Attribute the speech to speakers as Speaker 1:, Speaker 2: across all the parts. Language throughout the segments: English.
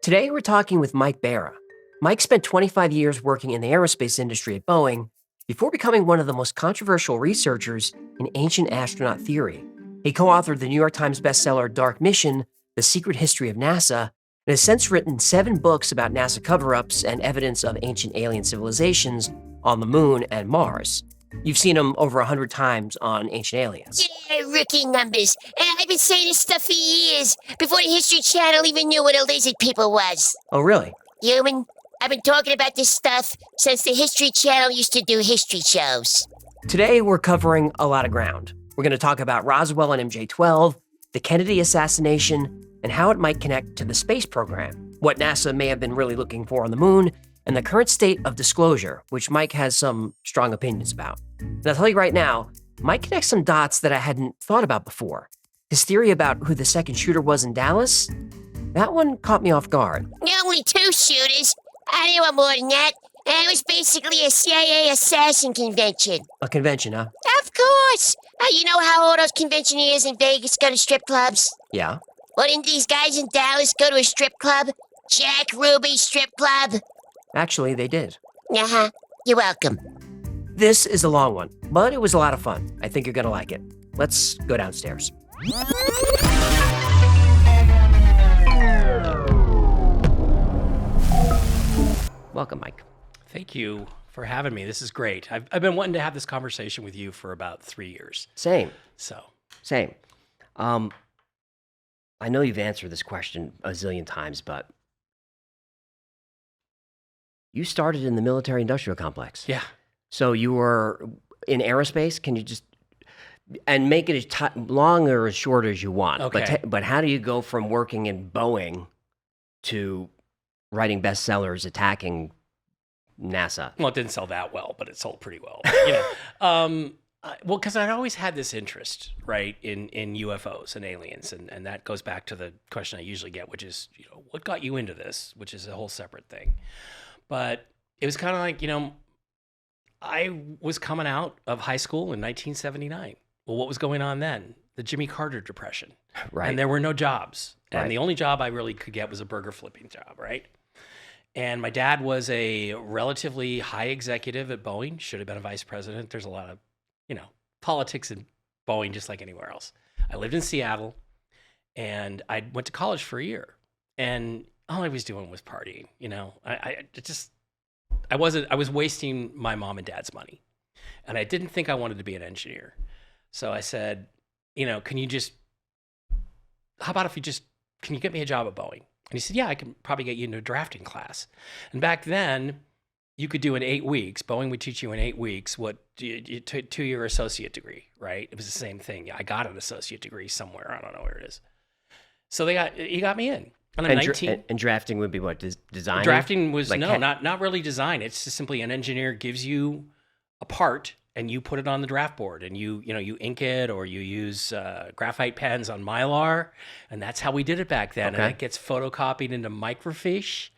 Speaker 1: Today, we're talking with Mike Bara. Mike spent 25 years working in the aerospace industry at Boeing before becoming one of the most controversial researchers in ancient astronaut theory. He co authored the New York Times bestseller Dark Mission, The Secret History of NASA, and has since written 7 books about NASA cover ups and evidence of ancient alien civilizations on the moon and Mars. You've seen him over 100 times on Ancient Aliens.
Speaker 2: Yeah, rookie numbers. I've been saying this stuff for years, before the History Channel even knew what a lizard people was.
Speaker 1: Oh, really?
Speaker 2: Human, I've been talking about this stuff since the History Channel used to do history shows.
Speaker 1: Today, we're covering a lot of ground. We're going to talk about Roswell and MJ-12, the Kennedy assassination, and how it might connect to the space program, what NASA may have been really looking for on the moon, and the current state of disclosure, which Mike has some strong opinions about. And I'll tell you right now, Mike connects some dots that I hadn't thought about before. His theory about who the second shooter was in Dallas, that one caught me off guard.
Speaker 2: Only 2 shooters. I knew more than that. It was basically a CIA assassin convention.
Speaker 1: A convention, huh?
Speaker 2: Of course. You know how all those conventioneers in Vegas go to strip clubs?
Speaker 1: Yeah.
Speaker 2: Well, didn't these guys in Dallas go to a strip club? Jack Ruby Strip Club?
Speaker 1: Actually, they did.
Speaker 2: Uh-huh. You're welcome.
Speaker 1: This is a long one, but it was a lot of fun. I think you're going to like it. Let's go downstairs. Welcome, Mike.
Speaker 3: Thank you for having me. This is great. I've been wanting to have this conversation with you for about 3 years.
Speaker 1: Same.
Speaker 3: Same.
Speaker 1: I know you've answered this question a zillion times, but you started in the military-industrial complex.
Speaker 3: Yeah.
Speaker 1: So you were in aerospace. Can you just and make it as long or as short as you want?
Speaker 3: Okay.
Speaker 1: But how do you go from working in Boeing to writing bestsellers attacking NASA?
Speaker 3: Well, it didn't sell that well, but it sold pretty well. Well, because I'd always had this interest, right, in UFOs and aliens, and that goes back to the question I usually get, which is, what got you into this, which is a whole separate thing. But it was kind of like, I was coming out of high school in 1979. Well, what was going on then? The Jimmy Carter Depression.
Speaker 1: Right.
Speaker 3: And there were no jobs.
Speaker 1: Right.
Speaker 3: And the only job I really could get was a burger flipping job, right? And my dad was a relatively high executive at Boeing, should have been a vice president. There's a lot of, politics in Boeing, just like anywhere else. I lived in Seattle, and I went to college for a year. And all I was doing was partying, I was wasting my mom and dad's money. And I didn't think I wanted to be an engineer. So I said, how about if can you get me a job at Boeing? And he said, yeah, I can probably get you into a drafting class. And back then, you could do in 8 weeks. Boeing would teach you in 8 weeks what you 2-year associate degree, right? It was the same thing. I got an associate degree somewhere. I don't know where it is. So he got me in. And I'm 19.
Speaker 1: And drafting would be what? Design?
Speaker 3: Drafting was not really design. It's just simply an engineer gives you a part and you put it on the draft board and you ink it, or you use graphite pens on Mylar, and that's how we did it back then.
Speaker 1: Okay.
Speaker 3: And it gets photocopied into microfiche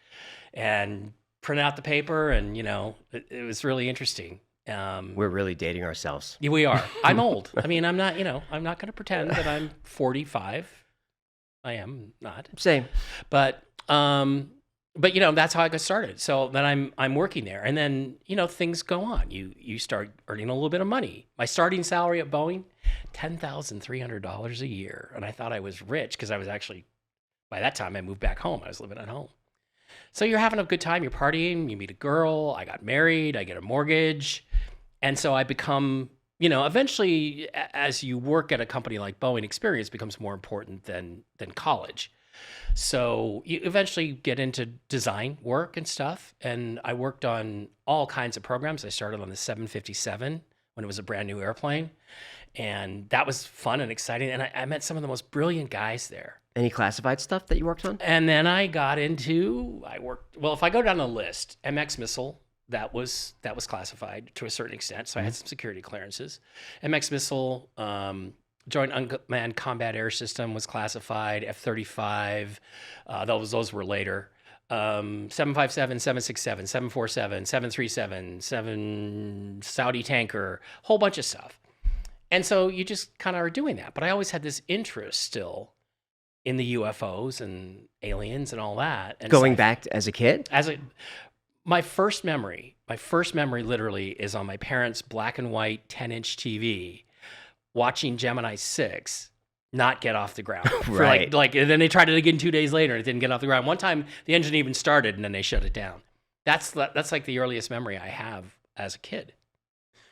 Speaker 3: and print out the paper, and it was really interesting.
Speaker 1: We're really dating ourselves.
Speaker 3: We are. I'm old. I mean, I'm not going to pretend that I'm 45. I am not.
Speaker 1: Same.
Speaker 3: But that's how I got started. So then I'm working there, and then things go on. You start earning a little bit of money. My starting salary at Boeing, $10,300 a year, and I thought I was rich because I was actually, by that time I moved back home. I was living at home. So you're having a good time. You're partying. You meet a girl. I got married. I get a mortgage, and so I become. Eventually, as you work at a company like Boeing, experience becomes more important than college. So you eventually get into design work and stuff. And I worked on all kinds of programs. I started on the 757 when it was a brand new airplane. And that was fun and exciting. And I met some of the most brilliant guys there.
Speaker 1: Any classified stuff that you worked on?
Speaker 3: And then I got into, if I go down the list, MX missile. That was classified to a certain extent, so I had some security clearances. MX missile, Joint Unmanned Combat Air System was classified. F-35, those were later. 757, 767, 747, 737, Saudi tanker, whole bunch of stuff. And so you just kind of are doing that. But I always had this interest still in the UFOs and aliens and all that. And
Speaker 1: Going back as a kid?
Speaker 3: My first memory literally is on my parents' black and white 10-inch TV watching Gemini 6 not get off the ground.
Speaker 1: Right.
Speaker 3: And then they tried it again 2 days later and it didn't get off the ground. One time the engine even started and then they shut it down. That's like the earliest memory I have as a kid.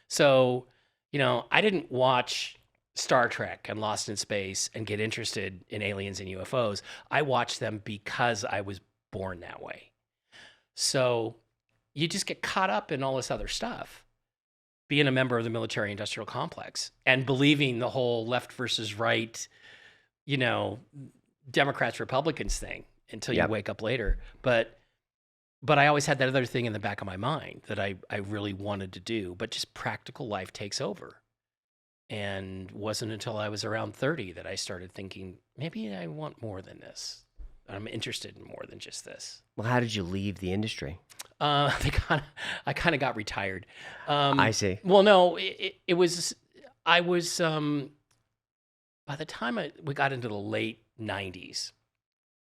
Speaker 3: So, I didn't watch Star Trek and Lost in Space and get interested in aliens and UFOs. I watched them because I was born that way. So you just get caught up in all this other stuff, being a member of the military industrial complex and believing the whole left versus right, Democrats, Republicans thing until you wake up later. But I always had that other thing in the back of my mind that I really wanted to do, but just practical life takes over. And wasn't until I was around 30 that I started thinking, maybe I want more than this. I'm interested in more than just this.
Speaker 1: Well, how did you leave the industry?
Speaker 3: I kind of got retired.
Speaker 1: I see.
Speaker 3: Well, no, it was, I was, by the time we got into the late 90s,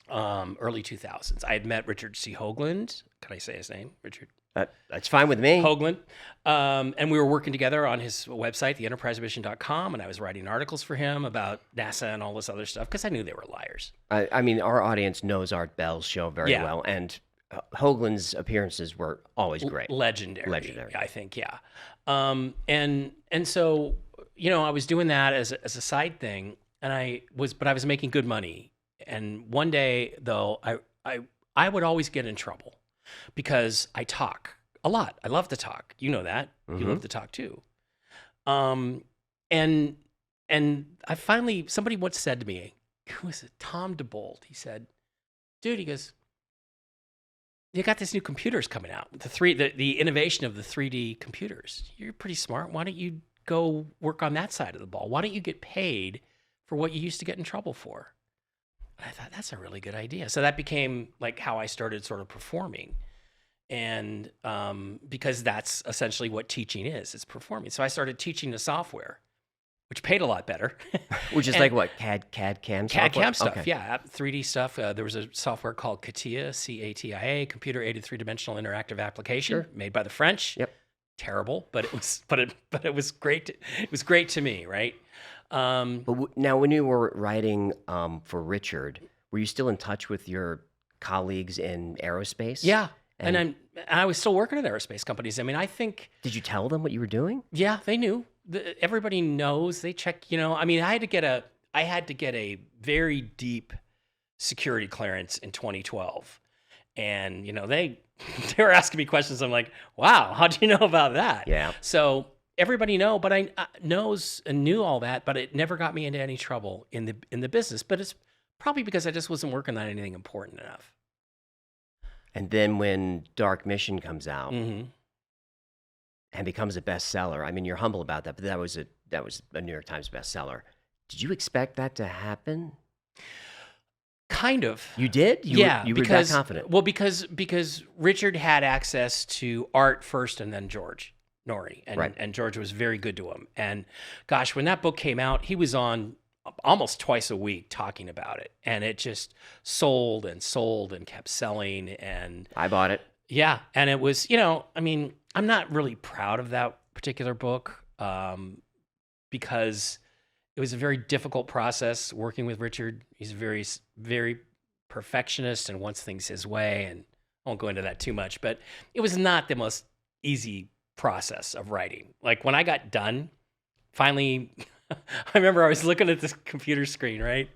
Speaker 3: early 2000s, I had met Richard C. Hoagland. Can I say his name? Richard?
Speaker 1: That's fine with me.
Speaker 3: Hoagland. And we were working together on his website, theenterprisemission.com, and I was writing articles for him about NASA and all this other stuff because I knew they were liars.
Speaker 1: I mean, our audience knows Art Bell's show very well, and Hoagland's appearances were always great.
Speaker 3: Legendary, I think, yeah. And so, I was doing that as a side thing, and I was making good money. And one day, though, I would always get in trouble because I talk a lot. I love to talk. You know that. Mm-hmm. You love to talk too. And I finally, somebody once said to me, who was it? Tom DeBolt. He said, dude, he goes, you got this new computers coming out, the innovation of the 3D computers. You're pretty smart. Why don't you go work on that side of the ball? Why don't you get paid for what you used to get in trouble for? I thought that's a really good idea. So that became like how I started sort of performing. And because that's essentially what teaching is, it's performing. So I started teaching the software, which paid a lot better.
Speaker 1: Which is like what, CAD-CAM software?
Speaker 3: CAD-CAM stuff,
Speaker 1: okay.
Speaker 3: Yeah, 3D stuff. There was a software called CATIA, C-A-T-I-A, Computer-Aided Three-Dimensional Interactive Application, made by the French.
Speaker 1: Yep.
Speaker 3: Terrible, but it was great. It was great to me, right?
Speaker 1: But now, when you were writing for Richard, were you still in touch with your colleagues in aerospace?
Speaker 3: Yeah, and I was still working at aerospace companies. I mean, I think.
Speaker 1: Did you tell them what you were doing?
Speaker 3: Yeah, they knew. Everybody knows. They check. I mean, I had to get a very deep security clearance in 2012, and they were asking me questions. I'm like, wow, how'd you know about that?
Speaker 1: Yeah.
Speaker 3: So. Everybody knows and knew all that, but it never got me into any trouble in the business. But it's probably because I just wasn't working on anything important enough.
Speaker 1: And then when Dark Mission comes out
Speaker 3: Mm-hmm.
Speaker 1: and becomes a bestseller, I mean, you're humble about that, but that was a New York Times bestseller. Did you expect that to happen?
Speaker 3: Kind of.
Speaker 1: You did? You were that confident?
Speaker 3: Well, because Richard had access to Art first and then George Norrie, and George was very good to him. And gosh, when that book came out, he was on almost twice a week talking about it, and it just sold and kept selling. And
Speaker 1: I bought it.
Speaker 3: Yeah, and it was, I mean, I'm not really proud of that particular book because it was a very difficult process working with Richard. He's very, very perfectionist and wants things his way, and I won't go into that too much, but it was not the most easy process of writing. Like when I got done, finally, I remember I was looking at this computer screen, right,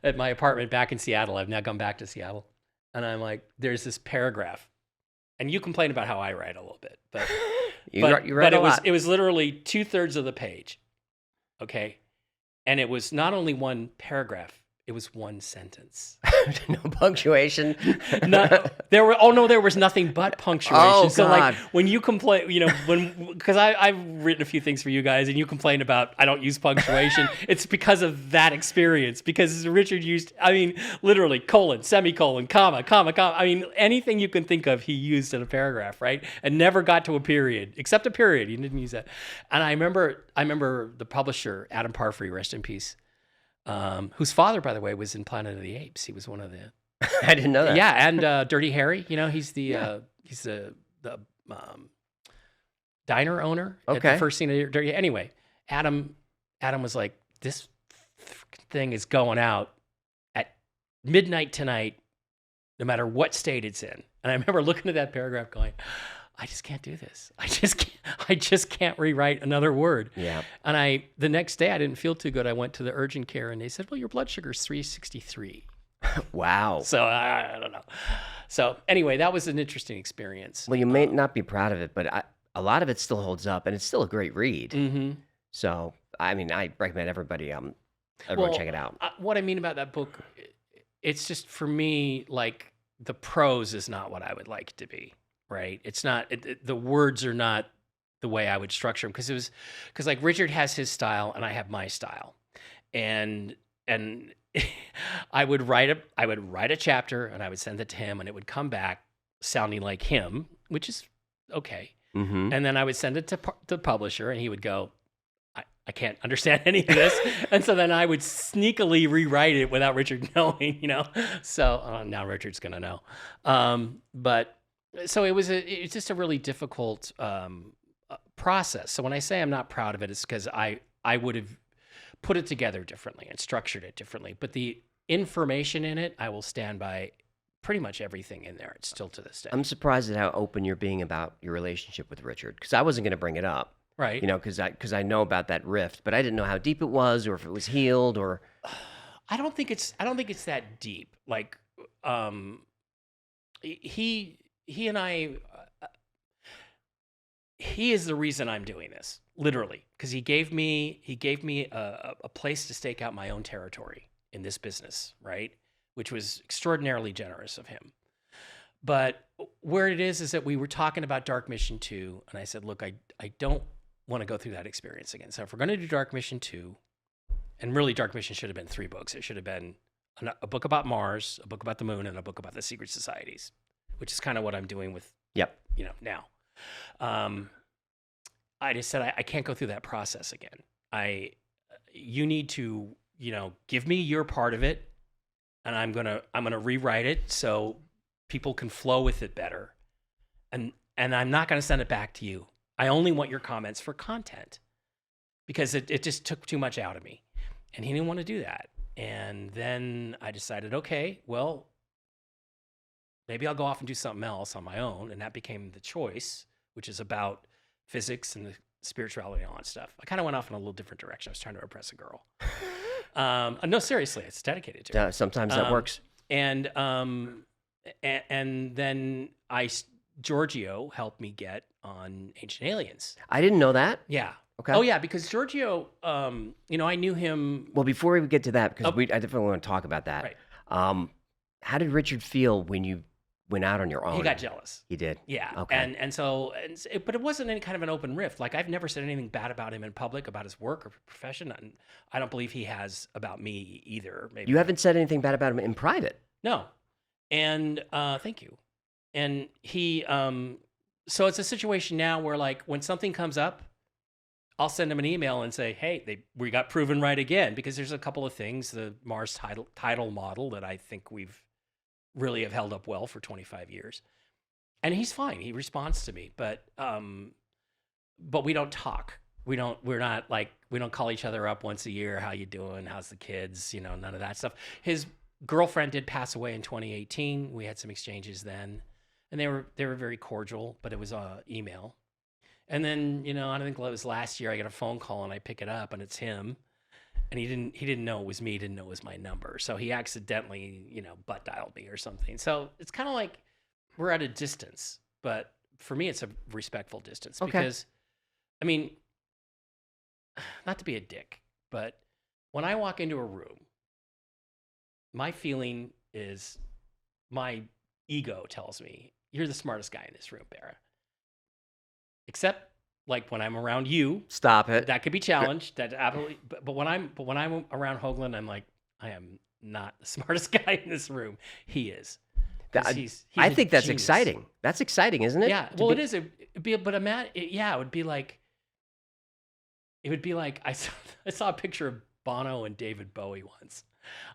Speaker 3: at my apartment back in Seattle. I've now come back to Seattle. And I'm like, there's this paragraph. And you complain about how I write a little bit, but
Speaker 1: you write a lot.
Speaker 3: It was literally 2/3 of the page. Okay. And it was not only one paragraph, it was one sentence.
Speaker 1: No punctuation.
Speaker 3: There was nothing but punctuation.
Speaker 1: Oh,
Speaker 3: so
Speaker 1: God.
Speaker 3: like when you complain, because I've written a few things for you guys, and you complain about I don't use punctuation. It's because of that experience. Because Richard used, I mean, literally colon, semicolon, comma. I mean, anything you can think of, he used in a paragraph, right? And never got to a period, except a period. He didn't use that. And I remember the publisher, Adam Parfrey, rest in peace. whose father, by the way, was in Planet of the Apes. He was one of the
Speaker 1: I didn't know that.
Speaker 3: yeah, and Dirty Harry. You know, he's the diner owner at the
Speaker 1: Okay.
Speaker 3: first scene of Dirty. Anyway, Adam was like, this thing is going out at midnight tonight, no matter what state it's in. And I remember looking at that paragraph going, I just can't do this. I just can't rewrite another word.
Speaker 1: Yeah.
Speaker 3: And the next day I didn't feel too good. I went to the urgent care and they said, well, your blood sugar's 363.
Speaker 1: Wow.
Speaker 3: So I don't know. So anyway, that was an interesting experience.
Speaker 1: Well, you may not be proud of it, but a lot of it still holds up, and it's still a great read.
Speaker 3: Mm-hmm.
Speaker 1: So, I mean, I recommend everybody check it out.
Speaker 3: What I mean about that book, it's just for me, like the prose is not what I would like it to be, right? It's not, the words are not the way I would structure them because like Richard has his style and I have my style. And I would write a chapter and I would send it to him and it would come back sounding like him, which is okay.
Speaker 1: Mm-hmm.
Speaker 3: And then I would send it to the publisher and he would go, I can't understand any of this. And so then I would sneakily rewrite it without Richard knowing, you know? So now Richard's going to know. But so it's just a really difficult process. So when I say I'm not proud of it, it's because I would have put it together differently and structured it differently. But the information in it, I will stand by pretty much everything in there. It's still to this day.
Speaker 1: I'm surprised at how open you're being about your relationship with Richard, because I wasn't going to bring it up.
Speaker 3: Right.
Speaker 1: You know, because I know about that rift, but I didn't know how deep it was, or if it was healed, or.
Speaker 3: I don't think it's that deep. Like, he and I, he is the reason I'm doing this, literally, because he gave me a place to stake out my own territory in this business, right? Which was extraordinarily generous of him. But where it is that we were talking about Dark Mission 2, and I said, look, I don't want to go through that experience again. So if we're going to do Dark Mission 2, and really Dark Mission should have been 3 books. It should have been a book about Mars, a book about the moon, and a book about the secret societies, which is kind of what I'm doing with, now. I just said, I can't go through that process again. You need to, give me your part of it, and I'm gonna rewrite it so people can flow with it better. And I'm not gonna send it back to you. I only want your comments for content, because it just took too much out of me. And he didn't want to do that. And then I decided, okay, well, maybe I'll go off and do something else on my own. And that became The Choice, which is about physics and the spirituality and all that stuff. I kind of went off in a little different direction. I was trying to impress a girl. No, seriously, it's dedicated to her.
Speaker 1: Sometimes that works.
Speaker 3: And then Giorgio helped me get on Ancient Aliens.
Speaker 1: I didn't know that.
Speaker 3: Yeah.
Speaker 1: Okay.
Speaker 3: Oh yeah, because Giorgio, I knew him.
Speaker 1: Well, before we get to that, because I definitely want to talk about that.
Speaker 3: Right.
Speaker 1: How did Richard feel when you went out on your own?
Speaker 3: He got jealous.
Speaker 1: He did.
Speaker 3: Yeah.
Speaker 1: Okay.
Speaker 3: But it wasn't any kind of an open rift. Like, I've never said anything bad about him in public, about his work or profession. And I don't believe he has about me either. Maybe
Speaker 1: you haven't said anything bad about him in private.
Speaker 3: No. And thank you. And he, so it's a situation now where, like, when something comes up, I'll send him an email and say, hey, we got proven right again, because there's a couple of things, the Mars tidal model, that I think we've really have held up well for 25 years. And he's fine. He responds to me, but we don't talk. We don't call each other up once a year. How you doing? How's the kids? None of that stuff. His girlfriend did pass away in 2018. We had some exchanges then, and they were very cordial, but it was email. And then, I think it was last year, I got a phone call and I pick it up and it's him. And he didn't know it was me, didn't know it was my number. So he accidentally, butt dialed me or something. So it's kind of like we're at a distance, but for me, it's a respectful distance.
Speaker 1: Okay.
Speaker 3: Because, I mean, not to be a dick, but when I walk into a room, my feeling is, my ego tells me, you're the smartest guy in this room, Bara. Except, like, when I'm around you,
Speaker 1: Stop it.
Speaker 3: that could be challenged. That absolutely. But when I'm around Hoagland, I'm like, I am not the smartest guy in this room. He is. He's
Speaker 1: I
Speaker 3: a
Speaker 1: think that's
Speaker 3: genius.
Speaker 1: exciting. That's exciting, isn't it?
Speaker 3: Yeah. Well, it is. It'd be. But it would be like. It would be like I saw a picture of Bono and David Bowie once.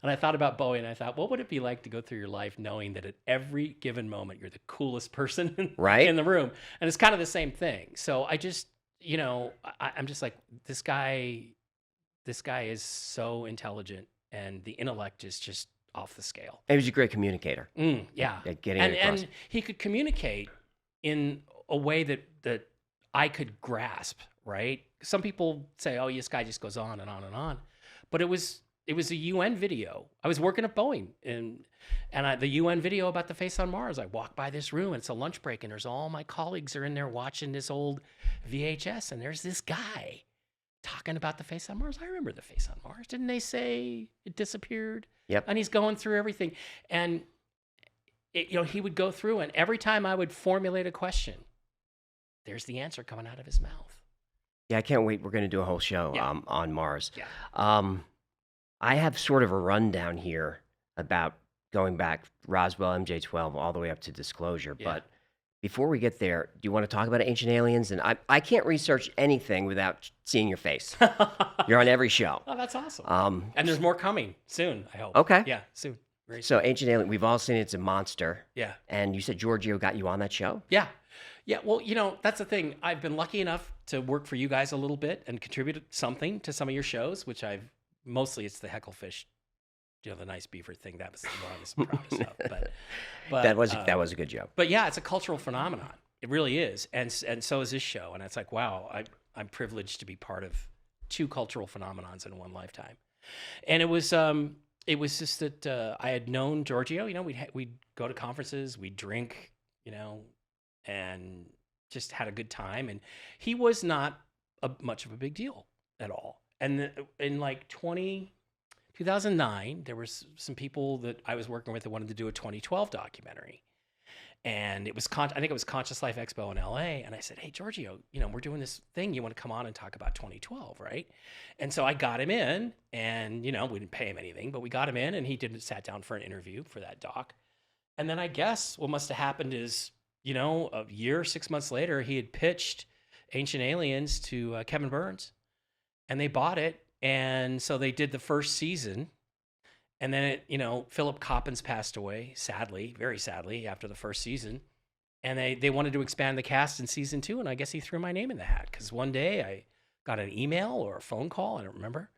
Speaker 3: And I thought about Bowie and I thought, what would it be like to go through your life knowing that at every given moment you're the coolest person
Speaker 1: Right.
Speaker 3: in the room? And it's kind of the same thing. So I just, I'm just like, this guy is so intelligent and the intellect is just off the scale.
Speaker 1: He was a great communicator.
Speaker 3: Yeah.
Speaker 1: At getting it across.
Speaker 3: And he could communicate in a way that I could grasp, right? Some people say, oh, this guy just goes on and on and on. But it was a UN video. I was working at Boeing and the UN video about the face on Mars. I walk by this room and it's a lunch break and there's all my colleagues are in there watching this old VHS and there's this guy talking about the face on Mars. I remember the face on Mars. Didn't they say it disappeared?
Speaker 1: Yep.
Speaker 3: And he's going through everything. And, he would go through and every time I would formulate a question, there's the answer coming out of his mouth.
Speaker 1: Yeah, I can't wait. We're going to do a whole show on Mars.
Speaker 3: Yeah.
Speaker 1: I have sort of a rundown here about going back Roswell, MJ-12, all the way up to disclosure.
Speaker 3: Yeah.
Speaker 1: But before we get there, do you want to talk about ancient aliens? And I can't research anything without seeing your face. You're on every show.
Speaker 3: Oh, that's awesome. And there's more coming soon, I hope.
Speaker 1: Okay.
Speaker 3: Yeah, soon. Very soon.
Speaker 1: So ancient alien, we've all seen it's a monster.
Speaker 3: Yeah.
Speaker 1: And you said Giorgio got you on that show?
Speaker 3: Yeah. Yeah, well, that's the thing. I've been lucky enough to work for you guys a little bit and contribute something to some of your shows, which mostly it's the Hecklefish, the nice beaver thing. That was the one I was proudest of. But
Speaker 1: that was a good joke.
Speaker 3: But yeah, it's a cultural phenomenon. It really is. And so is this show. And it's like, wow, I'm privileged to be part of two cultural phenomenons in one lifetime. And it was just that I had known Giorgio. We'd go to conferences, we'd drink, and just had a good time. And he was not much of a big deal at all. And in like 2009, there was some people that I was working with that wanted to do a 2012 documentary. And it was, I think it was Conscious Life Expo in LA. And I said, hey, Giorgio, we're doing this thing. You want to come on and talk about 2012, right? And so I got him in and, we didn't pay him anything, but we got him in and he sat down for an interview for that doc. And then I guess what must have happened is, a year, 6 months later, he had pitched Ancient Aliens to Kevin Burns and they bought it. And so they did the first season. And then Philip Coppens passed away, sadly, very sadly, after the first season. And they wanted to expand the cast in season 2. And I guess he threw my name in the hat because one day I got an email or a phone call, I don't remember.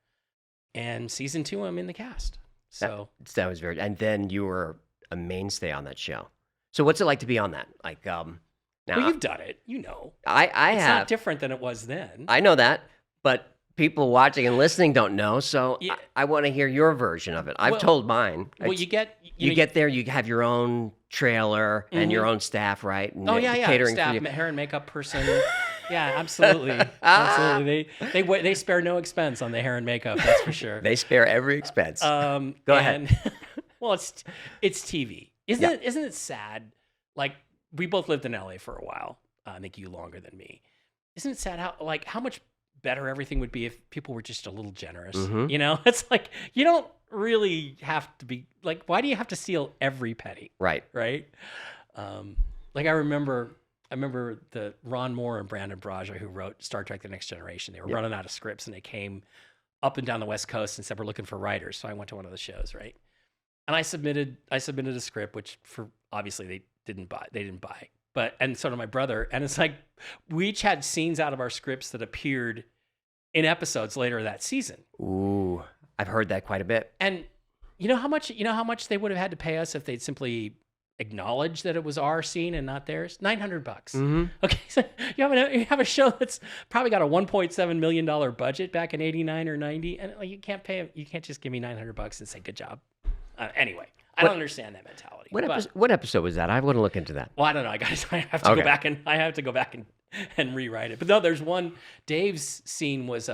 Speaker 3: And season 2, I'm in the cast. So
Speaker 1: that was very, and then you were a mainstay on that show. So what's it like to be on that? Like, now
Speaker 3: well, you've done it,
Speaker 1: I
Speaker 3: it's
Speaker 1: have.
Speaker 3: not different than it was then.
Speaker 1: I know that, but people watching and listening don't know. So
Speaker 3: Yeah.
Speaker 1: I want to hear your version of it. I've told mine.
Speaker 3: Well, you get
Speaker 1: there, you have your own trailer and your own staff, right? And
Speaker 3: Oh yeah,
Speaker 1: catering for
Speaker 3: staff,
Speaker 1: you.
Speaker 3: hair and makeup person. Yeah, absolutely, absolutely. They spare no expense on the hair and makeup. That's for sure.
Speaker 1: They spare every expense.
Speaker 3: Go
Speaker 1: ahead.
Speaker 3: Well, it's TV. Isn't it sad? Like we both lived in LA for a while. I think you longer than me. Isn't it sad how much better everything would be if people were just a little generous?
Speaker 1: Mhm.
Speaker 3: It's like you don't really have to be like. Why do you have to steal every penny?
Speaker 1: Right.
Speaker 3: Right. Like I remember the Ron Moore and Brandon Braja who wrote Star Trek: The Next Generation. They were running out of scripts and they came up and down the West Coast and said we're looking for writers. So I went to one of the shows, right? And I submitted a script, which for obviously they didn't buy. But and so did my brother. And it's like we each had scenes out of our scripts that appeared in episodes later that season.
Speaker 1: Ooh, I've heard that quite a bit.
Speaker 3: And you know how much they would have had to pay us if they'd simply acknowledged that it was our scene and not theirs? $900.
Speaker 1: Mm-hmm.
Speaker 3: Okay, so you have a show that's probably got a $1.7 million budget back in '89 or '90, and you can't just give me $900 and say good job. Anyway, I don't understand that mentality.
Speaker 1: What episode was that? I want to look into that.
Speaker 3: Well, I don't know, guys. I have to go back and rewrite it. But no, there's one. Dave's scene was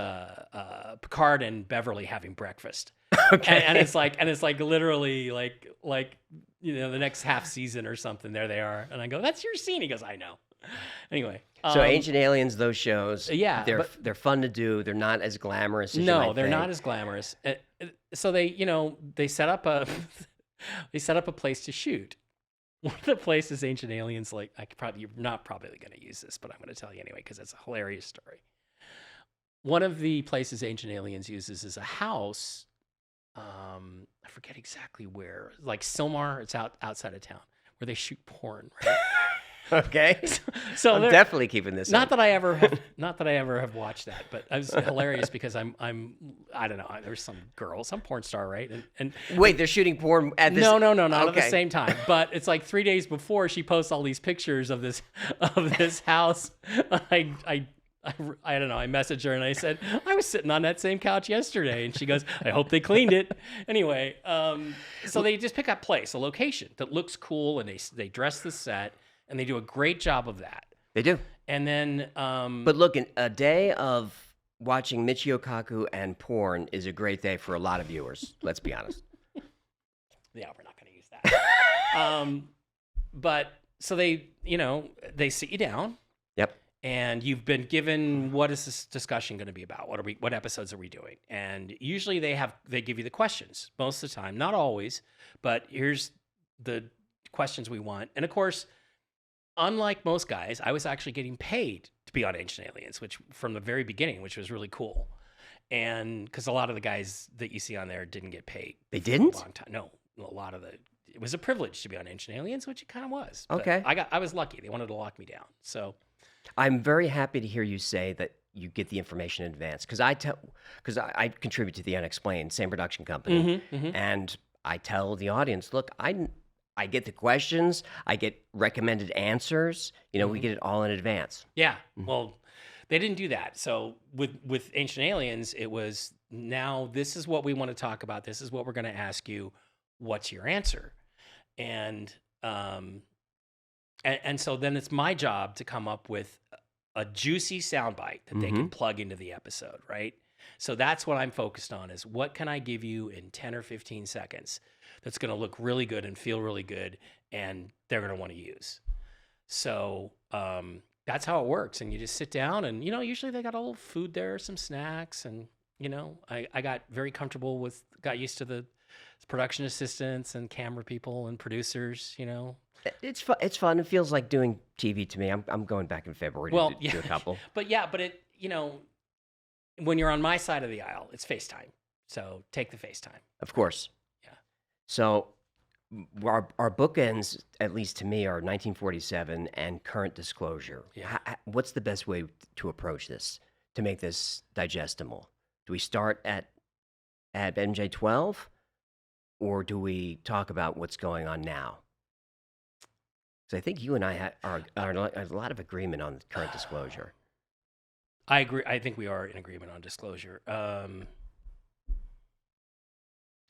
Speaker 3: Picard and Beverly having breakfast.
Speaker 1: Okay,
Speaker 3: and it's like literally like the next half season or something. There they are, and I go, "That's your scene." He goes, "I know." Anyway,
Speaker 1: so Ancient Aliens, those shows,
Speaker 3: yeah,
Speaker 1: they're fun to do. They're not as glamorous. As
Speaker 3: no, they're not as glamorous. So they set up a place to shoot. One of the places Ancient Aliens, you're not probably going to use this, but I'm going to tell you anyway because it's a hilarious story. one of the places Ancient Aliens uses is a house. I forget exactly where, like Silmar. It's outside of town where they shoot porn. Right?
Speaker 1: Okay.
Speaker 3: So
Speaker 1: I'm definitely keeping this.
Speaker 3: not
Speaker 1: up.
Speaker 3: that I ever have watched that, but it was hilarious because I don't know. There's some girl, some porn star, right? And
Speaker 1: Wait, they're shooting porn at this.
Speaker 3: no, not at the
Speaker 1: Okay.
Speaker 3: same time. But it's like 3 days before she posts all these pictures of this house. I don't know. I messaged her and I said, I was sitting on that same couch yesterday. And she goes, I hope they cleaned it. Anyway, so they just pick a place, a location that looks cool, and they dress the set, and they do a great job of that.
Speaker 1: They do.
Speaker 3: And then,
Speaker 1: But look, a day of watching Michio Kaku and porn is a great day for a lot of viewers. Let's be honest.
Speaker 3: yeah, we're not going to use that. But so they sit you down.
Speaker 1: Yep.
Speaker 3: And you've been given, what is this discussion going to be about? What episodes are we doing? And usually they give you the questions most of the time, not always, but here's the questions we want. And of course, unlike most guys, I was actually getting paid to be on Ancient Aliens, which from the very beginning, which was really cool. And because a lot of the guys that you see on there didn't get paid.
Speaker 1: They didn't?
Speaker 3: For a long time. No, it was a privilege to be on Ancient Aliens, which it kind of was. But
Speaker 1: Okay.
Speaker 3: I was lucky. They wanted to lock me down. So
Speaker 1: I'm very happy to hear you say that you get the information in advance because I contribute to the Unexplained, same production company, and I tell the audience, look, I get the questions, I get recommended answers. We get it all in advance.
Speaker 3: Yeah. Well, they didn't do that. So with Ancient Aliens, it was, now this is what we want to talk about. This is what we're going to ask you. What's your answer? And so then it's my job to come up with a juicy soundbite that they can plug into the episode, right? So that's what I'm focused on, is what can I give you in 10 or 15 seconds that's going to look really good and feel really good and they're going to want to use. So that's how it works. And you just sit down and, usually they got a little food there, some snacks. And, I got very comfortable got used to the production assistants and camera people and producers,
Speaker 1: It's fun. It's fun. It feels like doing TV to me. I'm going back in February to do a couple.
Speaker 3: But it, when you're on my side of the aisle, it's FaceTime. So take the FaceTime.
Speaker 1: Of course.
Speaker 3: Yeah.
Speaker 1: So our bookends, at least to me, are 1947 and current disclosure.
Speaker 3: Yeah.
Speaker 1: What's the best way to approach this to make this digestible? Do we start at MJ12, or do we talk about what's going on now? So I think you and I are a lot of agreement on current disclosure.
Speaker 3: I agree. I think we are in agreement on disclosure. I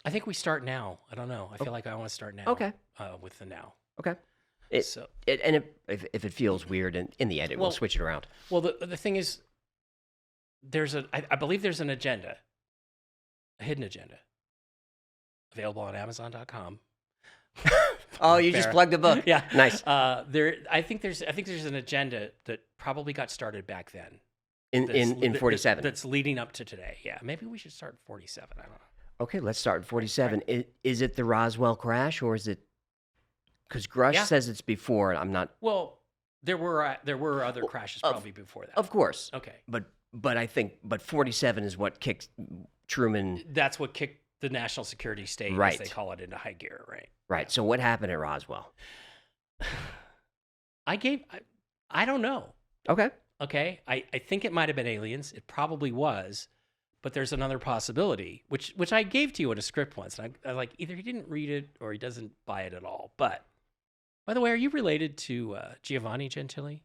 Speaker 3: think we start now. I don't know. I feel like I want to start now.
Speaker 1: Okay.
Speaker 3: With the now.
Speaker 1: Okay. If it feels weird, in the edit, we'll switch it around.
Speaker 3: Well, the thing is, I believe there's an agenda, a hidden agenda, available on Amazon.com.
Speaker 1: Oh, you just plugged the book.
Speaker 3: Yeah,
Speaker 1: Nice.
Speaker 3: I think there's an agenda that probably got started back then.
Speaker 1: In 47.
Speaker 3: That's leading up to today. Yeah, maybe we should start 47. I don't know.
Speaker 1: Okay, let's start at 47. Right. Is it the Roswell crash, or is it? Because Grush says it's before. I'm not.
Speaker 3: Well, there were other crashes probably before that.
Speaker 1: Of course.
Speaker 3: Okay.
Speaker 1: But I think 47 is what kicked Truman.
Speaker 3: That's what kicked the national security state,
Speaker 1: right,
Speaker 3: as they call it, into high gear, right?
Speaker 1: Right.
Speaker 3: Yeah.
Speaker 1: So what happened at Roswell?
Speaker 3: I don't know.
Speaker 1: Okay.
Speaker 3: Okay. I think it might have been aliens. It probably was. But there's another possibility, which I gave to you in a script once. And I like, either he didn't read it or he doesn't buy it at all. But, by the way, are you related to Giovanni Gentili?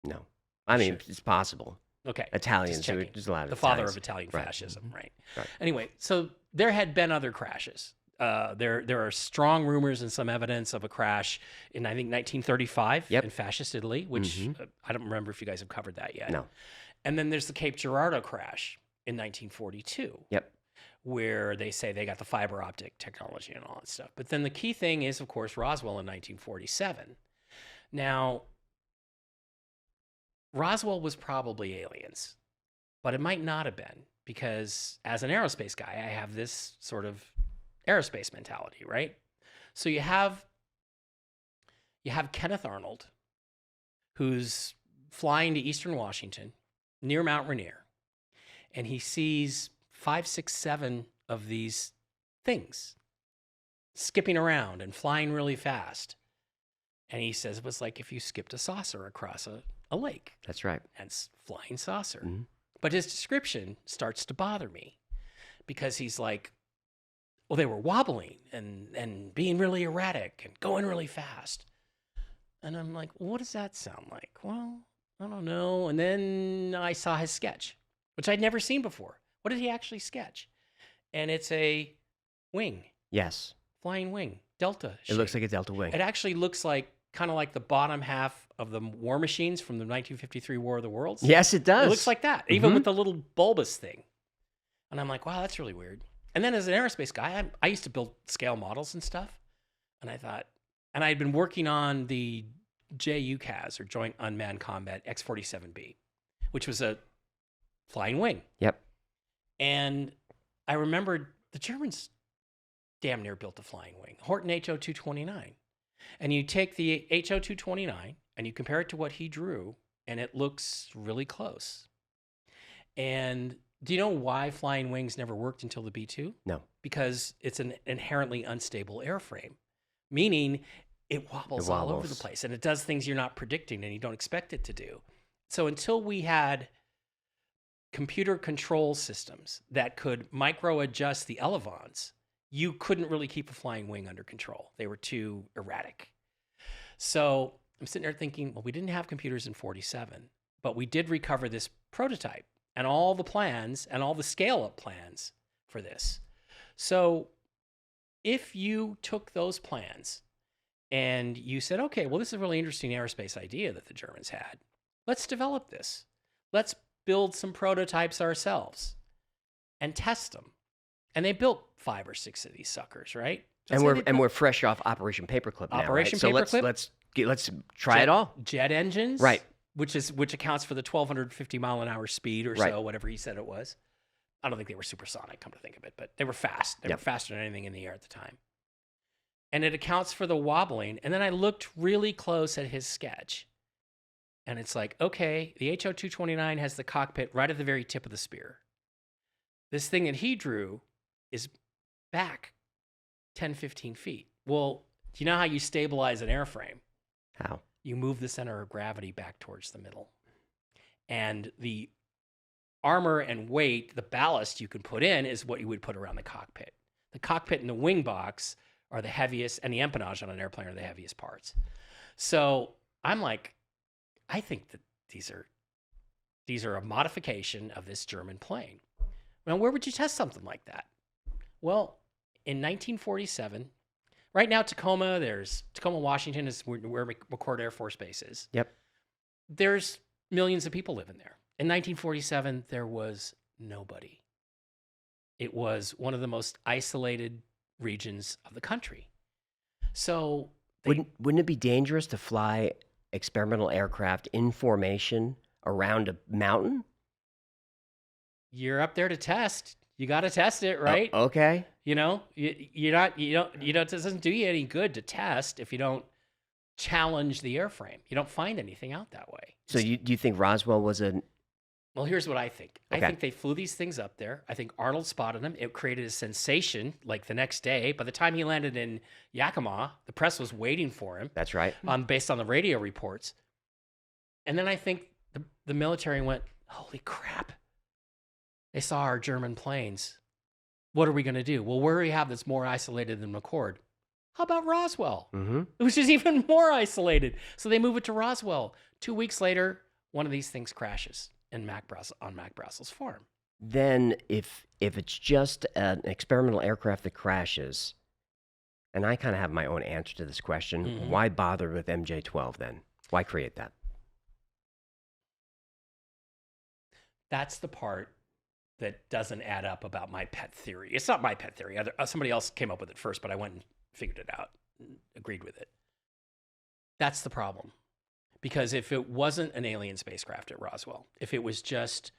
Speaker 1: No. I mean, it's possible.
Speaker 3: Okay.
Speaker 1: Italians. There's a lot of
Speaker 3: the
Speaker 1: Italians.
Speaker 3: Father of Italian fascism, right? Anyway, so there had been other crashes. There are strong rumors and some evidence of a crash in, I think, 1935 in fascist Italy, which I don't remember if you guys have covered that yet.
Speaker 1: No.
Speaker 3: And then there's the Cape Girardeau crash in 1942.
Speaker 1: Yep.
Speaker 3: Where they say they got the fiber optic technology and all that stuff. But then the key thing is, of course, Roswell in 1947. Now, Roswell was probably aliens, but it might not have been, because as an aerospace guy, I have this sort of aerospace mentality, right? So you have Kenneth Arnold, who's flying to Eastern Washington near Mount Rainier. and he sees 5, 6, 7 of these things skipping around and flying really fast. And he says it was like if you skipped a saucer across a lake.
Speaker 1: That's right.
Speaker 3: Hence, flying saucer.
Speaker 1: Mm-hmm.
Speaker 3: But his description starts to bother me because he's like, well, they were wobbling and being really erratic and going really fast. And I'm like, well, what does that sound like? Well, I don't know. And then I saw his sketch, which I'd never seen before. What did he actually sketch? And it's a wing.
Speaker 1: Yes.
Speaker 3: Flying wing. Delta shape.
Speaker 1: It looks like a delta wing.
Speaker 3: It actually looks like kind of like the bottom half of the war machines from the 1953 War of the Worlds.
Speaker 1: Yes, it does.
Speaker 3: It looks like that, even with the little bulbous thing. And I'm like, wow, that's really weird. And then as an aerospace guy, I used to build scale models and stuff. And I thought, and I had been working on the JUCAS, or Joint Unmanned Combat X-47B, which was a flying wing.
Speaker 1: Yep.
Speaker 3: And I remembered the Germans damn near built a flying wing, Horton HO-229. And you take the HO-229 and you compare it to what he drew, and it looks really close. And do you know why flying wings never worked until the B-2?
Speaker 1: No.
Speaker 3: Because it's an inherently unstable airframe, meaning it wobbles all over the place, and it does things you're not predicting and you don't expect it to do. So until we had computer control systems that could micro-adjust the elevons, you couldn't really keep a flying wing under control. They were too erratic. So I'm sitting there thinking, well, we didn't have computers in 47, but we did recover this prototype and all the plans and all the scale-up plans for this. So if you took those plans and you said, okay, well, this is a really interesting aerospace idea that the Germans had. Let's develop this. Let's build some prototypes ourselves and test them. And they built 5 or 6 of these suckers, right?
Speaker 1: And we're fresh off Operation Paperclip now,
Speaker 3: Operation
Speaker 1: right? So
Speaker 3: Paperclip.
Speaker 1: let's try it all.
Speaker 3: Jet engines,
Speaker 1: Right?
Speaker 3: Which accounts for the 1,250 mile an hour speed or so, whatever he said it was. I don't think they were supersonic, come to think of it, but they were fast. They were faster than anything in the air at the time. And it accounts for the wobbling. And then I looked really close at his sketch, and it's like, okay, the HO-229 has the cockpit right at the very tip of the spear. This thing that he drew is back 10, 15 feet. Well, do you know how you stabilize an airframe?
Speaker 1: How?
Speaker 3: You move the center of gravity back towards the middle. And the armor and weight, the ballast you can put in, is what you would put around the cockpit. The cockpit and the wing box are the heaviest, and the empennage on an airplane are the heaviest parts. So I'm like, I think that these are a modification of this German plane. Now, where would you test something like that? Well, in 1947, right now Tacoma, Washington is where McChord Air Force Base is.
Speaker 1: Yep.
Speaker 3: There's millions of people living there. In 1947, there was nobody. It was one of the most isolated regions of the country. So
Speaker 1: wouldn't it be dangerous to fly experimental aircraft in formation around a mountain?
Speaker 3: You're up there to test. You got to test it, right?
Speaker 1: Oh, okay.
Speaker 3: You know, it doesn't do you any good to test if you don't challenge the airframe. You don't find anything out that way.
Speaker 1: So do you think Roswell was
Speaker 3: Well, here's what I think.
Speaker 1: Okay.
Speaker 3: I think they flew these things up there. I think Arnold spotted them. It created a sensation like the next day. By the time he landed in Yakima, the press was waiting for him.
Speaker 1: That's right.
Speaker 3: Based on the radio reports. And then I think the military went, holy crap. They saw our German planes. What are we going to do? Well, where do we have that's more isolated than McChord? How about Roswell?
Speaker 1: Mm-hmm.
Speaker 3: Which is even more isolated. So they move it to Roswell. 2 weeks later, one of these things crashes on Mac Brazel's farm.
Speaker 1: Then if it's just an experimental aircraft that crashes, and I kind of have my own answer to this question, why bother with MJ-12 then? Why create that?
Speaker 3: That's the part that doesn't add up about my pet theory. It's not my pet theory. Somebody else came up with it first, but I went and figured it out, and agreed with it. That's the problem. Because if it wasn't an alien spacecraft at Roswell, if it was just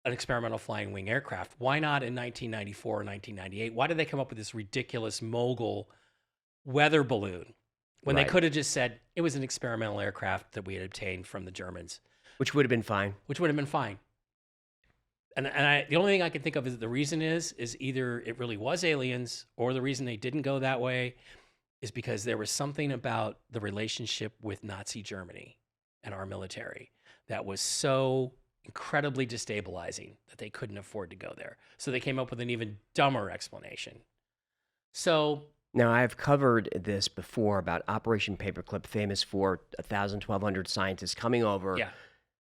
Speaker 3: an experimental flying wing aircraft, why not in 1994 or 1998? Why did they come up with this ridiculous mogul weather balloon when they could have just said it was an experimental aircraft that we had obtained from the Germans?
Speaker 1: Which would have been fine.
Speaker 3: Which would have been fine. the only thing I can think of is the reason is either it really was aliens, or the reason they didn't go that way is because there was something about the relationship with Nazi Germany and our military that was so incredibly destabilizing that they couldn't afford to go there. So they came up with an even dumber explanation. So
Speaker 1: Now, I've covered this before about Operation Paperclip, famous for 1,000, 1,200 scientists coming over.
Speaker 3: yeah,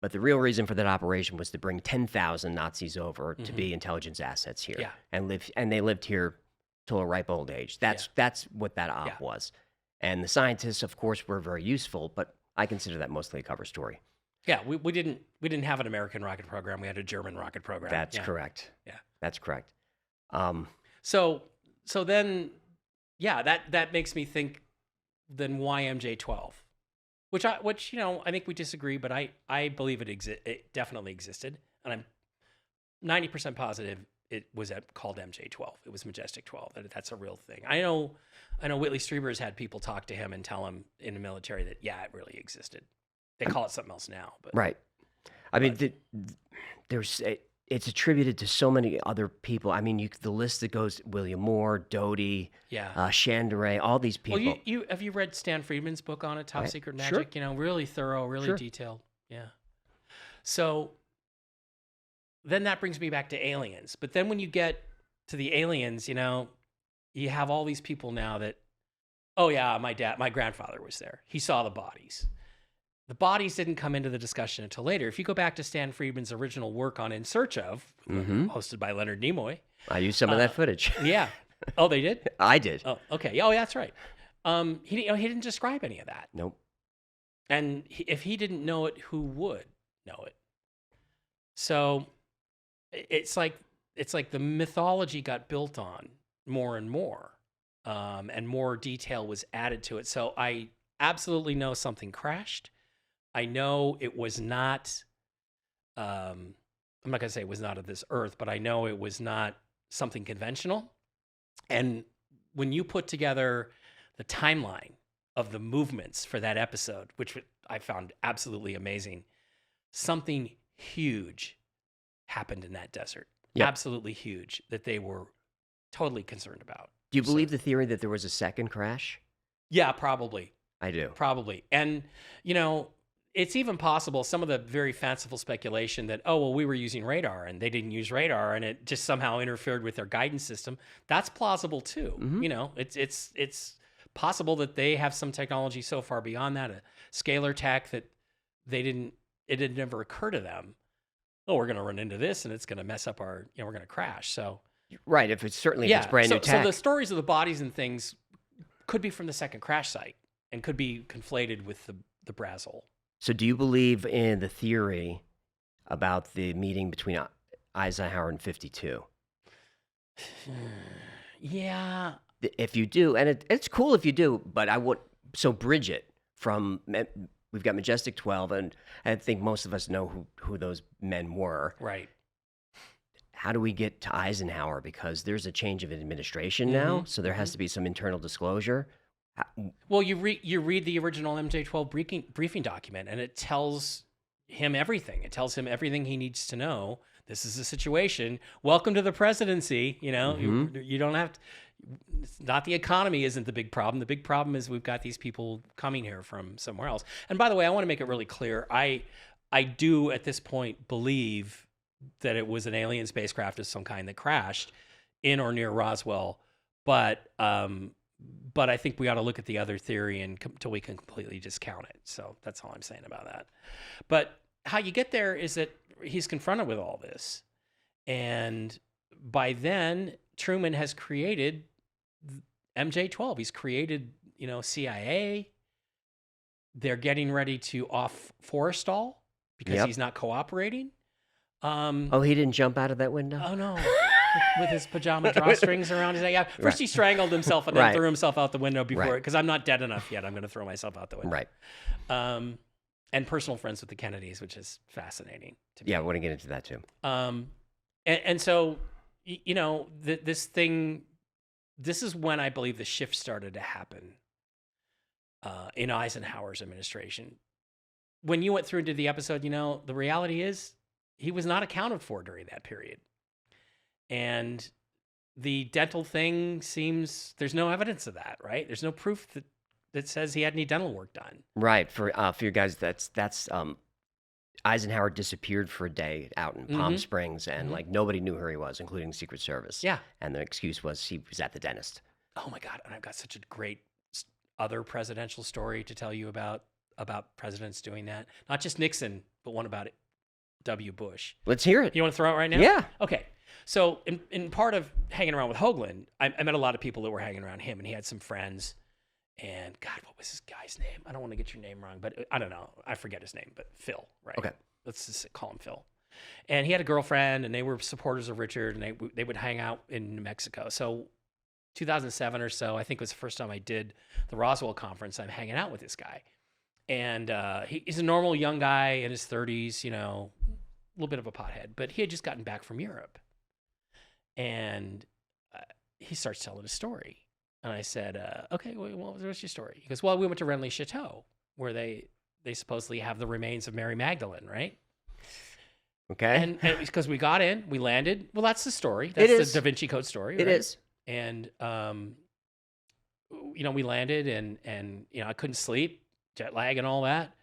Speaker 1: But the real reason for that operation was to bring 10,000 Nazis over to be intelligence assets here,
Speaker 3: Yeah.
Speaker 1: and they lived here till a ripe old age. That's what that op was. And the scientists, of course, were very useful, but I consider that mostly a cover story.
Speaker 3: yeah, we didn't have an American rocket program. We had a German rocket program.
Speaker 1: That's correct.
Speaker 3: Yeah.
Speaker 1: That's correct.
Speaker 3: So then, yeah, that makes me think, then why MJ-12? Which I think we disagree, but I believe it definitely existed, and I'm 90% positive it was called MJ-12. It was Majestic 12. That's a real thing. I know Whitley Strieber's had people talk to him and tell him in the military that it really existed. They call it something else now, but
Speaker 1: Right. I mean, it's attributed to so many other people. I mean, the list that goes: William Moore, Doty, Chandray, all these people.
Speaker 3: Well, you have you read Stan Friedman's book on it, Top
Speaker 1: Right.
Speaker 3: Secret
Speaker 1: Sure.
Speaker 3: Magic? Really thorough, really
Speaker 1: Sure.
Speaker 3: detailed. Yeah. So then that brings me back to aliens. But then when you get to the aliens, you have all these people now that, oh yeah, my grandfather was there. He saw the bodies. The bodies didn't come into the discussion until later. If you go back to Stan Friedman's original work on In Search Of, hosted by Leonard Nimoy.
Speaker 1: I used some of that footage.
Speaker 3: Yeah. Oh, they did?
Speaker 1: I did.
Speaker 3: Oh, okay. Oh, yeah, that's right. He didn't describe any of that.
Speaker 1: Nope.
Speaker 3: And if he didn't know it, who would know it? So it's like the mythology got built on more and more, and more detail was added to it. So I absolutely know something crashed. I know it was not, I'm not going to say it was not of this earth, but I know it was not something conventional. And when you put together the timeline of the movements for that episode, which I found absolutely amazing, something huge happened in that desert.
Speaker 1: Yep.
Speaker 3: Absolutely huge, that they were totally concerned about.
Speaker 1: Do you believe the theory that there was a second crash?
Speaker 3: Yeah, probably.
Speaker 1: I do.
Speaker 3: Probably. And, it's even possible, some of the very fanciful speculation that, we were using radar and they didn't use radar and it just somehow interfered with their guidance system. That's plausible too. It's possible that they have some technology so far beyond that, a scalar tech that it had never occurred to them. Oh, we're going to run into this and it's going to mess up we're going to crash. So,
Speaker 1: right. If it's brand new tech.
Speaker 3: So the stories of the bodies and things could be from the second crash site and could be conflated with the Brazil.
Speaker 1: So do you believe in the theory about the meeting between Eisenhower and 52?
Speaker 3: Yeah.
Speaker 1: If you do, and it's cool if you do, but so Bridget from, we've got Majestic 12, and I think most of us know who those men were.
Speaker 3: Right.
Speaker 1: How do we get to Eisenhower? Because there's a change of administration now, so there has to be some internal disclosure.
Speaker 3: Well, you read the original MJ-12 briefing document, and it tells him everything. It tells him everything he needs to know. This is the situation. Welcome to the presidency. You don't have to. It's not the economy isn't the big problem. The big problem is we've got these people coming here from somewhere else. And by the way, I want to make it really clear. I do at this point believe that it was an alien spacecraft of some kind that crashed in or near Roswell, but I think we ought to look at the other theory until we can completely discount it. So that's all I'm saying about that. But how you get there is that he's confronted with all this. And by then, Truman has created MJ-12. He's created, CIA. They're getting ready to off Forrestal because he's not cooperating.
Speaker 1: He didn't jump out of that window?
Speaker 3: Oh, no. With his pajama drawstrings around his neck. Yeah. First he strangled himself and then threw himself out the window before, because I'm not dead enough yet. I'm going to throw myself out the window.
Speaker 1: Right.
Speaker 3: And personal friends with the Kennedys, which is fascinating to me.
Speaker 1: Yeah, I want to get into that too.
Speaker 3: And so, this is when I believe the shift started to happen in Eisenhower's administration. When you went through into the episode, the reality is he was not accounted for during that period. And the dental thing there's no evidence of that, right? There's no proof that says he had any dental work done.
Speaker 1: Right. For you guys, that's Eisenhower disappeared for a day out in Palm Springs, and like nobody knew who he was, including Secret Service.
Speaker 3: Yeah.
Speaker 1: And the excuse was he was at the dentist.
Speaker 3: Oh my God. And I've got such a great other presidential story to tell you about presidents doing that. Not just Nixon, but one about W. Bush.
Speaker 1: Let's hear it.
Speaker 3: You want to throw it right now?
Speaker 1: Yeah.
Speaker 3: Okay. So in part of hanging around with Hoagland, I met a lot of people that were hanging around him, and he had some friends. And God, what was this guy's name? I don't want to get your name wrong, but I don't know. I forget his name, but Phil, right?
Speaker 1: Okay.
Speaker 3: Let's just call him Phil. And he had a girlfriend, and they were supporters of Richard, and they would hang out in New Mexico. So 2007 or so, I think was the first time I did the Roswell conference. I'm hanging out with this guy. And he's a normal young guy in his 30s, you know, a little bit of a pothead, but he had just gotten back from Europe. And he starts telling a story. And I said, okay, well, what's your story? He goes, well, we went to Renly Chateau, where they supposedly have the remains of Mary Magdalene, right?
Speaker 1: Okay.
Speaker 3: And because we got in, we landed. Well, that's the story. That's the Da Vinci Code story, right?
Speaker 1: It is.
Speaker 3: And, you know, we landed and, you know, I couldn't sleep, jet lag and all that.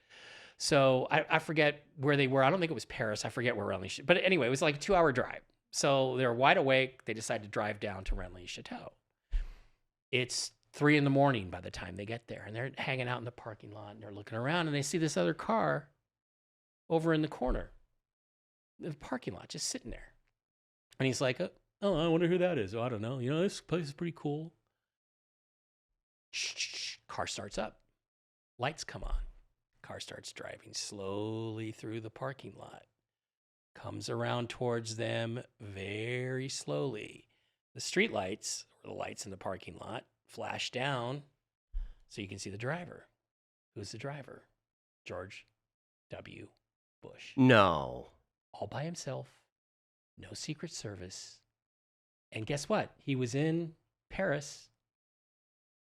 Speaker 3: So I forget where they were. I don't think it was Paris. I forget where Renly Chateau. But anyway, it was like a 2-hour drive. So they were wide awake. They decided to drive down to Renly Chateau. It's 3 a.m. by the time they get there, and they're hanging out in the parking lot, and they're looking around, and they see this other car over in the corner, the parking lot, just sitting there. And he's like, oh, I wonder who that is. Oh, I don't know. You know, this place is pretty cool. Shh. Car starts up. Lights come on. Car starts driving slowly through the parking lot. Comes around towards them very slowly. The street lights, or the lights in the parking lot, flash down so you can see the driver. Who's the driver? George W. Bush.
Speaker 1: No.
Speaker 3: All by himself. No Secret Service. And guess what? He was in Paris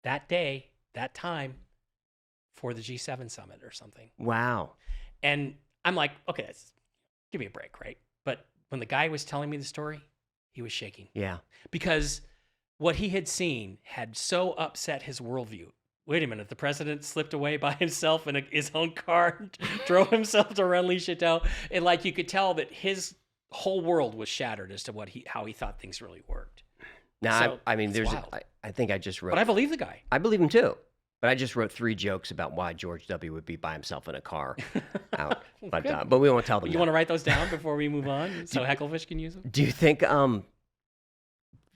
Speaker 3: that day, that time, for the G7 summit or something.
Speaker 1: Wow.
Speaker 3: And I'm like, okay, give me a break, right? But when the guy was telling me the story, he was shaking.
Speaker 1: Yeah.
Speaker 3: Because what he had seen had so upset his worldview. Wait a minute, the president slipped away by himself in his own car, drove himself to Renly Chateau, and like you could tell that his whole world was shattered as to how he thought things really worked.
Speaker 1: Now,
Speaker 3: So,
Speaker 1: I mean,
Speaker 3: it's wild.
Speaker 1: I think I just wrote.
Speaker 3: But I believe the guy.
Speaker 1: I believe him too. But I just wrote 3 jokes about why George W. would be by himself in a car out. But we won't tell them.
Speaker 3: You want to write those down before we move on, so Hecklefish can use them?
Speaker 1: Do you think,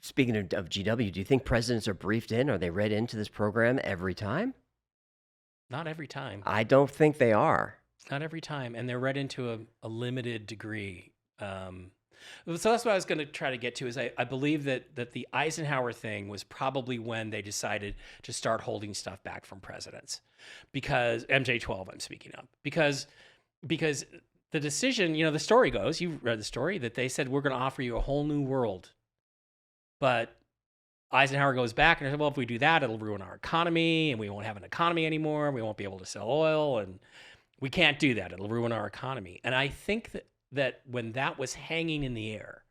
Speaker 1: speaking of GW, do you think presidents are briefed in? Are they read into this program every time?
Speaker 3: Not every time.
Speaker 1: I don't think they are.
Speaker 3: Not every time. And they're read into a limited degree. So that's what I was going to try to get to is I believe that the Eisenhower thing was probably when they decided to start holding stuff back from presidents. Because MJ-12 I'm speaking of. Because the decision, you know, the story goes, you read the story, that they said, we're going to offer you a whole new world. But Eisenhower goes back and said, well, if we do that, it'll ruin our economy and we won't have an economy anymore. We won't be able to sell oil and we can't do that. It'll ruin our economy. And I think that when that was hanging in the air,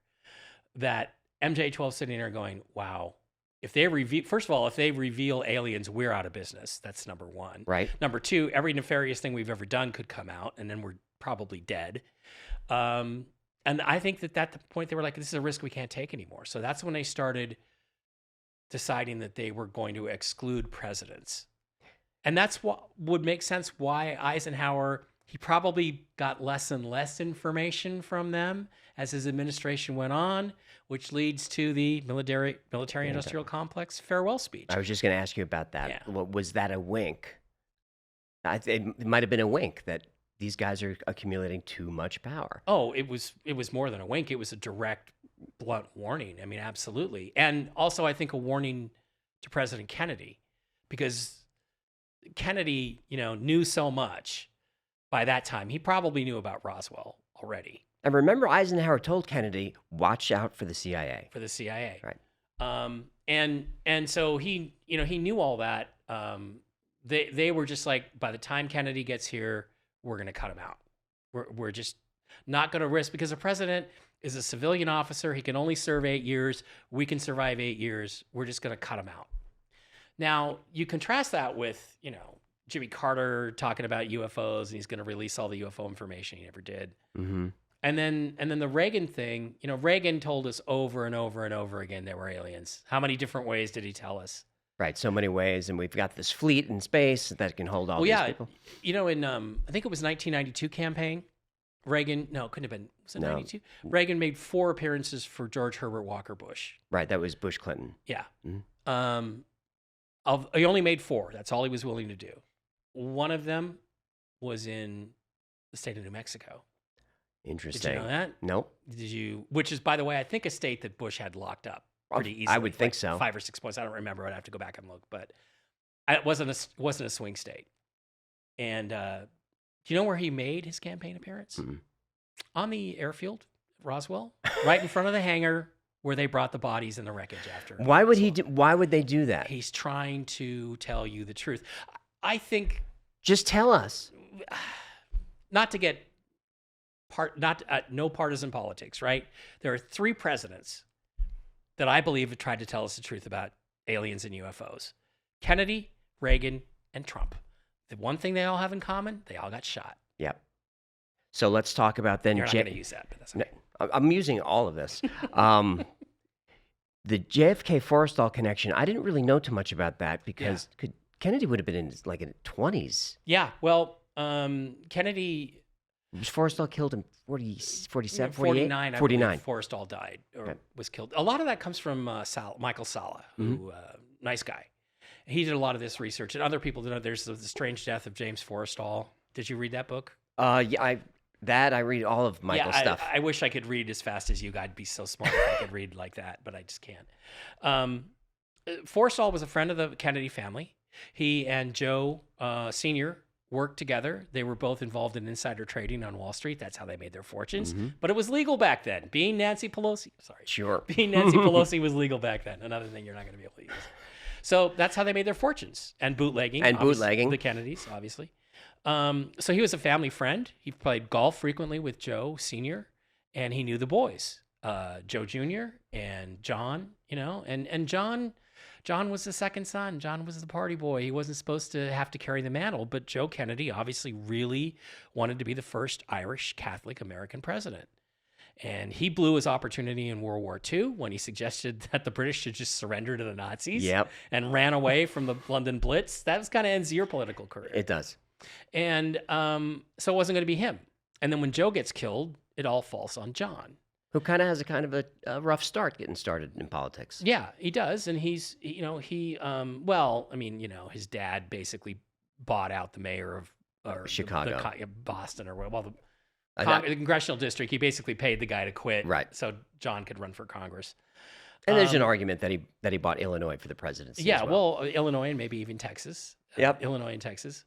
Speaker 3: that MJ-12 sitting there going, wow, if they reveal aliens, we're out of business. That's number one.
Speaker 1: Right.
Speaker 3: Number two, every nefarious thing we've ever done could come out and then we're probably dead. And I think that at the point they were like, this is a risk we can't take anymore. So that's when they started deciding that they were going to exclude presidents. And that's what would make sense why Eisenhower, he probably got less and less information from them as his administration went on, which leads to the military-industrial complex farewell speech.
Speaker 1: I was just going to ask you about that.
Speaker 3: Yeah.
Speaker 1: Was that a wink? It might have been a wink that these guys are accumulating too much power.
Speaker 3: Oh, it was more than a wink. It was a direct, blunt warning. I mean, absolutely. And also, I think a warning to President Kennedy, because Kennedy, you know, knew so much by that time. He probably knew about Roswell already.
Speaker 1: And remember, Eisenhower told Kennedy, watch out for the CIA.
Speaker 3: For the CIA.
Speaker 1: Right.
Speaker 3: And so he knew all that. They were just like, by the time Kennedy gets here, we're going to cut him out. We're just, Not going to risk, because the president is a civilian officer. He can only serve 8 years. We can survive 8 years. We're just going to cut him out. Now, you contrast that with, Jimmy Carter talking about UFOs, and he's going to release all the UFO information he never did.
Speaker 1: Mm-hmm.
Speaker 3: And then the Reagan thing, Reagan told us over and over and over again there were aliens. How many different ways did he tell us?
Speaker 1: Right, so many ways, and we've got this fleet in space that can hold all these people.
Speaker 3: In I think it was 1992 campaign, Reagan, no, it couldn't have been, was it
Speaker 1: No.
Speaker 3: 92? Reagan made 4 appearances for George Herbert Walker Bush.
Speaker 1: Right, that was Bush Clinton.
Speaker 3: Yeah.
Speaker 1: Mhm.
Speaker 3: He only made 4. That's all he was willing to do. One of them was in the state of New Mexico.
Speaker 1: Interesting.
Speaker 3: Did you know that?
Speaker 1: Nope.
Speaker 3: Which is, by the way, I think a state that Bush had locked up pretty easily.
Speaker 1: I would think so.
Speaker 3: 5 or 6 points. I don't remember. I'd have to go back and look, but it wasn't a swing state. And do you know where he made his campaign appearance?
Speaker 1: Mm-mm.
Speaker 3: On the airfield, Roswell, right in front of the hangar where they brought the bodies and the wreckage after.
Speaker 1: Why would they do that?
Speaker 3: He's trying to tell you the truth. I think,
Speaker 1: Just tell us.
Speaker 3: not to get no partisan politics, right? There are 3 presidents that I believe have tried to tell us the truth about aliens and UFOs: Kennedy, Reagan, and Trump. The one thing they all have in common, they all got shot.
Speaker 1: Yep. So let's talk about then.
Speaker 3: You're not going to use that, but that's okay.
Speaker 1: I'm using all of this. The JFK Forrestal connection, I didn't really know too much about that because Kennedy would have been in his 20s.
Speaker 3: Yeah, well, Kennedy...
Speaker 1: Was Forrestal killed in 47,
Speaker 3: 49,
Speaker 1: 49.
Speaker 3: I believe Forrestal died or was killed. A lot of that comes from Michael Sala, who, nice guy. He did a lot of this research, and other people did. There's the strange death of James Forrestal. Did you read that book?
Speaker 1: Yeah, I read all of Michael's stuff.
Speaker 3: I wish I could read as fast as you. I'd be so smart if I could read like that, but I just can't. Forrestal was a friend of the Kennedy family. He and Joe Sr. worked together. They were both involved in insider trading on Wall Street. That's how they made their fortunes.
Speaker 1: Mm-hmm.
Speaker 3: But it was legal back then. Being Nancy Pelosi was legal back then. Another thing you're not going to be able to use. So that's how they made their fortunes. And bootlegging. The Kennedys, obviously. So he was a family friend. He played golf frequently with Joe Sr., and he knew the boys, Joe Jr. and John, and John was the second son. John was the party boy. He wasn't supposed to have to carry the mantle, but Joe Kennedy obviously really wanted to be the first Irish Catholic American president. And he blew his opportunity in World War II when he suggested that the British should just surrender to the Nazis and ran away from the London Blitz. That kind of ends your political career.
Speaker 1: It does.
Speaker 3: And so it wasn't going to be him. And then when Joe gets killed, it all falls on John.
Speaker 1: Who kind of has a rough start getting started in politics.
Speaker 3: Yeah, he does. And he's, his dad basically bought out the mayor of
Speaker 1: Chicago.
Speaker 3: Boston, or the Congressional District. He basically paid the guy to quit.
Speaker 1: Right.
Speaker 3: So John could run for Congress.
Speaker 1: And there's an argument that he bought Illinois for the presidency.
Speaker 3: Yeah,
Speaker 1: as well.
Speaker 3: Illinois and maybe even Texas.
Speaker 1: Yep.
Speaker 3: Illinois and Texas.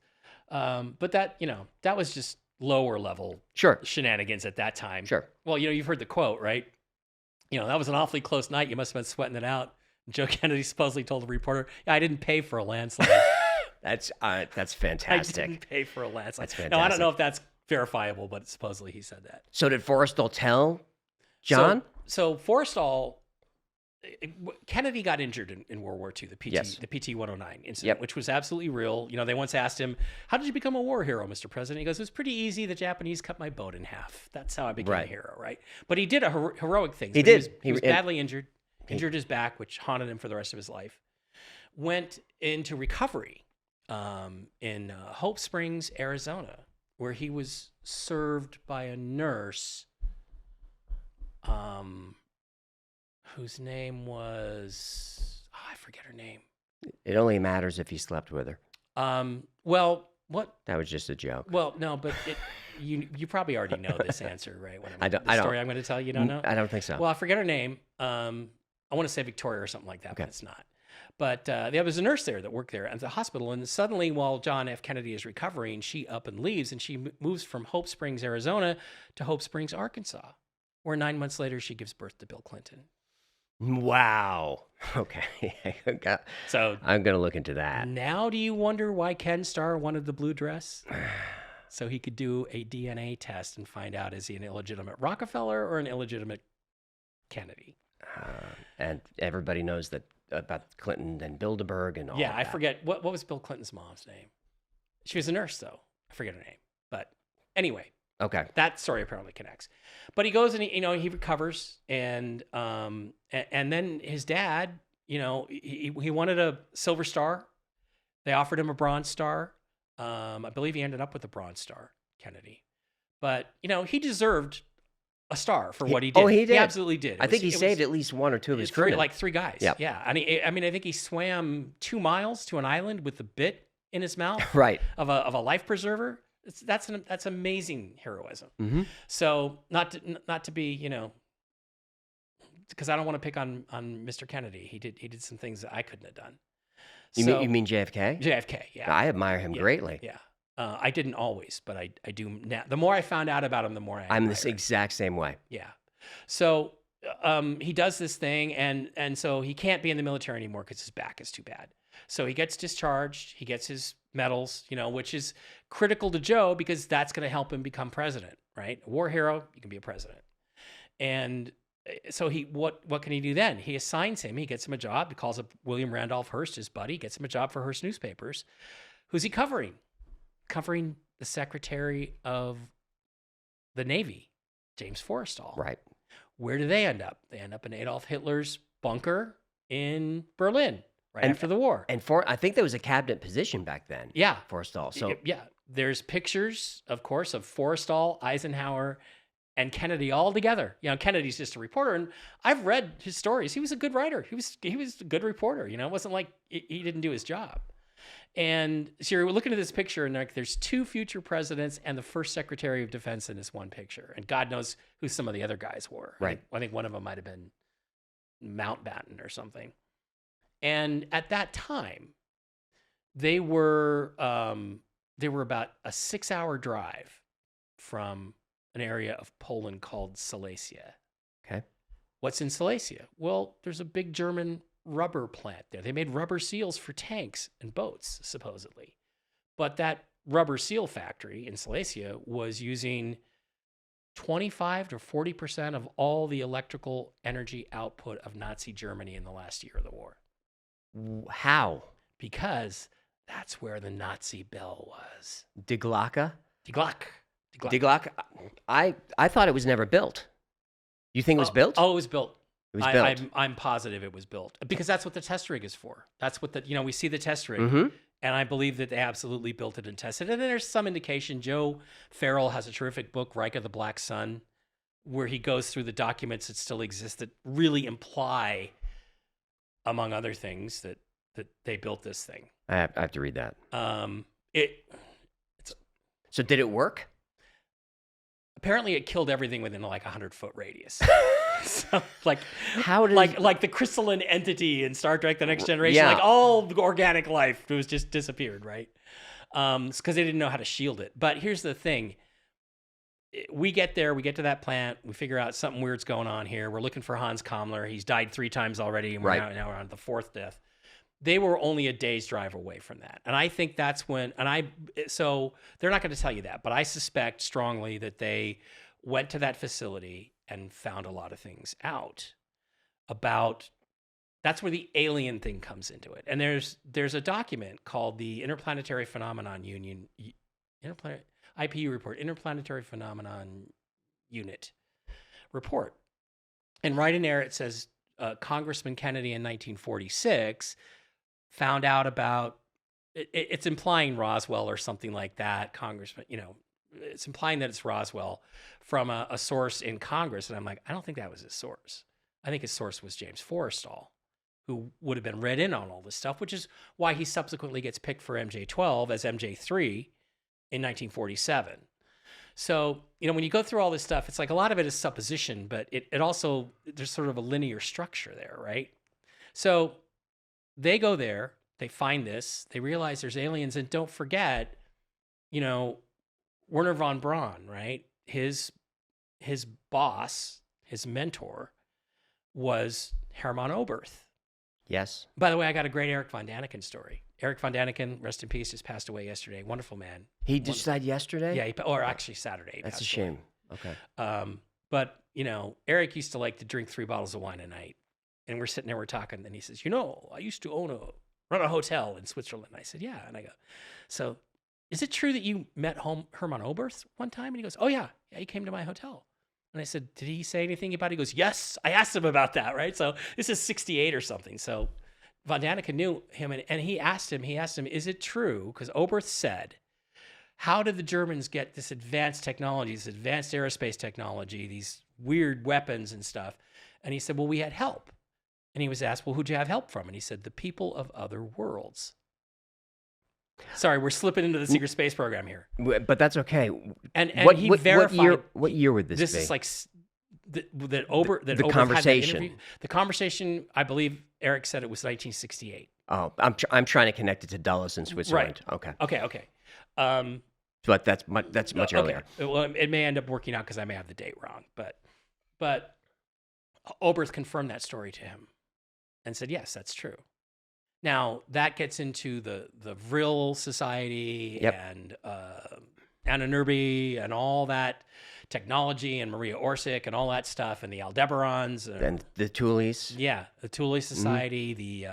Speaker 3: But that was just lower level shenanigans at that time.
Speaker 1: Sure.
Speaker 3: Well, you've heard the quote, right? That was an awfully close night. You must have been sweating it out. Joe Kennedy supposedly told a reporter, "Yeah, I didn't pay for a landslide."
Speaker 1: That's fantastic.
Speaker 3: I didn't pay for a landslide.
Speaker 1: That's fantastic.
Speaker 3: Now, I don't know if that's verifiable, but supposedly he said that.
Speaker 1: So did Forrestal tell John?
Speaker 3: So Forrestal, Kennedy got injured in World War II, the PT-109 incident, which was absolutely real. They once asked him, "How did you become a war hero, Mr. President?" He goes, "It was pretty easy. The Japanese cut my boat in half. That's how I became a hero, right?" But he did a heroic thing.
Speaker 1: He did.
Speaker 3: He was badly injured his back, which haunted him for the rest of his life. Went into recovery in Hope Springs, Arizona, where he was served by a nurse whose name was, I forget her name.
Speaker 1: It only matters if he slept with her.
Speaker 3: Well, what?
Speaker 1: That was just a joke.
Speaker 3: Well, no, but you probably already know this answer, right?
Speaker 1: The story
Speaker 3: I'm going to tell you don't know?
Speaker 1: I don't think so.
Speaker 3: Well, I forget her name. I want to say Victoria or something like that, but it's not. But there was a nurse there that worked there at the hospital, and suddenly while John F. Kennedy is recovering, she up and leaves, and she moves from Hope Springs, Arizona to Hope Springs, Arkansas, where 9 months later she gives birth to Bill Clinton.
Speaker 1: Wow. Okay. So I'm going to look into that.
Speaker 3: Now do you wonder why Ken Starr wanted the blue dress? so he could do a DNA test and find out, is he an illegitimate Rockefeller or an illegitimate Kennedy?
Speaker 1: And everybody knows that about Clinton and Bilderberg and all
Speaker 3: Yeah,
Speaker 1: of
Speaker 3: I
Speaker 1: that.
Speaker 3: forget. What was Bill Clinton's mom's name? She was a nurse, though. I forget her name. But anyway,
Speaker 1: Okay.
Speaker 3: that story apparently connects. But he goes and he recovers, and then his dad, he wanted a Silver Star. They offered him a Bronze Star. I believe he ended up with a Bronze Star, Kennedy. But he deserved a star for what he did.
Speaker 1: Oh, he did.
Speaker 3: He absolutely did.
Speaker 1: I think he saved at least one or two of his crewmen.
Speaker 3: Like 3 guys.
Speaker 1: Yep.
Speaker 3: Yeah. I mean, I think he swam 2 miles to an island with a bit in his mouth
Speaker 1: Right.
Speaker 3: of a life preserver. That's amazing heroism.
Speaker 1: Mm-hmm.
Speaker 3: So not to be, because I don't want to pick on Mr. Kennedy. He did some things that I couldn't have done.
Speaker 1: You mean JFK?
Speaker 3: JFK? Yeah.
Speaker 1: I admire him greatly.
Speaker 3: Yeah. I didn't always, but I do now. The more I found out about him, the more
Speaker 1: I'm
Speaker 3: admire
Speaker 1: this
Speaker 3: him.
Speaker 1: exact same way.
Speaker 3: Yeah. So he does this thing, and so he can't be in the military anymore because his back is too bad. So he gets discharged. He gets his medals, which is critical to Joe because that's going to help him become president, right? A war hero, you can be a president. And so what can he do then? He assigns him. He gets him a job. He calls up William Randolph Hearst, his buddy, gets him a job for Hearst newspapers. Who's he covering? Covering the Secretary of the Navy, James Forrestal.
Speaker 1: Right.
Speaker 3: Where do they end up? They end up in Adolf Hitler's bunker in Berlin after the war.
Speaker 1: And I think there was a cabinet position back then.
Speaker 3: Yeah.
Speaker 1: Forrestal. So
Speaker 3: yeah, there's pictures, of course, of Forrestal, Eisenhower, and Kennedy all together. Kennedy's just a reporter, and I've read his stories. He was a good writer. He was a good reporter. It wasn't like he didn't do his job. And so you're looking at this picture, and there's 2 future presidents and the first Secretary of Defense in this one picture. And God knows who some of the other guys were.
Speaker 1: Right.
Speaker 3: I think one of them might have been Mountbatten or something. And at that time, they were about a 6-hour drive from an area of Poland called Silesia.
Speaker 1: Okay.
Speaker 3: What's in Silesia? Well, there's a big German rubber plant there. They made rubber seals for tanks and boats, supposedly. But that rubber seal factory in Silesia was using 25 to 40% of all the electrical energy output of Nazi Germany in the last year of the war.
Speaker 1: How?
Speaker 3: Because that's where the Nazi bell was.
Speaker 1: Die Glocke?
Speaker 3: Die Glock.
Speaker 1: Die Glocke? I thought it was never built. You think it was built?
Speaker 3: Oh, it was built.
Speaker 1: It was built.
Speaker 3: I'm positive it was built because that's what the test rig is for. That's what we see the test rig,
Speaker 1: Mm-hmm.
Speaker 3: and I believe that they absolutely built it and tested it. And there's some indication. Joe Farrell has a terrific book, Reich of the Black Sun, where he goes through the documents that still exist that really imply, among other things, that they built this thing.
Speaker 1: I have to read that. So did it work?
Speaker 3: Apparently, it killed everything within like 100-foot radius. So,
Speaker 1: How did
Speaker 3: like the crystalline entity in Star Trek: The Next Generation,
Speaker 1: Yeah.
Speaker 3: like all the organic life was just disappeared, right? Because they didn't know how to shield it. But here's the thing: we get there, we get to that plant, we figure out something weird's going on here. We're looking for Hans Kammler. He's died 3 times already, and now we're on the 4th death. They were only a day's drive away from that, and I think that's when. So they're not going to tell you that, but I suspect strongly that they went to that facility and found a lot of things out about. That's where the alien thing comes into it. And there's a document called the Interplanetary Phenomenon Union IPU report, Interplanetary Phenomenon Unit report. And right in there it says Congressman Kennedy in 1946 found out about it's implying Roswell or something like that. Congressman, it's implying that it's Roswell from a source in Congress. And I'm like, I don't think that was his source. I think his source was James Forrestal, who would have been read in on all this stuff, which is why he subsequently gets picked for MJ-12 as MJ-3 in 1947. So, when you go through all this stuff, it's like a lot of it is supposition, but it also, there's sort of a linear structure there, right? So they go there, they find this, they realize there's aliens, and don't forget, Werner von Braun, right? His boss, his mentor, was Hermann Oberth.
Speaker 1: Yes.
Speaker 3: By the way, I got a great Eric von Daniken story. Eric von Daniken, rest in peace, just passed away yesterday. Wonderful man.
Speaker 1: He just died yesterday?
Speaker 3: Yeah, or actually Saturday. he
Speaker 1: That's a
Speaker 3: passed
Speaker 1: shame.
Speaker 3: away.
Speaker 1: Okay.
Speaker 3: But, Eric used to like to drink 3 bottles of wine a night. And we're sitting there, we're talking, and he says, I used to run a hotel in Switzerland. I said, yeah. And I go, so is it true that you met Hermann Oberth one time? And he goes, oh, yeah. Yeah, he came to my hotel. And I said, did he say anything about it? He goes, yes, I asked him about that, right? So this is 68 or something. So von Daniken knew him, and he asked him, is it true? Because Oberth said, how did the Germans get this advanced technology, this advanced aerospace technology, these weird weapons and stuff? And he said, well, we had help. And he was asked, well, who'd you have help from? And he said, the people of other worlds. Sorry, we're slipping into the secret space program here.
Speaker 1: But that's okay.
Speaker 3: And he verified.
Speaker 1: What year would this be?
Speaker 3: This is like that Oberth
Speaker 1: the conversation.
Speaker 3: had that interview. The conversation, I believe Eric said it was 1968.
Speaker 1: Oh, I'm trying to connect it to Dulles in Switzerland.
Speaker 3: Right. Okay.
Speaker 1: But that's much earlier.
Speaker 3: Well, it may end up working out because I may have the date wrong. But Oberth confirmed that story to him and said, yes, that's true. Now, that gets into the Vril Society and Anna Nerby and all that technology and Maria Orsic and all that stuff and the Aldebarans.
Speaker 1: And the Thules.
Speaker 3: Yeah, the Thule Society, the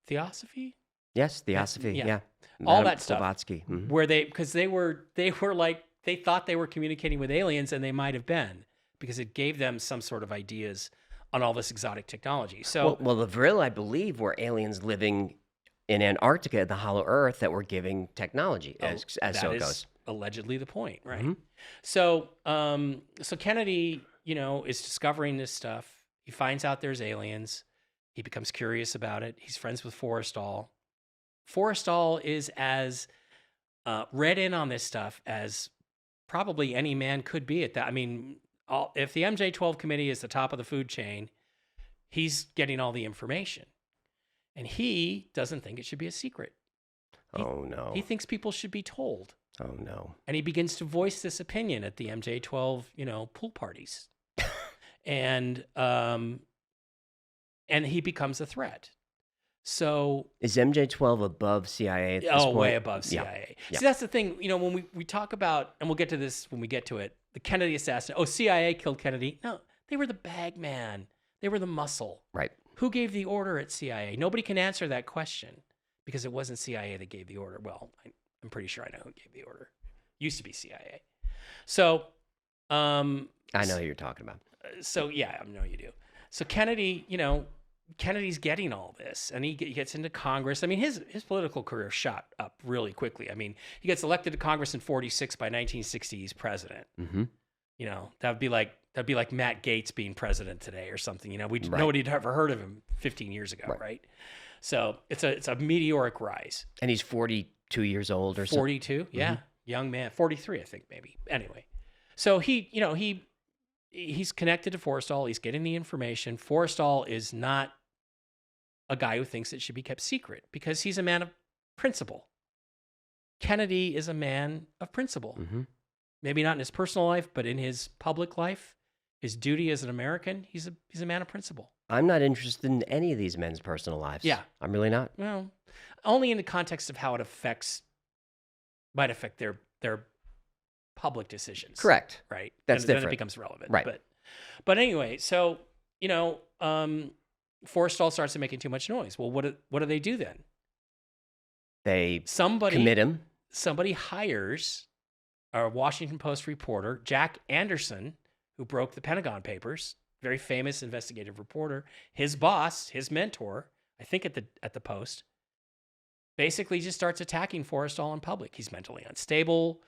Speaker 3: Theosophy?
Speaker 1: Yes, Theosophy, yeah.
Speaker 3: All that stuff.
Speaker 1: Blavatsky. Mm-hmm.
Speaker 3: Where because they were like, they thought they were communicating with aliens, and they might have been, because it gave them some sort of ideas on all this exotic technology. So,
Speaker 1: well, the Vril, I believe, were aliens living in Antarctica, the Hollow Earth, that were giving technology, as so it goes.
Speaker 3: Allegedly the point, right?
Speaker 1: Mm-hmm.
Speaker 3: So Kennedy, is discovering this stuff. He finds out there's aliens. He becomes curious about it. He's friends with Forrestal. Forrestal is as read in on this stuff as probably any man could be at that. I mean, if the MJ-12 committee is the top of the food chain, he's getting all the information. And he doesn't think it should be a secret.
Speaker 1: Oh, no.
Speaker 3: He thinks people should be told.
Speaker 1: Oh, no.
Speaker 3: And he begins to voice this opinion at the MJ-12, pool parties. And he becomes a threat. So
Speaker 1: is MJ-12 above CIA at this point?
Speaker 3: Way above CIA.
Speaker 1: Yeah.
Speaker 3: See, that's the thing. When we talk about, and we'll get to this when we get to it, the Kennedy assassination. Oh, CIA killed Kennedy. No, they were the bag man. They were the muscle.
Speaker 1: Right.
Speaker 3: Who gave the order at CIA? Nobody can answer that question because it wasn't CIA that gave the order. Well, I'm pretty sure I know who gave the order. Used to be CIA. So,
Speaker 1: I know who you're talking about.
Speaker 3: So yeah, I know you do. So Kennedy, Kennedy's getting all this, and he gets into Congress. I mean, his political career shot up really quickly. I mean, he gets elected to Congress in 46. By 1960, he's president. Mm-hmm. That'd be like Matt Gaetz being president today or something. Nobody'd ever heard of him 15 years ago, right? So it's a meteoric rise.
Speaker 1: And he's 42 years old or something.
Speaker 3: 42, yeah, young man. 43, I think maybe. Anyway, so he's connected to Forrestal. He's getting the information. Forrestal is not a guy who thinks it should be kept secret because he's a man of principle. Kennedy is a man of principle. Mm-hmm. Maybe not in his personal life, but in his public life, his duty as an American, he's a man of principle.
Speaker 1: I'm not interested in any of these men's personal lives. Yeah. I'm really not.
Speaker 3: Well, only in the context of how it might affect their public decisions.
Speaker 1: Correct.
Speaker 3: Right.
Speaker 1: That's different.
Speaker 3: Then it becomes relevant.
Speaker 1: Right.
Speaker 3: But anyway, so, Forrestal starts making too much noise. Well, what do they do then?
Speaker 1: They commit him.
Speaker 3: Somebody hires a Washington Post reporter, Jack Anderson, who broke the Pentagon Papers, very famous investigative reporter. His boss, his mentor, I think at the Post, basically just starts attacking Forrestal in public. He's mentally unstable.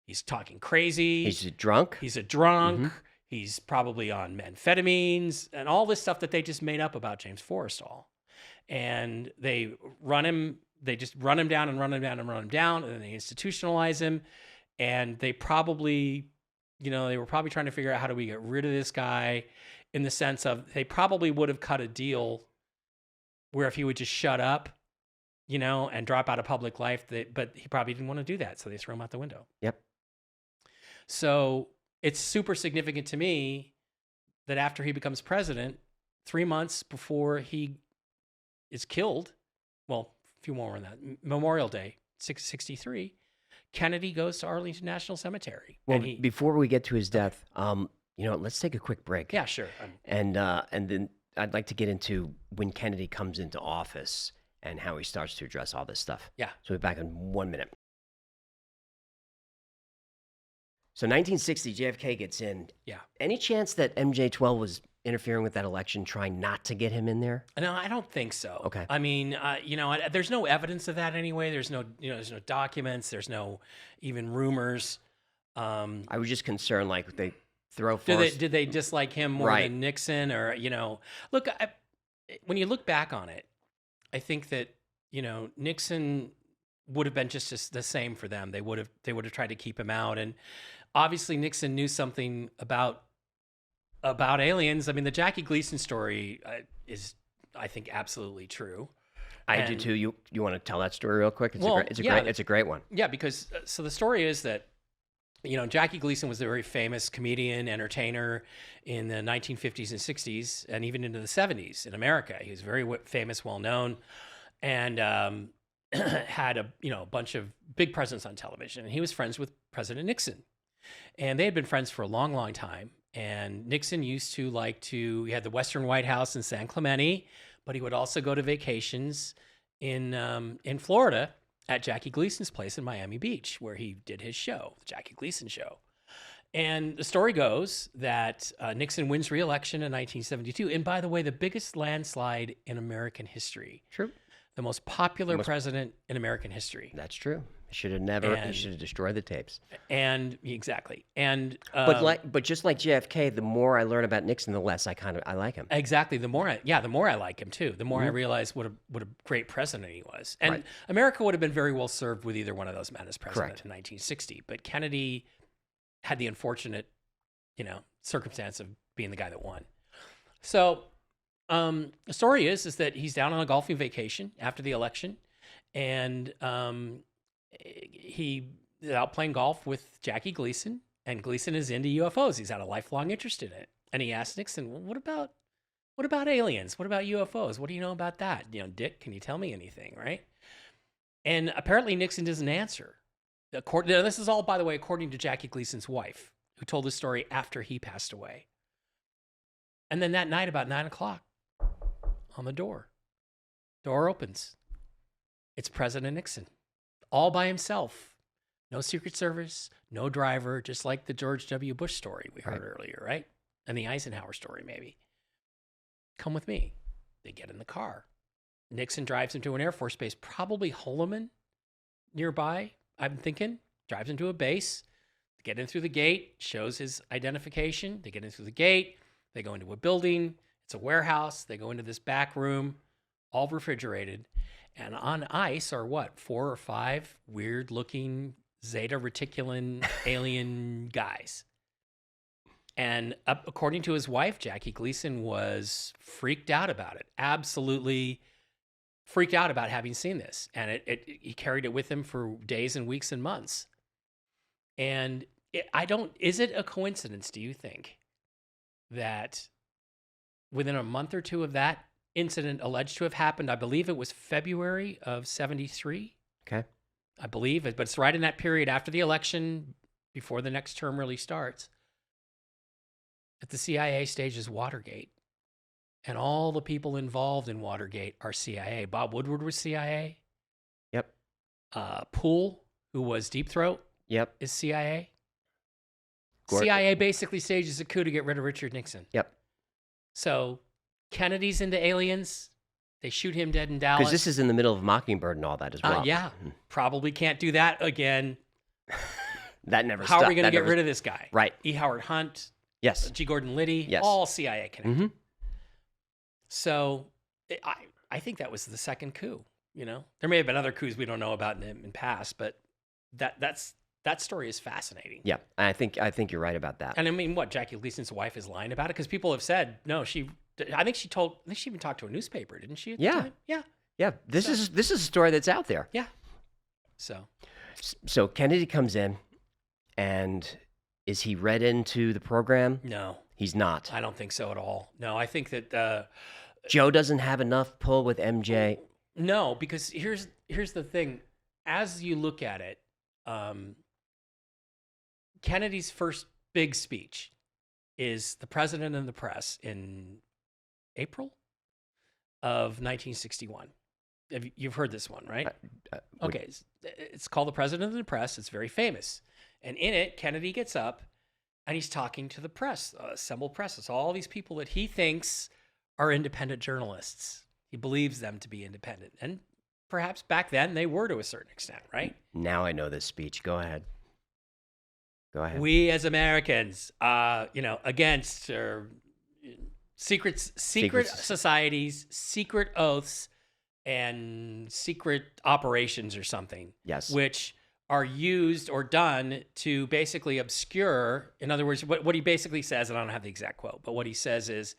Speaker 3: He's talking crazy.
Speaker 1: He's a drunk.
Speaker 3: Mm-hmm. He's probably on amphetamines and all this stuff that they just made up about James Forrestal. And they just run him down, and then they institutionalize him. And they probably, they were probably trying to figure out how do we get rid of this guy, in the sense of they probably would have cut a deal where if he would just shut up, and drop out of public life, but he probably didn't want to do that. So they threw him out the window.
Speaker 1: Yep.
Speaker 3: So it's super significant to me that after he becomes president, 3 months before he is killed, well, few more on that. Memorial Day, 663, Kennedy goes to Arlington National Cemetery.
Speaker 1: Well,
Speaker 3: and he,
Speaker 1: before we get to his death, let's take a quick break.
Speaker 3: yeah, sure.
Speaker 1: And then I'd like to get into when Kennedy comes into office and how he starts to address all this stuff.
Speaker 3: Yeah.
Speaker 1: So we'll be back in 1 minute. So 1960, JFK gets in.
Speaker 3: Yeah.
Speaker 1: Any chance that MJ-12 was interfering with that election, trying not to get him in there?
Speaker 3: No, I don't think so.
Speaker 1: Okay.
Speaker 3: I mean, there's no evidence of that anyway. There's no documents. There's no even rumors.
Speaker 1: I was just concerned, like they throw.
Speaker 3: Did they dislike him more
Speaker 1: Right.
Speaker 3: than Nixon, or look? When you look back on it, I think that Nixon would have been just the same for them. They would have tried to keep him out, and obviously Nixon knew something about aliens. I mean, the Jackie Gleason story is, I think, absolutely true.
Speaker 1: I do too. You want to tell that story real quick? It's a great one.
Speaker 3: Yeah, because so the story is that Jackie Gleason was a very famous comedian, entertainer in the 1950s and 60s, and even into the 70s in America. He was very famous, well known, and had a bunch of big presence on television. And he was friends with President Nixon, and they had been friends for a long, long time. And Nixon used to he had the Western White House in San Clemente, but he would also go to vacations in Florida at Jackie Gleason's place in Miami Beach, where he did his show, the Jackie Gleason Show. And the story goes that Nixon wins re-election in 1972. And by the way, the biggest landslide in American history.
Speaker 1: True.
Speaker 3: The most popular president in American history.
Speaker 1: That's true. He should have destroyed the tapes.
Speaker 3: And exactly. And
Speaker 1: but just like JFK, the more I learn about Nixon, the less I like him.
Speaker 3: Exactly. The more I like him too. The more I realize what a great president he was. And America would have been very well served with either one of those men as president in 1960. But Kennedy had the unfortunate, circumstance of being the guy that won. So the story is that he's down on a golfing vacation after the election, and he is out playing golf with Jackie Gleason, and Gleason is into UFOs. He's had a lifelong interest in it. And he asked Nixon, well, what about aliens? What about UFOs? What do you know about that? Dick, can you tell me anything, right? And apparently Nixon doesn't answer. This is all, by the way, according to Jackie Gleason's wife, who told the story after he passed away. And then that night, about 9:00, on the door opens. It's President Nixon, all by himself. No Secret Service, no driver, just like the George W. Bush story we heard earlier, right? And the Eisenhower story, maybe. Come with me. They get in the car. Nixon drives him to an Air Force base, probably Holloman nearby, I'm thinking. Drives him to a base. They get in through the gate, shows his identification. They get in through the gate. They go into a building. It's a warehouse. They go into this back room, all refrigerated. And on ice are 4 or 5 weird-looking Zeta Reticulan alien guys. And according to his wife, Jackie Gleason was freaked out about it. Absolutely freaked out about having seen this. And he carried it with him for days and weeks and months. And is it a coincidence, do you think, that within a month or two of that incident alleged to have happened, I believe it was February of 73.
Speaker 1: Okay.
Speaker 3: I believe it, but it's right in that period after the election, before the next term really starts, that the CIA stages Watergate. And all the people involved in Watergate are CIA. Bob Woodward was CIA.
Speaker 1: Yep.
Speaker 3: Poole, who was Deep Throat,
Speaker 1: yep,
Speaker 3: is CIA. CIA basically stages a coup to get rid of Richard Nixon.
Speaker 1: Yep.
Speaker 3: So Kennedy's into aliens. They shoot him dead in Dallas.
Speaker 1: Because this is in the middle of Mockingbird and all that as well.
Speaker 3: Yeah. Probably can't do that again.
Speaker 1: That never
Speaker 3: How
Speaker 1: stopped.
Speaker 3: are we going to get rid of this guy?
Speaker 1: Right.
Speaker 3: E. Howard Hunt.
Speaker 1: Yes.
Speaker 3: G. Gordon Liddy.
Speaker 1: Yes.
Speaker 3: All CIA connected.
Speaker 1: Mm-hmm.
Speaker 3: So I think that was the second coup. There may have been other coups we don't know about in past, but that story is fascinating.
Speaker 1: Yeah, I think you're right about that.
Speaker 3: And I mean, Jackie Gleason's wife is lying about it? Because people have said, no, I think she even talked to a newspaper, didn't she? At the time? Yeah.
Speaker 1: Yeah. This is a story that's out there.
Speaker 3: Yeah.
Speaker 1: So Kennedy comes in, and is he read into the program?
Speaker 3: No,
Speaker 1: he's not.
Speaker 3: I don't think so at all. No, I think that
Speaker 1: Joe doesn't have enough pull with MJ.
Speaker 3: No, because here's here's the thing. As you look at it, Kennedy's first big speech is the president and the press in April of 1961. You've heard this one, right? Okay. It's called The President and the Press. It's very famous. And in it, Kennedy gets up and he's talking to the press, assembled press. It's all these people that he thinks are independent journalists. He believes them to be independent. And perhaps back then they were to a certain extent, right?
Speaker 1: Now I know this speech. Go ahead. Go ahead.
Speaker 3: We as Americans, against secret societies, secret oaths, and secret operations or something.
Speaker 1: Yes.
Speaker 3: Which are used or done to basically obscure. In other words, what he basically says, and I don't have the exact quote, but what he says is,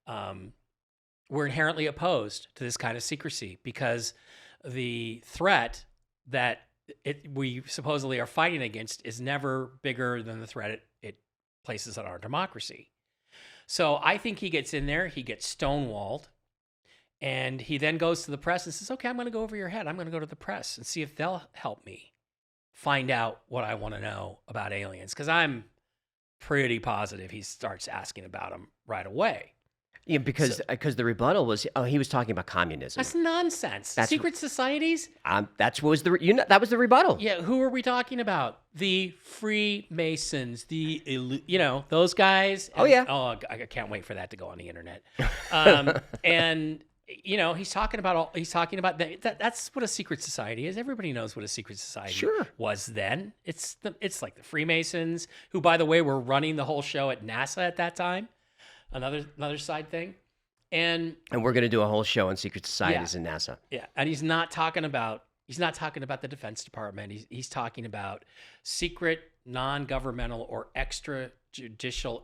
Speaker 3: we're inherently opposed to this kind of secrecy because the threat that we supposedly are fighting against is never bigger than the threat it places on our democracy. So I think he gets in there, he gets stonewalled, and he then goes to the press and says, okay, I'm going to go over your head. I'm going to go to the press and see if they'll help me find out what I want to know about aliens. Because I'm pretty positive he starts asking about them right away.
Speaker 1: Yeah, because the rebuttal was, he was talking about communism.
Speaker 3: That's nonsense. Secret societies?
Speaker 1: That was the rebuttal.
Speaker 3: Yeah, who are we talking about? The Freemasons, those guys.
Speaker 1: Oh, yeah.
Speaker 3: Oh, I can't wait for that to go on the internet. And he's talking about that's what a secret society is. Everybody knows what a secret society was then. It's like the Freemasons, who, by the way, were running the whole show at NASA at that time. Another side thing. And
Speaker 1: we're going to do a whole show on secret societies in NASA.
Speaker 3: Yeah, and he's not talking about the Defense Department. He's talking about secret, non-governmental, or extrajudicial,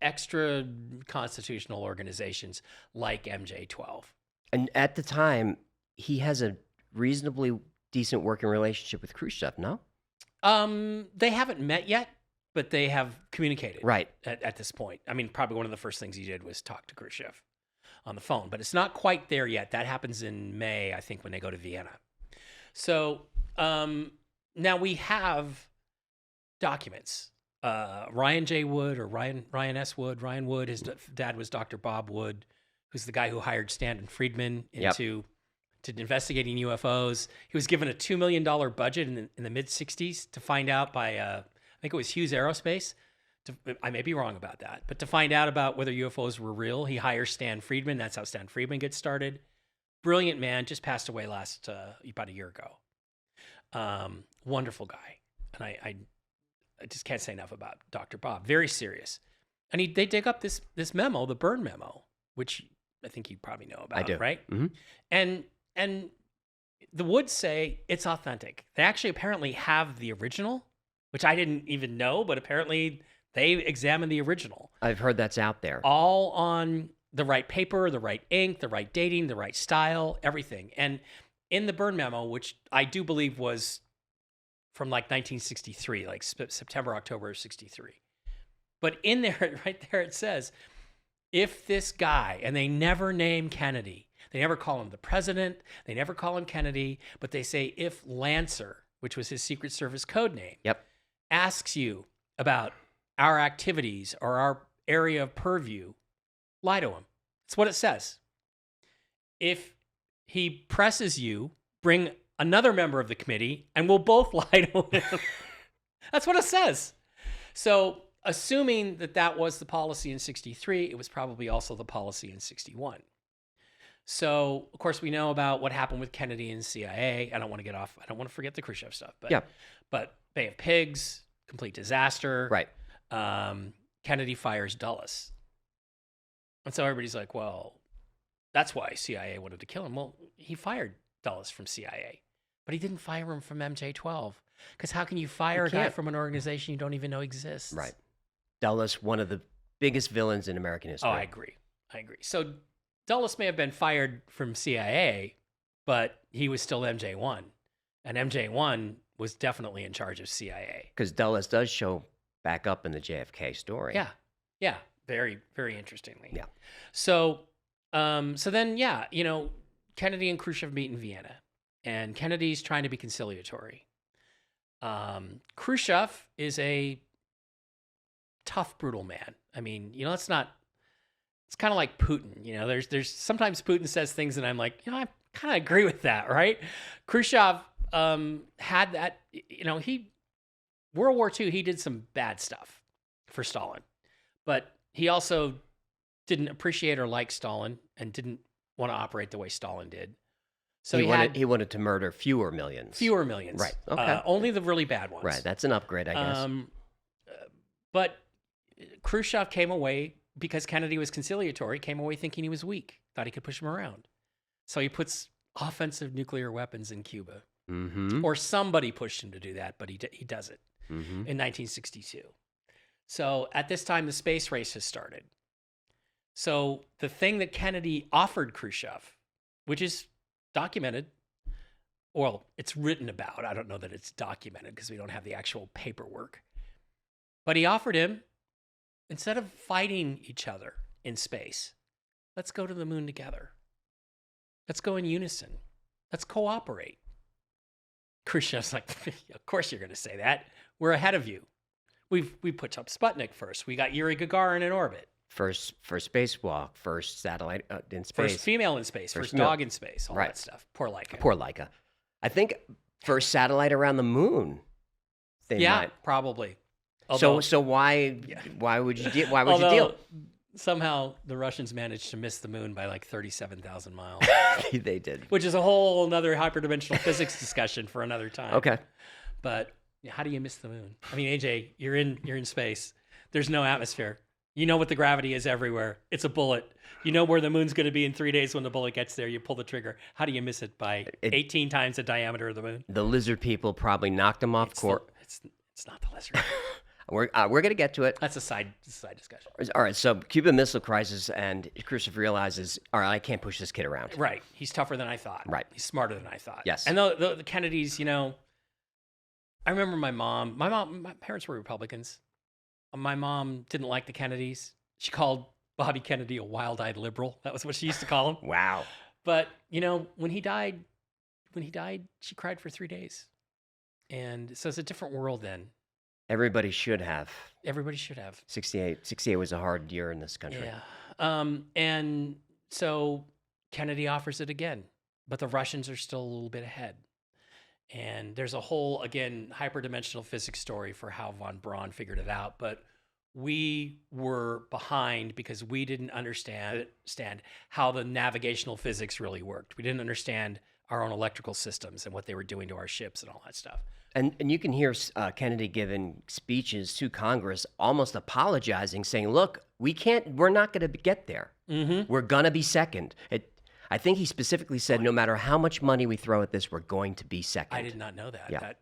Speaker 3: extra constitutional organizations like MJ-12.
Speaker 1: And at the time, he has a reasonably decent working relationship with Khrushchev, no?
Speaker 3: They haven't met yet, but they have communicated
Speaker 1: right
Speaker 3: at this point. I mean, probably one of the first things he did was talk to Khrushchev on the phone, but it's not quite there yet. That happens in May, I think, when they go to Vienna. So now we have documents. Ryan J. Wood, or Ryan S. Wood. Ryan Wood, his dad was Dr. Bob Wood, who's the guy who hired Stanton Friedman to investigating UFOs. He was given a $2 million budget in the mid-'60s to find out by, I think it was Hughes Aerospace. I may be wrong about that, but to find out about whether UFOs were real, he hires Stan Friedman. That's how Stan Friedman gets started. Brilliant man, just passed away about a year ago. Wonderful guy. And I just can't say enough about Dr. Bob. Very serious. And they dig up this memo, the Burn memo, which I think you probably know about.
Speaker 1: I do.
Speaker 3: Right?
Speaker 1: Mm-hmm.
Speaker 3: And the Woods say it's authentic. They actually apparently have the original, which I didn't even know, but apparently they examined the original.
Speaker 1: I've heard that's out there.
Speaker 3: All on the right paper, the right ink, the right dating, the right style, everything. And in the Burn memo, which I do believe was from like 1963, like September, October of 63. But in there, right there, it says, if this guy, and they never name Kennedy, they never call him the president, they never call him Kennedy, but they say if Lancer, which was his Secret Service code name, asks you about our activities or our area of purview, lie to him. That's what it says. If he presses you, bring another member of the committee and we'll both lie to him. That's what it says. So assuming that was the policy in 63, it was probably also the policy in 61. So, of course, we know about what happened with Kennedy and CIA. I don't want to forget the Khrushchev stuff. But Bay of Pigs, complete disaster.
Speaker 1: Right.
Speaker 3: Kennedy fires Dulles. And so everybody's like, well, that's why CIA wanted to kill him. Well, he fired Dulles from CIA, but he didn't fire him from MJ-12. Because how can you fire a guy from an organization you don't even know exists?
Speaker 1: Right. Dulles, one of the biggest villains in American history.
Speaker 3: Oh, I agree. So Dulles may have been fired from CIA, but he was still MJ-1. And MJ-1 was definitely in charge of CIA.
Speaker 1: Because Dulles does show back up in the JFK story.
Speaker 3: Yeah. Very, very interestingly.
Speaker 1: Yeah.
Speaker 3: So then, Kennedy and Khrushchev meet in Vienna. and Kennedy's trying to be conciliatory. Khrushchev is a tough, brutal man. I mean, it's kind of like Putin. There's sometimes Putin says things and I'm like, I kind of agree with that, right? Khrushchev had that, World War II, he did some bad stuff for Stalin, but he also didn't appreciate or like Stalin and didn't want to operate the way Stalin did. So
Speaker 1: he wanted to murder fewer millions.
Speaker 3: Right. Okay. Only the really bad ones.
Speaker 1: Right. That's an upgrade, I guess.
Speaker 3: But Khrushchev came away, because Kennedy was conciliatory, came away thinking he was weak, thought he could push him around. So he puts offensive nuclear weapons in Cuba.
Speaker 1: Mm-hmm.
Speaker 3: Or somebody pushed him to do that, but he does it
Speaker 1: Mm-hmm.
Speaker 3: in 1962. So at this time, the space race has started. So the thing that Kennedy offered Khrushchev, which is documented, well, it's written about. I don't know that it's documented because we don't have the actual paperwork. But he offered him, instead of fighting each other in space, let's go to the moon together. Let's go in unison. Let's cooperate. Khrushchev's like, of course you're going to say that. We're ahead of you. We put up Sputnik first. We got Yuri Gagarin in orbit.
Speaker 1: First spacewalk, first satellite in space.
Speaker 3: First female in space, first dog in space, all that stuff. Poor Laika. I think first satellite around the moon. Probably. Although,
Speaker 1: so why would you deal?
Speaker 3: Somehow the Russians managed to miss the moon by like 37,000 miles.
Speaker 1: They did.
Speaker 3: Which is a whole another hyperdimensional physics discussion for another time.
Speaker 1: Okay.
Speaker 3: But how do you miss the moon? I mean, AJ, you're in space. There's no atmosphere. You know what the gravity is everywhere. It's a bullet. You know where the moon's going to be in 3 days when the bullet gets there. You pull the trigger. How do you miss it by 18 times the diameter of the moon?
Speaker 1: The lizard people probably knocked them off course.
Speaker 3: It's not the lizard.
Speaker 1: We're going to get to it.
Speaker 3: That's a side discussion.
Speaker 1: All right, so Cuban Missile Crisis, and Khrushchev realizes, all right, I can't push this kid around.
Speaker 3: Right. He's tougher than I thought.
Speaker 1: Right.
Speaker 3: He's smarter than I thought.
Speaker 1: Yes.
Speaker 3: And the Kennedys, I remember my parents were Republicans. My mom didn't like the Kennedys. She called Bobby Kennedy a wild-eyed liberal. That was what she used to call him.
Speaker 1: Wow.
Speaker 3: But, when he died, she cried for 3 days. And so it's a different world then.
Speaker 1: Everybody should have. 68 was a hard year in this country.
Speaker 3: Yeah. And so Kennedy offers it again, but the Russians are still a little bit ahead. And there's a whole, again, hyperdimensional physics story for how von Braun figured it out. But we were behind because we didn't understand how the navigational physics really worked. We didn't understand our own electrical systems and what they were doing to our ships and all that stuff.
Speaker 1: And you can hear Kennedy giving speeches to Congress, almost apologizing, saying, "Look, we're not going to get there.
Speaker 3: Mm-hmm.
Speaker 1: We're going to be second." I think he specifically said, "No matter how much money we throw at this, we're going to be second."
Speaker 3: I did not know that.
Speaker 1: Yeah.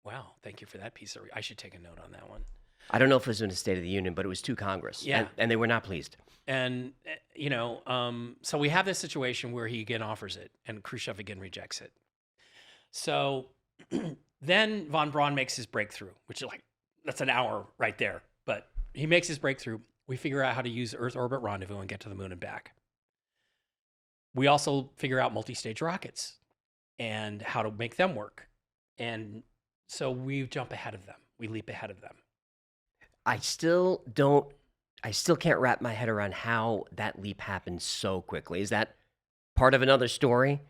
Speaker 3: Wow. Thank you for that piece. I should take a note on that one.
Speaker 1: I don't know if it was in the State of the Union, but it was to Congress.
Speaker 3: Yeah.
Speaker 1: And they were not pleased.
Speaker 3: And, so we have this situation where he again offers it and Khrushchev again rejects it. So then von Braun makes his breakthrough, which is that's an hour right there. But he makes his breakthrough. We figure out how to use Earth orbit rendezvous and get to the moon and back. We also figure out multi-stage rockets and how to make them work. And so we jump ahead of them. We leap ahead of them.
Speaker 1: I still can't wrap my head around how that leap happened so quickly. Is that part of another story?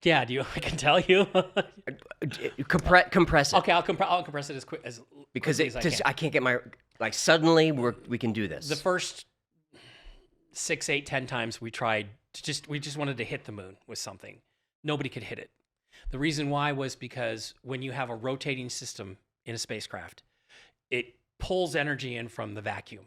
Speaker 3: Yeah, I can tell you.
Speaker 1: Compress it.
Speaker 3: Okay, I'll compress it as quickly as I can.
Speaker 1: I can't get suddenly we can do this.
Speaker 3: The first 6, 8, 10 times we tried we just wanted to hit the moon with something. Nobody could hit it. The reason why was because when you have a rotating system in a spacecraft, it pulls energy in from the vacuum.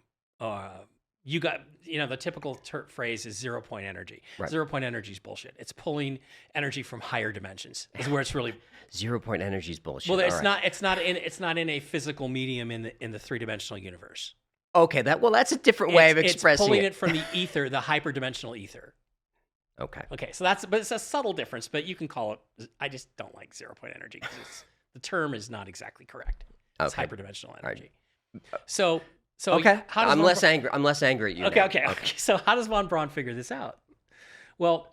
Speaker 3: You got, the typical phrase is 0 point energy.
Speaker 1: Right.
Speaker 3: 0 point energy is bullshit. It's pulling energy from higher dimensions. Is where it's really
Speaker 1: 0 point energy is bullshit.
Speaker 3: Well, it's not in a physical medium in the 3-dimensional universe.
Speaker 1: Okay, that's a different way of expressing
Speaker 3: it's pulling it from the ether, the hyperdimensional ether.
Speaker 1: Okay.
Speaker 3: So but it's a subtle difference, but you can call it. I just don't like 0 point energy because the term is not exactly correct. It's hyperdimensional energy.
Speaker 1: Right.
Speaker 3: So
Speaker 1: okay. I'm less angry at you.
Speaker 3: Okay. So how does von Braun figure this out? Well,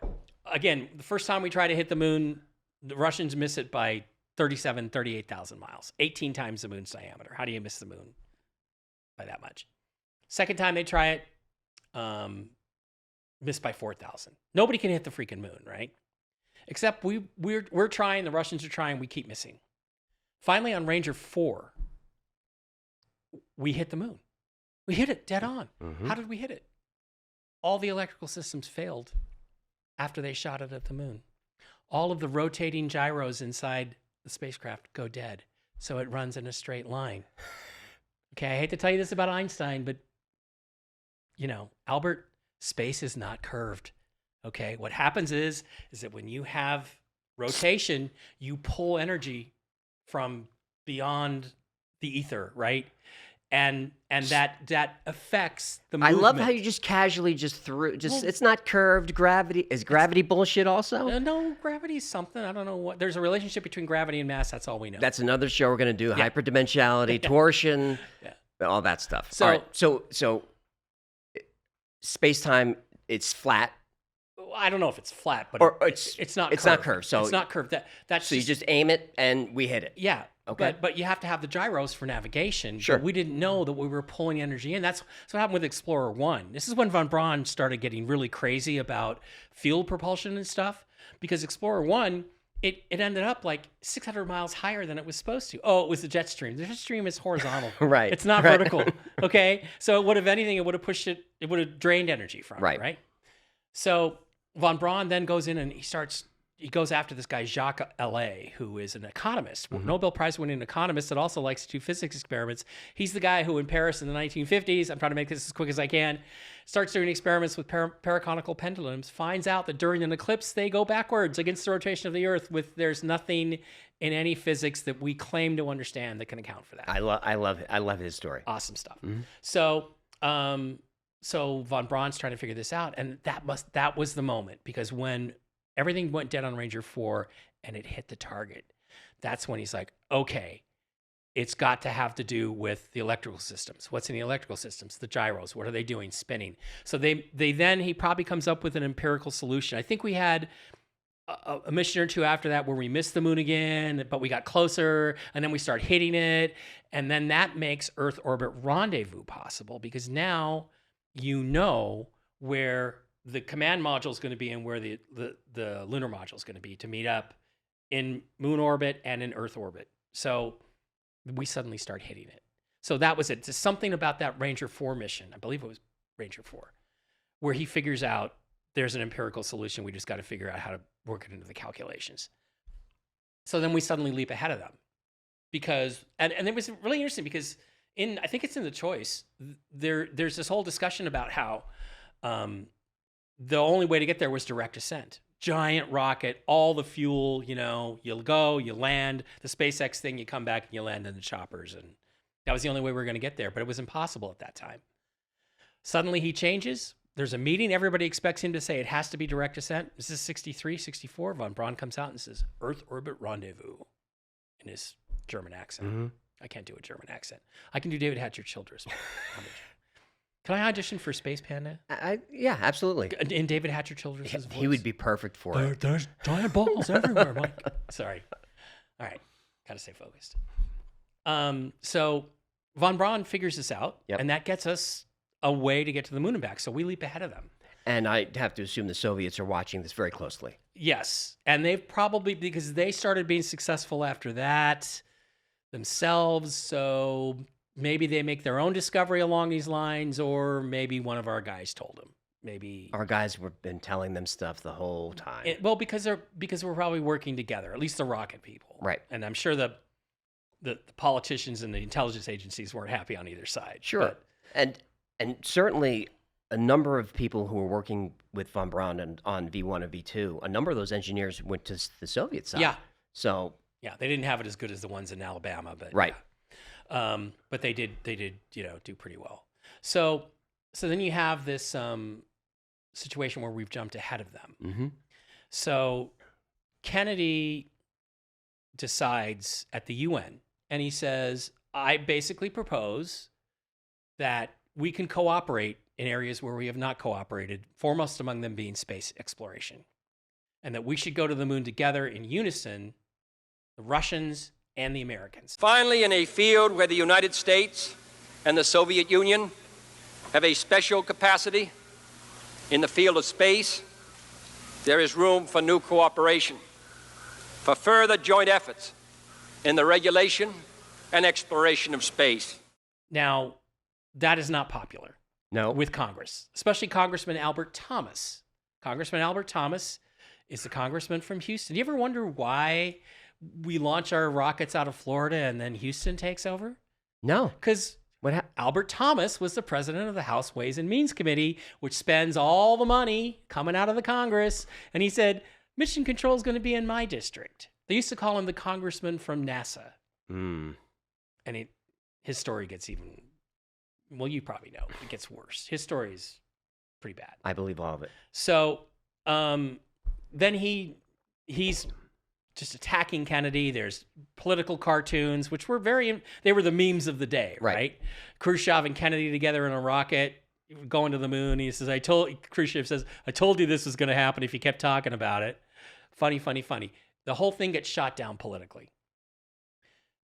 Speaker 3: again, the first time we try to hit the moon, The Russians miss it by 38,000 miles, 18 times the moon's diameter. How do you miss the moon by that much? Second time they try it, missed by 4,000. Nobody can hit the freaking moon, right? Except we're trying, the Russians are trying, we keep missing. Finally, on Ranger 4, we hit the moon. We hit it dead on.
Speaker 1: Mm-hmm.
Speaker 3: How did we hit it? All the electrical systems failed after they shot it at the moon. All of the rotating gyros inside the spacecraft go dead, so it runs in a straight line. Okay, I hate to tell you this about Einstein, but, you know, Albert, space is not curved. Okay, what happens is that when you have rotation, you pull energy from beyond the ether, right? And that affects the movement.
Speaker 1: I love how you just casually it's not curved. Gravity is gravity bullshit also?
Speaker 3: No, gravity is something. I don't know what. There's a relationship between gravity and mass. That's all we know.
Speaker 1: That's another show we're going to do. Hyperdimensionality, torsion, all that stuff.
Speaker 3: So,
Speaker 1: all right, so space-time, it's flat.
Speaker 3: I don't know if it's flat, but it's not.
Speaker 1: It's
Speaker 3: curved.
Speaker 1: not curved. So
Speaker 3: it's not curved. That's
Speaker 1: so you just aim it and we hit it.
Speaker 3: Yeah.
Speaker 1: Okay.
Speaker 3: But you have to have the gyros for navigation.
Speaker 1: Sure.
Speaker 3: But we didn't know that we were pulling energy in. That's what happened with Explorer 1. This is when von Braun started getting really crazy about field propulsion and stuff. Because Explorer 1, it ended up like 600 miles higher than it was supposed to. Oh, it was the jet stream. The jet stream is horizontal.
Speaker 1: Right.
Speaker 3: It's not vertical. Okay. So it would have anything, it would have pushed it, it would have drained energy from it. Right. So von Braun then goes in and he goes after this guy, Jacques Allais, who is an economist, Nobel Prize winning economist that also likes to do physics experiments. He's the guy who in Paris in the 1950s, I'm trying to make this as quick as I can, starts doing experiments with paraconical pendulums, finds out that during an eclipse, they go backwards against the rotation of the Earth there's nothing in any physics that we claim to understand that can account for that.
Speaker 1: I love it. I love his story.
Speaker 3: Awesome stuff. So von Braun's trying to figure this out, and that was the moment, because when everything went dead on Ranger 4 and it hit the target, that's when he's like, okay, it's got to have to do with the electrical systems. What's in the electrical systems? The gyros. What are they doing? Spinning. So he probably comes up with an empirical solution. I think we had a mission or two after that where we missed the moon again, but we got closer, and then we start hitting it. And then that makes Earth orbit rendezvous possible, because now you know where the command module is going to be and where the lunar module is going to be to meet up in moon orbit and in Earth orbit. So we suddenly start hitting it. So that was it. Just something about that Ranger 4 mission, I believe it was Ranger 4, where he figures out there's an empirical solution. We just got to figure out how to work it into the calculations. So then we suddenly leap ahead of them, because, and it was really interesting because I think it's in the choice, there's this whole discussion about how the only way to get there was direct ascent. Giant rocket, all the fuel, you'll go, you land, the SpaceX thing, you come back and you land in the choppers. And that was the only way we were going to get there, but it was impossible at that time. Suddenly he changes. There's a meeting. Everybody expects him to say it has to be direct ascent. This is 63, 64. Von Braun comes out and says, Earth orbit rendezvous, in his German accent. I can't do a German accent. I can do David Hatcher Childress. Can I audition for Space Panda?
Speaker 1: Yeah, absolutely.
Speaker 3: In David Hatcher Childress' voice?
Speaker 1: He would be perfect for it.
Speaker 3: There's giant balls everywhere, Mike. Sorry. All right. Got to stay focused. So von Braun figures this out, and that gets us a way to get to the moon and back. So we leap ahead of them.
Speaker 1: And I have to assume the Soviets are watching this very closely.
Speaker 3: Yes. And they've probably, because they started being successful after that themselves. So maybe they make their own discovery along these lines, or maybe one of our guys told them. Maybe
Speaker 1: our guys were been telling them stuff the whole time.
Speaker 3: Because we're probably working together, at least the rocket people.
Speaker 1: Right.
Speaker 3: And I'm sure the politicians and the intelligence agencies weren't happy on either side.
Speaker 1: Sure. And certainly a number of people who were working with von Braun on V1 and V2, a number of those engineers went to the Soviet side.
Speaker 3: Yeah.
Speaker 1: So
Speaker 3: yeah, they didn't have it as good as the ones in Alabama, but
Speaker 1: right.
Speaker 3: Yeah. But they did do pretty well. So then you have this situation where we've jumped ahead of them.
Speaker 1: Mm-hmm.
Speaker 3: So Kennedy decides at the UN, and he says, I basically propose that we can cooperate in areas where we have not cooperated, foremost among them being space exploration. and that we should go to the moon together in unison, the Russians and the Americans.
Speaker 4: Finally, in a field where the United States and the Soviet Union have a special capacity, in the field of space, there is room for new cooperation, for further joint efforts in the regulation and exploration of space.
Speaker 3: Now, that is not popular.
Speaker 1: No.
Speaker 3: With Congress, especially Congressman Albert Thomas. Congressman Albert Thomas is the congressman from Houston. Do you ever wonder why we launch our rockets out of Florida and then Houston takes over?
Speaker 1: No.
Speaker 3: Because Albert Thomas was the president of the House Ways and Means Committee, which spends all the money coming out of the Congress. And he said, mission control is going to be in my district. They used to call him the congressman from NASA. And his story gets even... Well, you probably know. It gets worse. His story is pretty bad.
Speaker 1: I believe all of it.
Speaker 3: So then he's just attacking Kennedy. There's political cartoons, which were they were the memes of the day, right? Khrushchev and Kennedy together in a rocket going to the moon. He says, Khrushchev says, I told you this was going to happen if you kept talking about it. Funny, funny, funny. The whole thing gets shot down politically.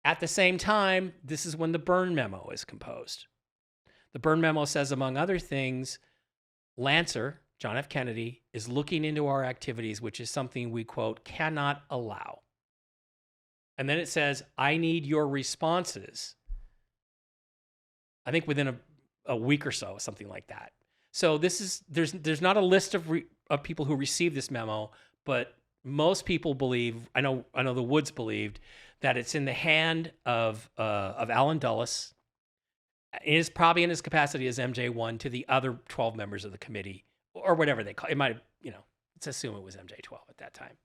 Speaker 3: At the same time, this is when the Byrne Memo is composed. The Byrne Memo says, among other things, Lancer, John F. Kennedy, is looking into our activities, which is something we, quote, cannot allow. And then it says, I need your responses. I think within a week or so, something like that. So there's not a list of people who received this memo, but most people believe, I know the Woods believed, that it's in the hand of Allen Dulles. It is probably in his capacity as MJ1 to the other 12 members of the committee, or whatever they call it. It might have, let's assume it was MJ12 at that time.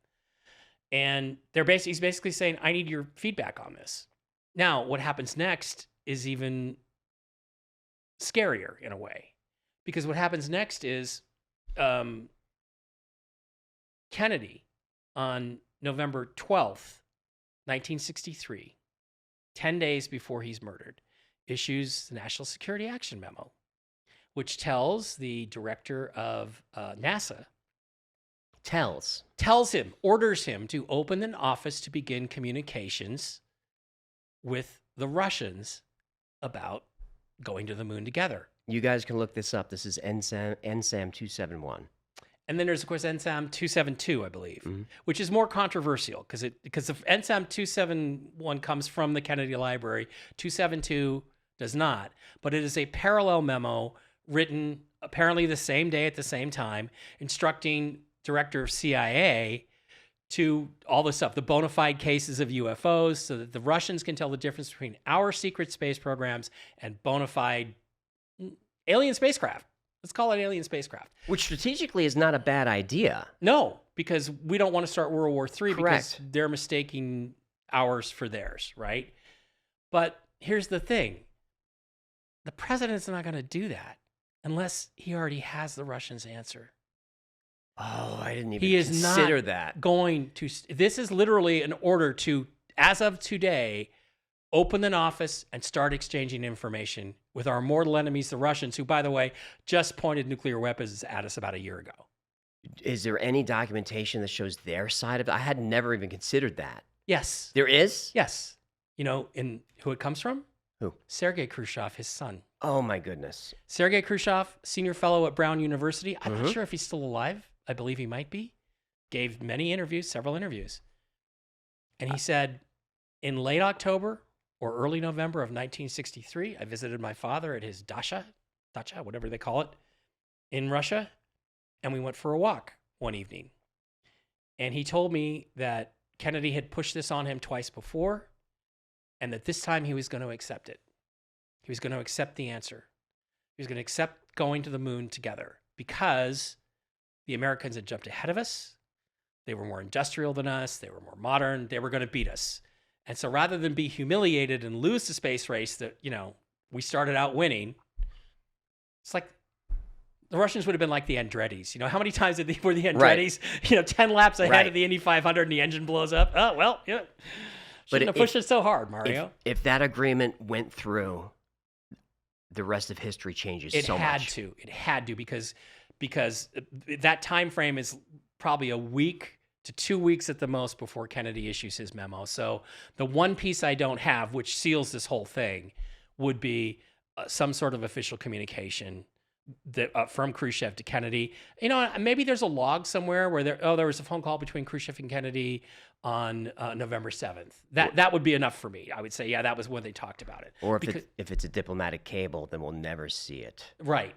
Speaker 3: And he's basically saying, I need your feedback on this. Now, what happens next is even scarier in a way, because what happens next is Kennedy on November 12th, 1963, 10 days before he's murdered, issues the National Security Action Memo, which tells the director of NASA, orders him to open an office to begin communications with the Russians about going to the moon together.
Speaker 1: You guys can look this up. This is NSAM 271.
Speaker 3: And then there's, of course, NSAM 272, I believe, which is more controversial because the NSAM 271 comes from the Kennedy Library. 272 does not. But it is a parallel memo written apparently the same day at the same time, instructing director of CIA to all this stuff, the bona fide cases of UFOs, so that the Russians can tell the difference between our secret space programs and bona fide alien spacecraft. Let's call it alien spacecraft.
Speaker 1: Which strategically is not a bad idea.
Speaker 3: No, because we don't want to start World War III
Speaker 1: Correct.
Speaker 3: because they're mistaking ours for theirs, right? But here's the thing. The president's not going to do that unless he already has the Russians' answer.
Speaker 1: Oh, I didn't even
Speaker 3: He is
Speaker 1: consider
Speaker 3: not
Speaker 1: that.
Speaker 3: going to. This is literally an order to, as of today, open an office and start exchanging information with our mortal enemies, the Russians, who, by the way, just pointed nuclear weapons at us about a year ago.
Speaker 1: Is there any documentation that shows their side of it? I had never even considered that.
Speaker 3: Yes.
Speaker 1: There is?
Speaker 3: Yes. You know, in who it comes from?
Speaker 1: Who?
Speaker 3: Sergei Khrushchev, his son.
Speaker 1: Oh, my goodness.
Speaker 3: Sergei Khrushchev, senior fellow at Brown University. I'm not sure if he's still alive. I believe he might be. Gave many interviews, several interviews. And he said, in late October or early November of 1963, I visited my father at his dacha, whatever they call it, in Russia, and we went for a walk one evening. And he told me that Kennedy had pushed this on him twice before, and that this time he was going to accept it. He was going to accept the answer. He was going to accept going to the moon together because the Americans had jumped ahead of us. They were more industrial than us. They were more modern. They were going to beat us. And so rather than be humiliated and lose the space race that, we started out winning, it's like the Russians would have been like the Andrettis. How many times were the Andrettis, 10 laps ahead of the Indy 500 and the engine blows up? Oh, well, yeah. Shouldn't have pushed it so hard, Mario.
Speaker 1: If that agreement went through, the rest of history changes so much.
Speaker 3: It had to because that time frame is probably a week to 2 weeks at the most before Kennedy issues his memo. So the one piece I don't have, which seals this whole thing, would be some sort of official communication that from Khrushchev to Kennedy. You know, maybe there's a log somewhere where there was a phone call between Khrushchev and Kennedy on November 7th. That would be enough for me. I would say, yeah, that was when they talked about it.
Speaker 1: Or if it's a diplomatic cable, then we'll never see it.
Speaker 3: Right.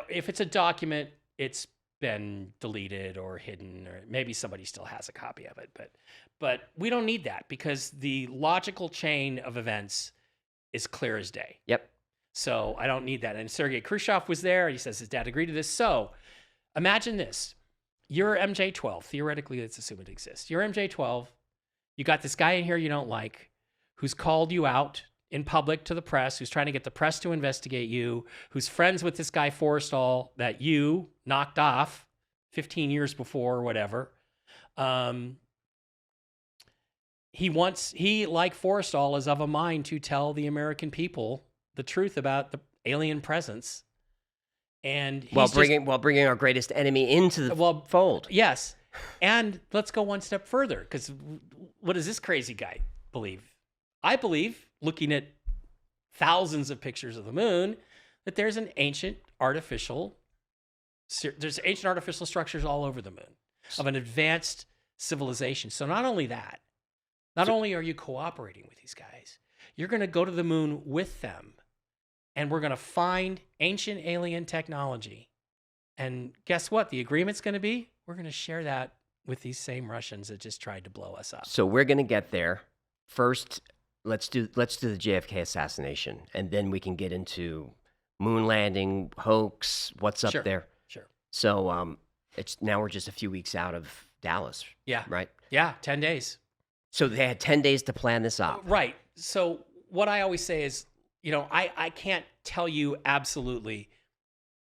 Speaker 3: If it's a document, it's been deleted or hidden, or maybe somebody still has a copy of it. But we don't need that because the logical chain of events is clear as day.
Speaker 1: Yep.
Speaker 3: So I don't need that. And Sergei Khrushchev was there. He says his dad agreed to this. So imagine this. You're MJ-12. Theoretically, let's assume it exists. You're MJ-12. You got this guy in here you don't like who's called you out in public to the press, who's trying to get the press to investigate you, who's friends with this guy Forrestal that you knocked off 15 years before or whatever. He, like Forrestal, is of a mind to tell the American people the truth about the alien presence. And he's
Speaker 1: while bringing our greatest enemy into the fold.
Speaker 3: Yes. And let's go one step further, because what does this crazy guy believe? I believe, looking at thousands of pictures of the moon, that there's ancient artificial structures all over the moon of an advanced civilization. So not only that, not only are you cooperating with these guys, you're going to go to the moon with them, and we're going to find ancient alien technology. And guess what? The agreement's going to be, we're going to share that with these same Russians that just tried to blow us up.
Speaker 1: So we're going to get there. First, let's do the JFK assassination, and then we can get into moon landing, hoax, what's up there.
Speaker 3: Sure.
Speaker 1: So now we're just a few weeks out of Dallas.
Speaker 3: Yeah.
Speaker 1: Right?
Speaker 3: Yeah, 10 days.
Speaker 1: So they had 10 days to plan this up.
Speaker 3: Right. So what I always say is, I can't tell you absolutely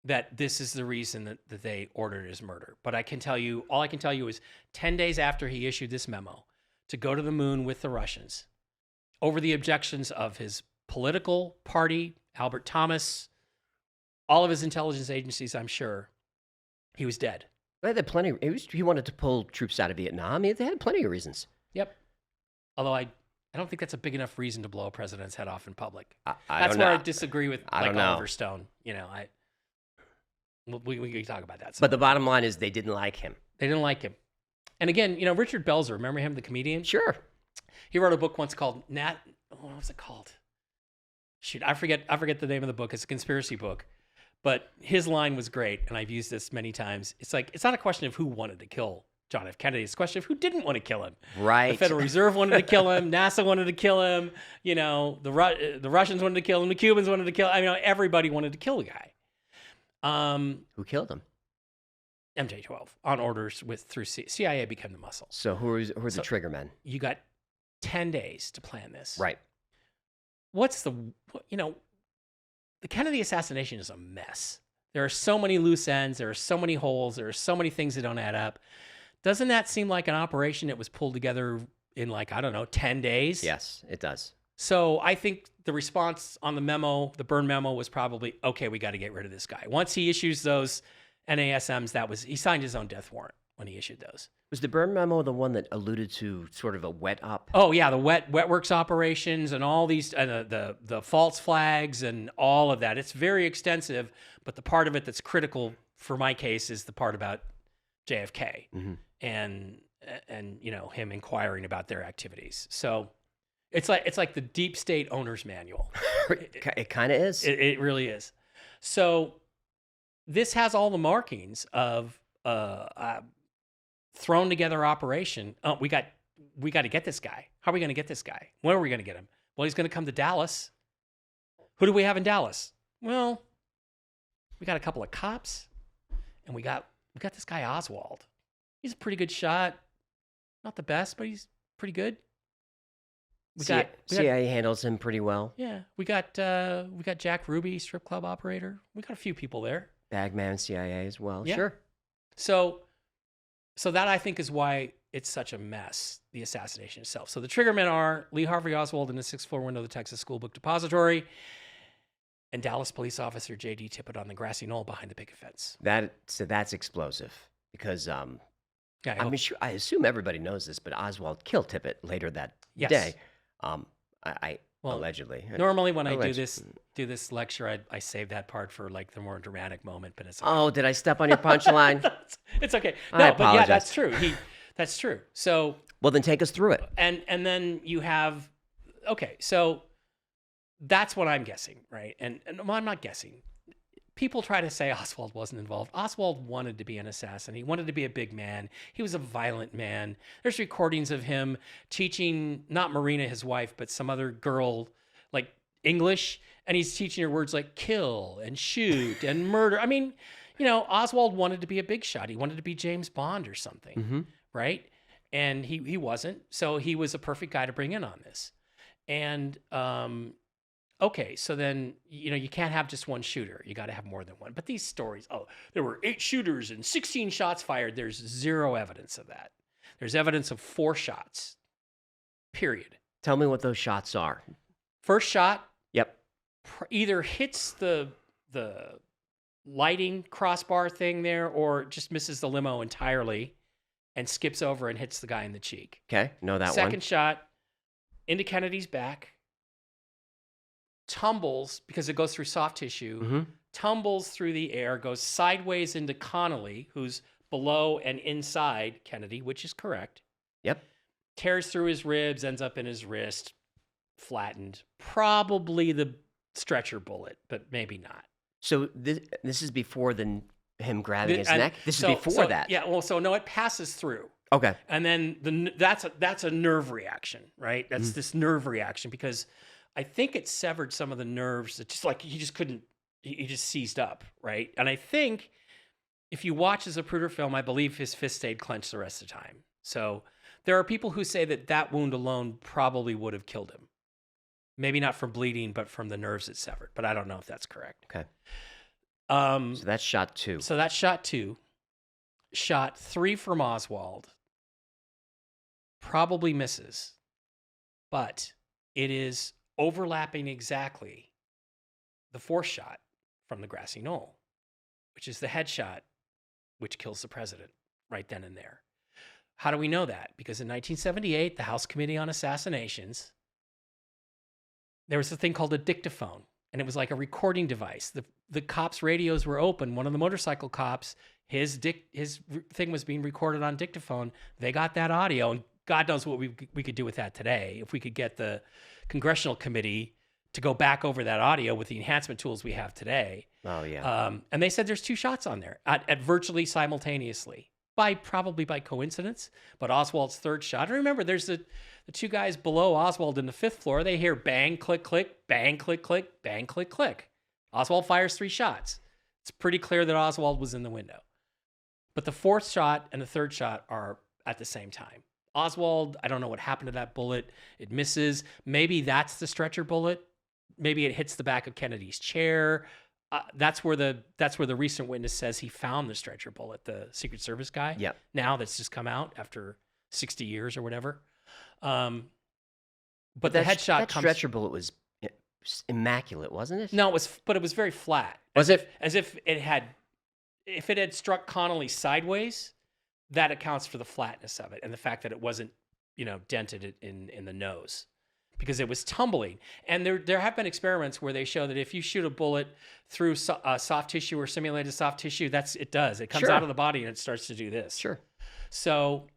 Speaker 3: that this is the reason that they ordered his murder. But all I can tell you is 10 days after he issued this memo to go to the moon with the Russians, over the objections of his political party, Albert Thomas, all of his intelligence agencies, I'm sure, he was dead.
Speaker 1: They had plenty. He wanted to pull troops out of Vietnam. They had plenty of reasons.
Speaker 3: Yep. Although I don't think that's a big enough reason to blow a president's head off in public.
Speaker 1: That's
Speaker 3: where I disagree with Oliver
Speaker 1: know.
Speaker 3: Stone. We can talk about that.
Speaker 1: But the bottom line is they didn't like him.
Speaker 3: They didn't like him. And again, Richard Belzer, remember him, the comedian?
Speaker 1: Sure.
Speaker 3: He wrote a book once called what was it called? Shoot, I forget the name of the book. It's a conspiracy book. But his line was great, and I've used this many times. It's like, it's not a question of who wanted to kill John F. Kennedy. It's a question of who didn't want to kill him.
Speaker 1: Right.
Speaker 3: The Federal Reserve wanted to kill him. NASA wanted to kill him. The Russians wanted to kill him. The Cubans wanted to kill him. Everybody wanted to kill the guy.
Speaker 1: Who killed him?
Speaker 3: MJ-12 on orders through CIA became the muscle.
Speaker 1: So who are the trigger men?
Speaker 3: You got 10 days to plan this.
Speaker 1: Right.
Speaker 3: The Kennedy assassination is a mess. There are so many loose ends. There are so many holes. There are so many things that don't add up. Doesn't that seem like an operation that was pulled together in 10 days?
Speaker 1: Yes, it does.
Speaker 3: So I think the response on the memo, the Byrne memo, was probably, okay, we got to get rid of this guy. Once he issues those NASMs, he signed his own death warrant when he issued those.
Speaker 1: Was the Byrne memo the one that alluded to sort of a wet up?
Speaker 3: Oh yeah, the wet works operations and all these, the false flags and all of that. It's very extensive, but the part of it that's critical for my case is the part about JFK and him inquiring about their activities. So it's like the deep state owner's manual.
Speaker 1: It kind of is.
Speaker 3: It really is. So this has all the markings of thrown together operation. Oh, we got to get this guy. How are we going to get this guy? When are we going to get him? Well, he's going to come to Dallas. Who do we have in Dallas? Well, we got a couple of cops, and we got this guy Oswald. He's a pretty good shot. Not the best, but he's pretty good.
Speaker 1: CIA handles him pretty well.
Speaker 3: Yeah, we got Jack Ruby, strip club operator. We got a few people there.
Speaker 1: Bagman CIA as well.
Speaker 3: Yeah.
Speaker 1: Sure.
Speaker 3: So that I think is why it's such a mess, the assassination itself. So the triggermen are Lee Harvey Oswald in the 6th floor window of the Texas School Book Depository, and Dallas police officer J.D. Tippett on the grassy knoll behind the picket fence.
Speaker 1: So that's explosive because
Speaker 3: Yeah,
Speaker 1: I mean, sure, I assume everybody knows this, but Oswald killed Tippit later that
Speaker 3: Yes.
Speaker 1: day. I
Speaker 3: Well,
Speaker 1: allegedly.
Speaker 3: normally when I do
Speaker 1: Alleged-
Speaker 3: this lecture, I save that part for like the more dramatic moment, but it's
Speaker 1: Oh, did I step on your punchline?
Speaker 3: it's okay.
Speaker 1: I
Speaker 3: No, but yeah,
Speaker 1: apologize.
Speaker 3: that's true. That's true. So
Speaker 1: Well, then take us through it.
Speaker 3: and then you have okay, so that's what I'm guessing, right? And well, I'm not guessing. People try to say Oswald wasn't involved. Oswald wanted to be an assassin. He wanted to be a big man. He was a violent man. There's recordings of him teaching, not Marina, his wife, but some other girl, like English. And he's teaching her words like kill and shoot and murder. I mean, Oswald wanted to be a big shot. He wanted to be James Bond or something, right? And he wasn't. So he was a perfect guy to bring in on this. And okay, so then, you can't have just one shooter. You got to have more than one. But these stories, there were 8 shooters and 16 shots fired. There's zero evidence of that. There's evidence of 4 shots, period.
Speaker 1: Tell me what those shots are.
Speaker 3: First shot
Speaker 1: Yep.
Speaker 3: either hits the lighting crossbar thing there or just misses the limo entirely and skips over and hits the guy in the cheek.
Speaker 1: Okay. Know that
Speaker 3: Second shot into Kennedy's back. Tumbles because it goes through soft tissue, tumbles through the air, goes sideways into Connolly, who's below and inside Kennedy, which is correct.
Speaker 1: Yep.
Speaker 3: Tears through his ribs, ends up in his wrist, flattened. Probably the stretcher bullet, but maybe not.
Speaker 1: So this is before him grabbing his neck? This is before that?
Speaker 3: Yeah, well, so no, it passes through.
Speaker 1: Okay.
Speaker 3: And then that's a nerve reaction, right? That's this nerve reaction because I think it severed some of the nerves. It's just like he just seized up, right? And I think if you watch the Zapruder film, I believe his fist stayed clenched the rest of the time. So there are people who say that wound alone probably would have killed him. Maybe not from bleeding, but from the nerves it severed. But I don't know if that's correct.
Speaker 1: Okay. So that's shot 2.
Speaker 3: So that's shot 2. Shot 3 from Oswald. Probably misses. But it is overlapping exactly the 4th shot from the grassy knoll, which is the headshot, which kills the president right then and there. How do we know that? Because in 1978, the House Committee on Assassinations, there was a thing called a dictaphone, and it was like a recording device. The cops' radios were open. One of the motorcycle cops, his thing was being recorded on dictaphone. They got that audio, and God knows what we could do with that today. If we could get the Congressional Committee to go back over that audio with the enhancement tools we have today.
Speaker 1: Oh, yeah.
Speaker 3: And they said there's 2 shots on there at virtually simultaneously, probably by coincidence. But Oswald's 3rd shot. And remember, there's the 2 guys below Oswald in the 5th floor. They hear bang, click, click, bang, click, click, bang, click, click. Oswald fires 3 shots. It's pretty clear that Oswald was in the window. But the 4th shot and the 3rd shot are at the same time. Oswald, I don't know what happened to that bullet. It misses. Maybe that's the stretcher bullet. Maybe it hits the back of Kennedy's chair. That's where the recent witness says he found the stretcher bullet, the Secret Service guy.
Speaker 1: Yep.
Speaker 3: Now that's just come out after 60 years or whatever. But the
Speaker 1: that
Speaker 3: headshot
Speaker 1: that
Speaker 3: comes.
Speaker 1: stretcher bullet was immaculate, wasn't it?
Speaker 3: No, it was very flat.
Speaker 1: Was it?
Speaker 3: As if it had struck Connolly sideways, that accounts for the flatness of it and the fact that it wasn't, dented in the nose because it was tumbling. And there have been experiments where they show that if you shoot a bullet through soft tissue or simulated soft tissue, it does. It comes
Speaker 1: Sure.
Speaker 3: out of the body and it starts to do this.
Speaker 1: Sure.
Speaker 3: So,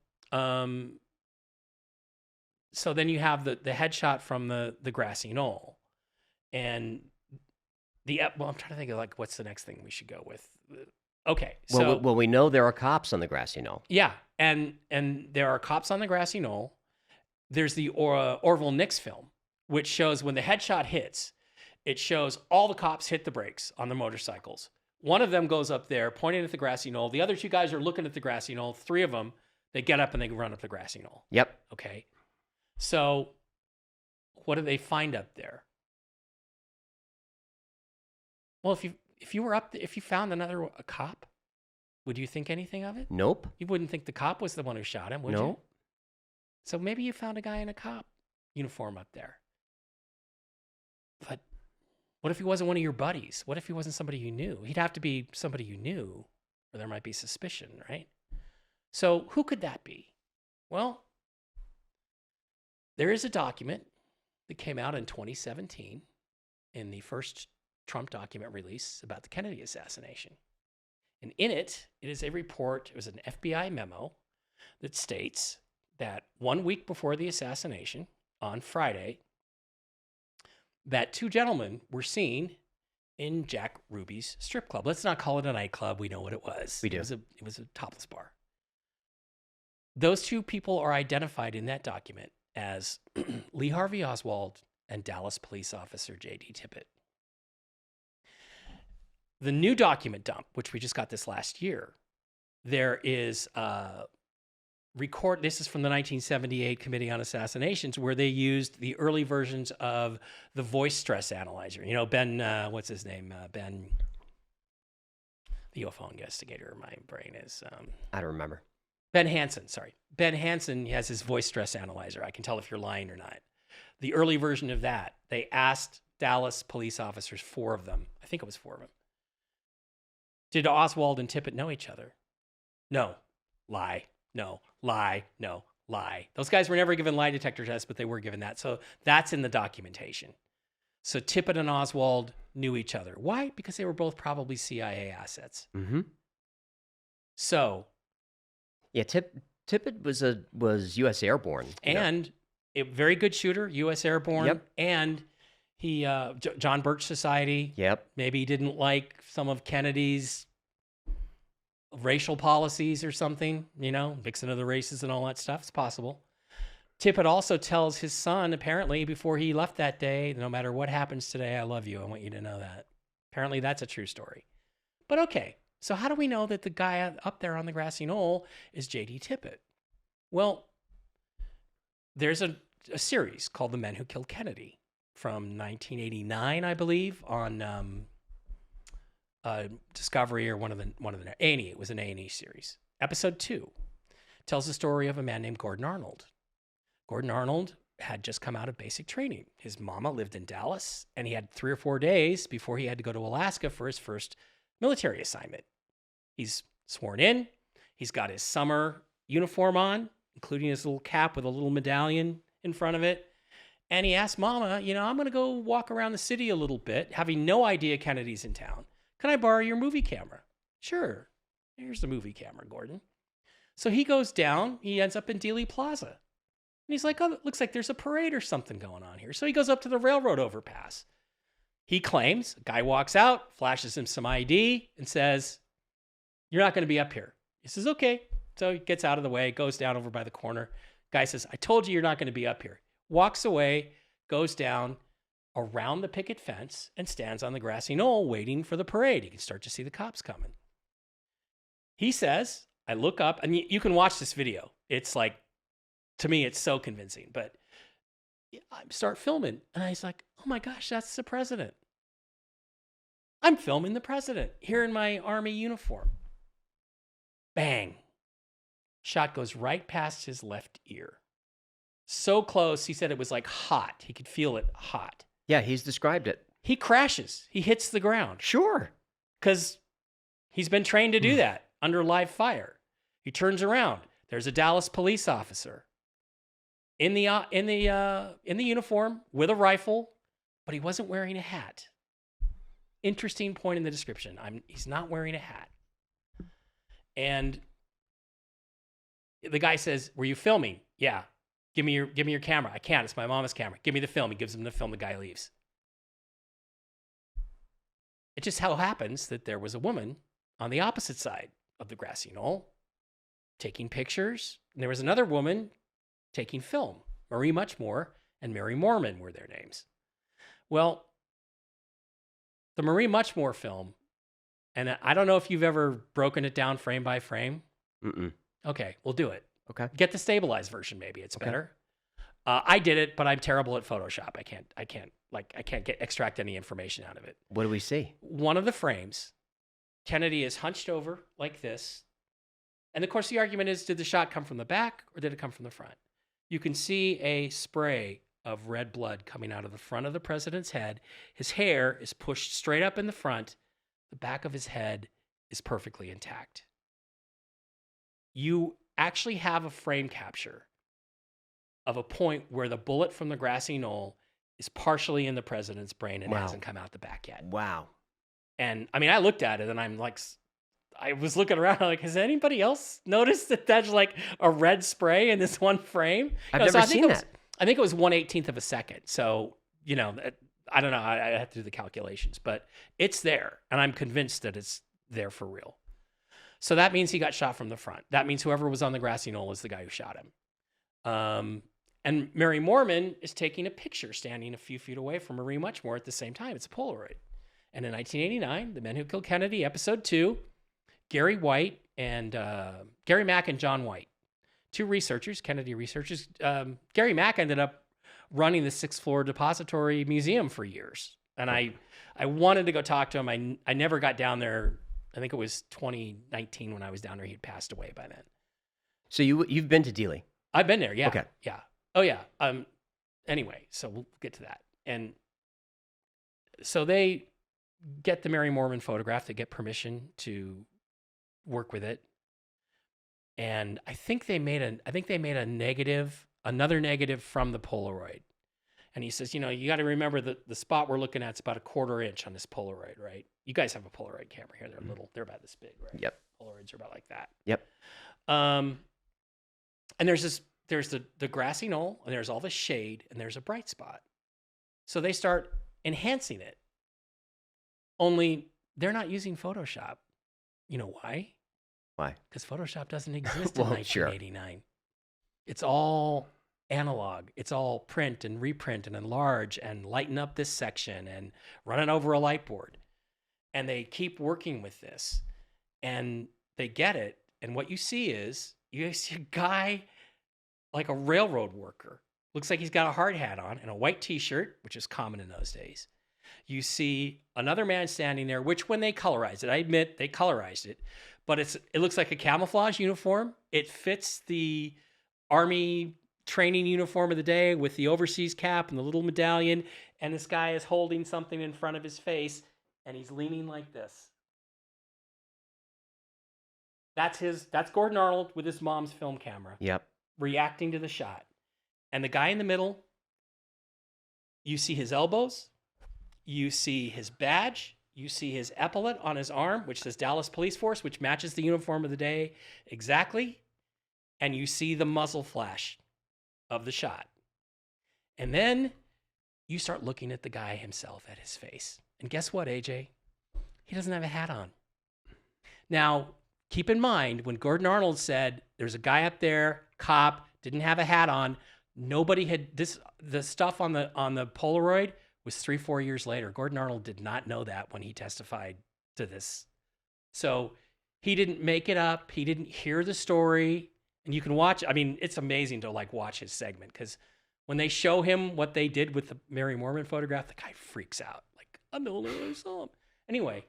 Speaker 3: so then you have the headshot from the grassy knoll, and I'm trying to think of what's the next thing we should go with. Okay, so
Speaker 1: Well, we know there are cops on the grassy knoll.
Speaker 3: yeah, and there are cops on the grassy knoll. There's the Orville Nix film, which shows when the headshot hits, it shows all the cops hit the brakes on the motorcycles. One of them goes up there pointing at the grassy knoll. The other 2 guys are looking at the grassy knoll. 3 of them, they get up and they run up the grassy knoll.
Speaker 1: Yep.
Speaker 3: Okay, so what do they find up there? Well, if you were up, if you found a cop, would you think anything of it?
Speaker 1: Nope.
Speaker 3: You wouldn't think the cop was the one who shot him, would you?
Speaker 1: No.
Speaker 3: So maybe you found a guy in a cop uniform up there. But what if he wasn't one of your buddies? What if he wasn't somebody you knew? He'd have to be somebody you knew, or there might be suspicion, right? So who could that be? Well, there is a document that came out in 2017 in the first Trump document release about the Kennedy assassination. And in it, it is a report, it was an FBI memo that states that 1 week before the assassination, on Friday, that two gentlemen were seen in Jack Ruby's strip club. Let's not call it a nightclub. We know what it was.
Speaker 1: We do.
Speaker 3: It was a topless bar. Those two people are identified in that document as Lee Harvey Oswald and Dallas police officer J.D. Tippit. The new document dump, which we just got this last year, there is this is from the 1978 Committee on Assassinations, where they used the early versions of the voice stress analyzer. You know, Ben, what's his name? Ben, the UFO investigator. My brain is...
Speaker 1: I don't remember.
Speaker 3: Ben Hansen, sorry. Ben Hansen has his voice stress analyzer. I can tell if you're lying or not. The early version of that, they asked Dallas police officers, 4 of them, I think it was 4 of them, did Oswald and Tippit know each other? No. Lie. No. Lie. No. Lie. Those guys were never given lie detector tests, but they were given that. So that's in the documentation. So Tippit and Oswald knew each other. Why? Because they were both probably CIA assets.
Speaker 1: Mm-hmm.
Speaker 3: So...
Speaker 1: Yeah, Tippit was U.S. Airborne.
Speaker 3: And a very good shooter, U.S. Airborne.
Speaker 1: Yep.
Speaker 3: And he, John Birch Society.
Speaker 1: Yep.
Speaker 3: Maybe he didn't like some of Kennedy's racial policies or something, you know, mixing of the races and all that stuff. It's possible. Tippit also tells his son, apparently, before he left that day, no matter what happens today, I love you. I want you to know that. Apparently, that's a true story. But okay. So how do we know that the guy up there on the grassy knoll is J.D. Tippit? Well, there's a series called The Men Who Killed Kennedy from 1989, I believe, on Discovery or one of the A&E. It was an A&E series. Episode 2 tells the story of a man named Gordon Arnold. Gordon Arnold had just come out of basic training. His mama lived in Dallas, and he had 3 or 4 days before he had to go to Alaska for his first military assignment. He's sworn in. He's got his summer uniform on, including his little cap with a little medallion in front of it. And he asked Mama, you know, I'm going to go walk around the city a little bit, having no idea Kennedy's in town. Can I borrow your movie camera? Sure. Here's the movie camera, Gordon. So he goes down. He ends up in Dealey Plaza. And he's like, oh, it looks like there's a parade or something going on here. So he goes up to the railroad overpass. He claims, a guy walks out, flashes him some ID, and says, you're not going to be up here. He says, okay. So he gets out of the way, goes down over by the corner. Guy says, I told you you're not going to be up here. Walks away, goes down around the picket fence, and stands on the grassy knoll waiting for the parade. You can start to see the cops coming. He says, I look up, and you can watch this video. It's like, to me, it's so convincing. But I start filming, and I was like, oh my gosh, that's the president. I'm filming the president here in my Army uniform. Bang. Shot goes right past his left ear. So close, he said it was like hot. He could feel it hot.
Speaker 1: Yeah, he's described it.
Speaker 3: He crashes. He hits the ground.
Speaker 1: Sure.
Speaker 3: Because he's been trained to do that under live fire. He turns around. There's a Dallas police officer in the uniform with a rifle, but he wasn't wearing a hat. Interesting point in the description. He's not wearing a hat. And the guy says, were you filming? Yeah. Give me your camera. I can't. It's my mama's camera. Give me the film. He gives him the film. The guy leaves. It just how happens that there was a woman on the opposite side of the grassy knoll taking pictures. And there was another woman taking film. Marie Muchmore and Mary Mormon were their names. Well, the Marie Muchmore film, and I don't know if you've ever broken it down frame by frame.
Speaker 1: Mm-mm.
Speaker 3: Okay, we'll do it.
Speaker 1: Okay.
Speaker 3: Get the stabilized version, maybe it's
Speaker 1: Okay.
Speaker 3: better. I did it, but I'm terrible at Photoshop. I can't extract any information out of it.
Speaker 1: What do we see?
Speaker 3: One of the frames, Kennedy is hunched over like this. And of course, the argument is, did the shot come from the back or did it come from the front? You can see a spray of red blood coming out of the front of the president's head. His hair is pushed straight up in the front. The back of his head is perfectly intact. You actually have a frame capture of a point where the bullet from the grassy knoll is partially in the president's brain and
Speaker 1: Wow.
Speaker 3: hasn't come out the back yet.
Speaker 1: Wow.
Speaker 3: And I mean, I looked at it and I'm like, I was looking around like, has anybody else noticed that that's like a red spray in this one frame?
Speaker 1: I've
Speaker 3: No, so
Speaker 1: never
Speaker 3: I think
Speaker 1: seen
Speaker 3: it was-
Speaker 1: that.
Speaker 3: I think it was 1/18 of a second. So, you know, I don't know. I have to do the calculations, but it's there. And I'm convinced that it's there for real. So that means he got shot from the front. That means whoever was on the grassy knoll is the guy who shot him. And Mary Mormon is taking a picture standing a few feet away from Marie Muchmore at the same time. It's a Polaroid. And in 1989, The Men Who Killed Kennedy, episode 2, Gary White and Gary Mack and John White, 2 researchers, Kennedy researchers. Gary Mack ended up running the 6th floor depository museum for years. And I wanted to go talk to him. I never got down there. I think it was 2019 when I was down there. He'd passed away by then.
Speaker 1: So you've been to Dealey?
Speaker 3: I've been there. Yeah.
Speaker 1: Okay.
Speaker 3: Yeah. Oh yeah. Anyway, so we'll get to that. And so they get the Mary Mormon photograph. They get permission to work with it. And I think they made a negative, another negative from the Polaroid. And he says, you know, you got to remember that the spot we're looking at is about a 1/4 inch on this Polaroid, right? You guys have a Polaroid camera here. They're little. They're about this big, right?
Speaker 1: Yep.
Speaker 3: Polaroids are about like that.
Speaker 1: Yep.
Speaker 3: And there's the grassy knoll, and there's all the shade, and there's a bright spot. So they start enhancing it. Only they're not using Photoshop. You know why?
Speaker 1: Why?
Speaker 3: Because Photoshop doesn't exist
Speaker 1: Well,
Speaker 3: in
Speaker 1: sure.
Speaker 3: 1989. It's all analog. It's all print and reprint and enlarge and lighten up this section and run it over a light board. And they keep working with this, and they get it. And what you see is you see a guy like a railroad worker. Looks like he's got a hard hat on and a white T-shirt, which is common in those days. You see another man standing there, which when they colorized it, I admit they colorized it, but it looks like a camouflage uniform. It fits the Army training uniform of the day with the overseas cap and the little medallion. And this guy is holding something in front of his face, and he's leaning like this. That's Gordon Arnold with his mom's film camera.
Speaker 1: Yep.
Speaker 3: Reacting to the shot. And the guy in the middle, you see his elbows, you see his badge, you see his epaulet on his arm, which says Dallas Police Force, which matches the uniform of the day exactly. And you see the muzzle flash of the shot. And then you start looking at the guy himself, at his face. And guess what, AJ? He doesn't have a hat on. Now, keep in mind, when Gordon Arnold said, there's a guy up there, cop, didn't have a hat on, nobody had this. The stuff on the Polaroid was 3-4 years later. Gordon Arnold did not know that when he testified to this. So he didn't make it up. He didn't hear the story. And you can watch, I mean, it's amazing to like watch his segment, because when they show him what they did with the Mary Mormon photograph, the guy freaks out. Like, I'm the only one who saw him. Anyway,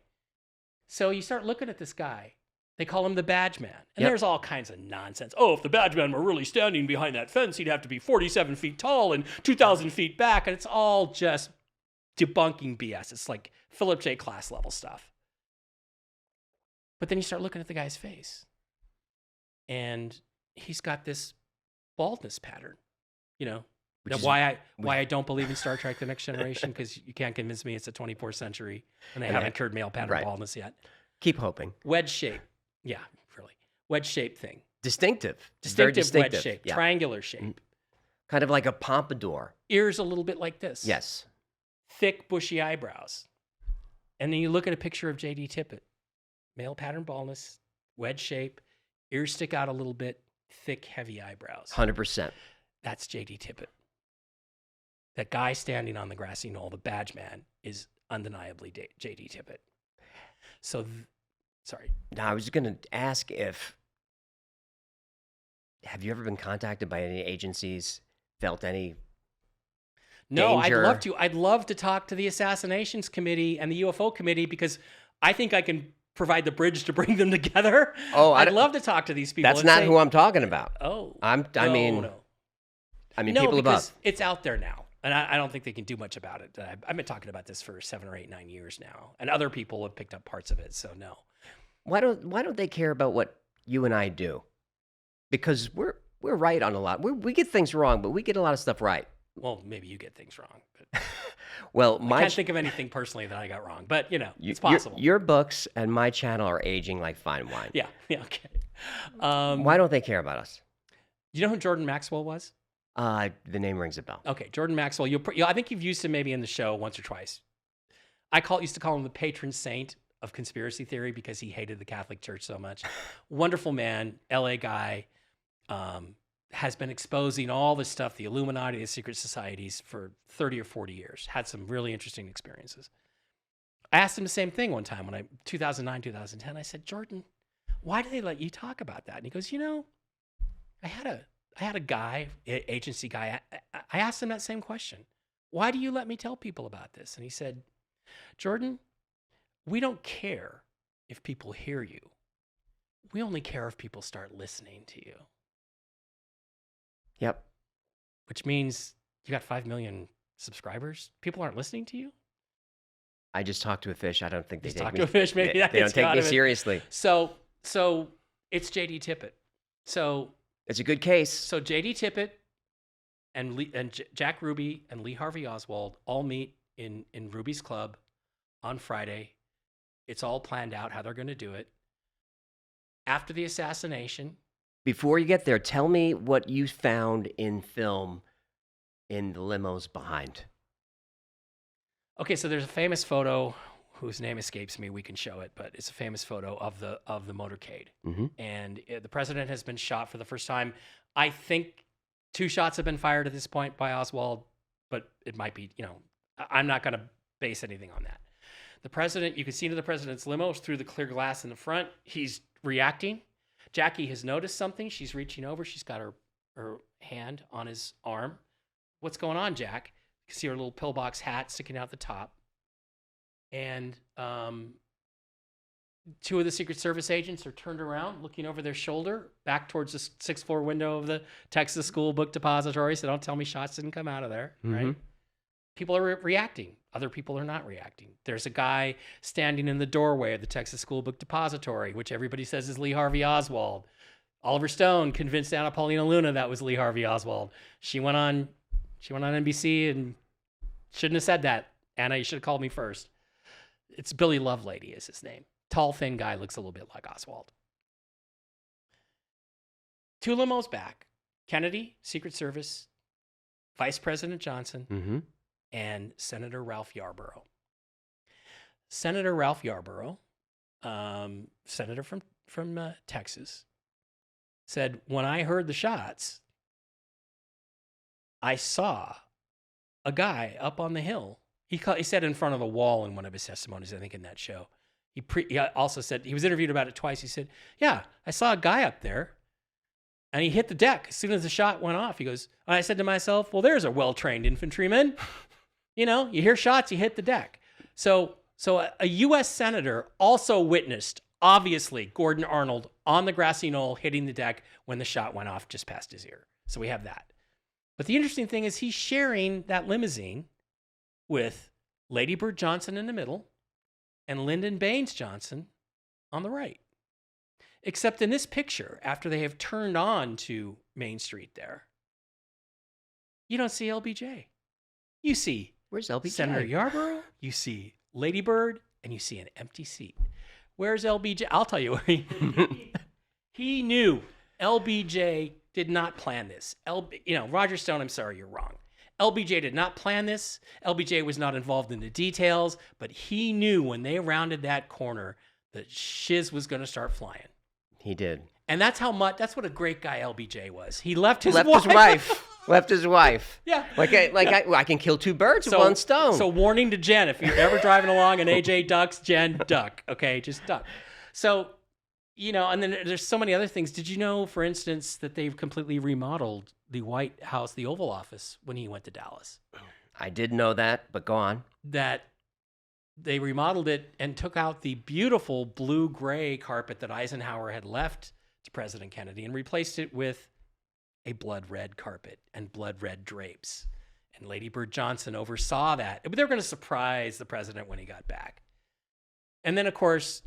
Speaker 3: so you start looking at this guy. They call him the badge man. And
Speaker 1: Yep.
Speaker 3: there's all kinds of nonsense. Oh, if the badge man were really standing behind that fence, he'd have to be 47 feet tall and 2,000 feet back. And it's all just debunking BS. It's like Philip J. Class level stuff. But then you start looking at the guy's face. And he's got this baldness pattern, you know.
Speaker 1: Which is-
Speaker 3: Why I don't believe in Star Trek The Next Generation, because you can't convince me it's the 24th century and they
Speaker 1: And
Speaker 3: haven't cured male pattern
Speaker 1: right.
Speaker 3: baldness yet.
Speaker 1: Keep hoping.
Speaker 3: Wedge shape. Yeah, really. Wedge shape thing.
Speaker 1: Distinctive. Very
Speaker 3: Distinctive wedge shape.
Speaker 1: Yeah.
Speaker 3: Triangular shape.
Speaker 1: Kind of like a pompadour.
Speaker 3: Ears a little bit like this.
Speaker 1: Yes.
Speaker 3: Thick, bushy eyebrows. And then you look at a picture of J.D. Tippett. Male pattern baldness, wedge shape, ears stick out a little bit, thick, heavy eyebrows.
Speaker 1: 100%.
Speaker 3: That's J.D. Tippett. That guy standing on the grassy knoll, the badge man, is undeniably J.D. Tippett. So, sorry.
Speaker 1: Now, I was going to ask have you ever been contacted by any agencies, felt any
Speaker 3: No,
Speaker 1: danger?
Speaker 3: I'd love to. I'd love to talk to the Assassinations Committee and the UFO Committee, because I think I can provide the bridge to bring them together.
Speaker 1: Oh,
Speaker 3: I'd love to talk to these people.
Speaker 1: That's
Speaker 3: and
Speaker 1: not
Speaker 3: say,
Speaker 1: who I'm talking about.
Speaker 3: Oh,
Speaker 1: I mean,
Speaker 3: no.
Speaker 1: no, people
Speaker 3: because
Speaker 1: above.
Speaker 3: it's out there now, and I don't think they can do much about it. I've been talking about this for 7 or 8, 9 years now, and other people have picked up parts of it. So no.
Speaker 1: Why don't they care about what you and I do? because we're right on a lot. We get things wrong, but we get a lot of stuff right.
Speaker 3: Well, maybe you get things wrong. But
Speaker 1: Well,
Speaker 3: I can't think of anything personally that I got wrong, but it's possible.
Speaker 1: Your books and my channel are aging like fine wine.
Speaker 3: Yeah, okay.
Speaker 1: Why don't they care about us?
Speaker 3: You know who Jordan Maxwell was?
Speaker 1: The name rings a bell.
Speaker 3: Okay, Jordan Maxwell. I think you've used him maybe in the show once or twice. I used to call him the patron saint of conspiracy theory because he hated the Catholic Church so much. Wonderful man, LA guy, has been exposing all this stuff, the Illuminati, the secret societies, for 30 or 40 years. Had some really interesting experiences. I asked him the same thing one time 2009, 2010. I said, Jordan, why do they let you talk about that? And he goes, I had a guy, agency guy. I asked him that same question. Why do you let me tell people about this? And he said, Jordan, we don't care if people hear you. We only care if people start listening to you.
Speaker 1: Yep.
Speaker 3: Which means you got 5 million subscribers. People aren't listening to you.
Speaker 1: I just talked to a fish. I don't think they take
Speaker 3: talk
Speaker 1: me.
Speaker 3: to a fish. Maybe
Speaker 1: they don't take me seriously.
Speaker 3: So it's JD Tippett. So
Speaker 1: it's a good case.
Speaker 3: So JD Tippett and Jack Ruby and Lee Harvey Oswald all meet in Ruby's club on Friday. It's all planned out how they're going to do it. After the assassination.
Speaker 1: Before you get there, tell me what you found in film in the limos behind.
Speaker 3: Okay, so there's a famous photo whose name escapes me. We can show it, but it's a famous photo of the motorcade.
Speaker 1: Mm-hmm.
Speaker 3: And the president has been shot for the first time. I think 2 shots have been fired at this point by Oswald, but it might be, I'm not going to base anything on that. The president, you can see into the president's limo through the clear glass in the front. He's reacting. Jackie has noticed something. She's reaching over. She's got her hand on his arm. What's going on, Jack? You can see her little pillbox hat sticking out the top. And 2 of the Secret Service agents are turned around, looking over their shoulder, back towards the 6th floor window of the Texas School Book Depository. So don't tell me shots didn't come out of there, right? People are reacting. Other people are not reacting. There's a guy standing in the doorway of the Texas School Book Depository, which everybody says is Lee Harvey Oswald. Oliver Stone convinced Anna Paulina Luna that was Lee Harvey Oswald. She went on NBC and shouldn't have said that. Anna, you should have called me first. It's Billy Lovelady is his name. Tall, thin guy, looks a little bit like Oswald. 2 limos back. Kennedy, Secret Service, Vice President Johnson, and Senator Ralph Yarborough. Senator Ralph Yarborough, senator from Texas, said, when I heard the shots, I saw a guy up on the hill. He said in front of the wall in one of his testimonies, I think in that show. He also said, he was interviewed about it twice. He said, yeah, I saw a guy up there and he hit the deck. As soon as the shot went off, he goes, I said to myself, well, there's a well-trained infantryman. You hear shots, you hit the deck. So a U.S. senator also witnessed, obviously, Gordon Arnold on the grassy knoll hitting the deck when the shot went off just past his ear. So we have that. But the interesting thing is he's sharing that limousine with Lady Bird Johnson in the middle and Lyndon Baines Johnson on the right. Except in this picture, after they have turned on to Main Street there, you don't see LBJ. You see
Speaker 1: Where's LBJ?
Speaker 3: Senator Yarborough, you see Lady Bird, and you see an empty seat. Where's LBJ? I'll tell you where he knew. LBJ did not plan this. Roger Stone, I'm sorry, you're wrong. LBJ did not plan this. LBJ was not involved in the details, but he knew when they rounded that corner that shiz was going to start flying.
Speaker 1: He did.
Speaker 3: And that's what a great guy LBJ was. He left his
Speaker 1: wife.
Speaker 3: Yeah.
Speaker 1: I can kill 2 birds with 1 stone.
Speaker 3: So warning to Jen, if you're ever driving along and AJ ducks, Jen, duck. Okay, just duck. So, and then there's so many other things. Did you know, for instance, that they've completely remodeled the White House, the Oval Office, when he went to Dallas?
Speaker 1: I did know that, but go on.
Speaker 3: That they remodeled it and took out the beautiful blue-gray carpet that Eisenhower had left to President Kennedy and replaced it with a blood-red carpet and blood-red drapes. And Lady Bird Johnson oversaw that. They were going to surprise the president when he got back. And then, of course,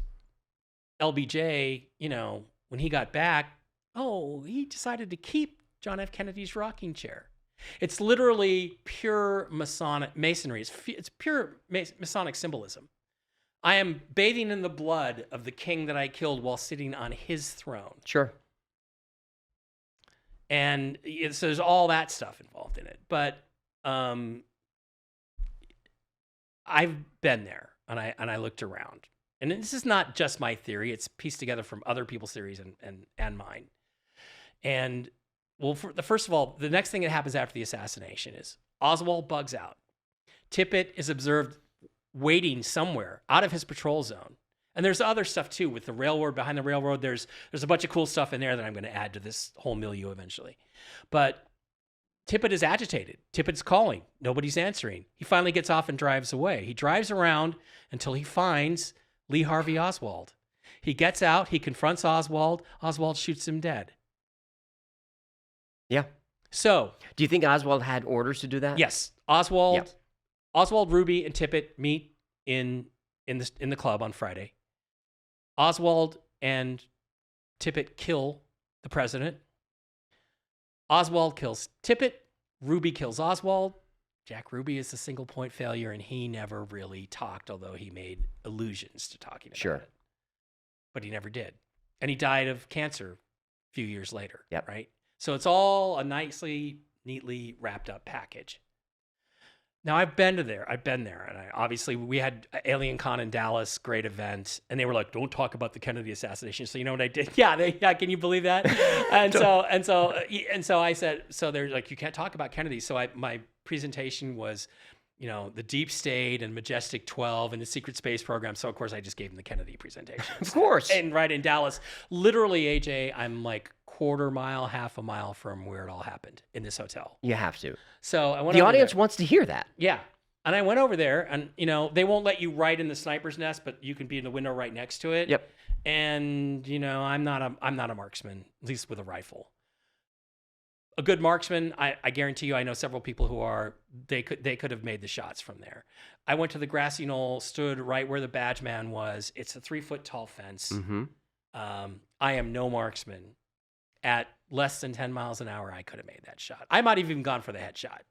Speaker 3: LBJ, when he got back, oh, he decided to keep John F. Kennedy's rocking chair. It's literally pure masonry. It's pure Masonic symbolism. I am bathing in the blood of the king that I killed while sitting on his throne.
Speaker 1: Sure.
Speaker 3: And so there's all that stuff involved in it. But I've been there, and I looked around. And this is not just my theory. It's pieced together from other people's theories and mine. And, well, first of all, the next thing that happens after the assassination is Oswald bugs out. Tippit is observed waiting somewhere out of his patrol zone. And there's other stuff, too, with the railroad, behind the railroad. There's a bunch of cool stuff in there that I'm going to add to this whole milieu eventually. But Tippit is agitated. Tippit's calling. Nobody's answering. He finally gets off and drives away. He drives around until he finds Lee Harvey Oswald. He gets out. He confronts Oswald. Oswald shoots him dead.
Speaker 1: Yeah.
Speaker 3: So,
Speaker 1: do you think Oswald had orders to do that?
Speaker 3: Yes. Oswald, Ruby, and Tippit meet in the club on Friday. Oswald and Tippit kill the president. Oswald kills Tippit. Ruby kills Oswald. Jack Ruby is a single point failure, and he never really talked, although he made allusions to talking about it. But he never did. And he died of cancer a few years later, right? So it's all a neatly wrapped up package. Now, I've been there, and obviously we had Alien Con in Dallas, great event, and they were like, "Don't talk about the Kennedy assassination." So you know what I did? Yeah, can you believe that? and so I said, so they're like, "You can't talk about Kennedy." So my presentation was, the Deep State and Majestic 12 and the Secret Space Program. So of course I just gave them the Kennedy presentation.
Speaker 1: Of course.
Speaker 3: And right in Dallas, literally, AJ, I'm like half a mile from where it all happened in this hotel.
Speaker 1: You have to.
Speaker 3: So I went.
Speaker 1: The audience wants to hear that.
Speaker 3: Yeah, and I went over there, and they won't let you right in the sniper's nest, but you can be in the window right next to it.
Speaker 1: Yep.
Speaker 3: And I'm not a marksman, at least with a rifle. A good marksman, I guarantee you, I know several people who are. They could have made the shots from there. I went to the grassy knoll, stood right where the badge man was. It's a 3-foot tall fence.
Speaker 1: Mm-hmm.
Speaker 3: I am no marksman. At less than 10 miles an hour, I could have made that shot. I might have even gone for the headshot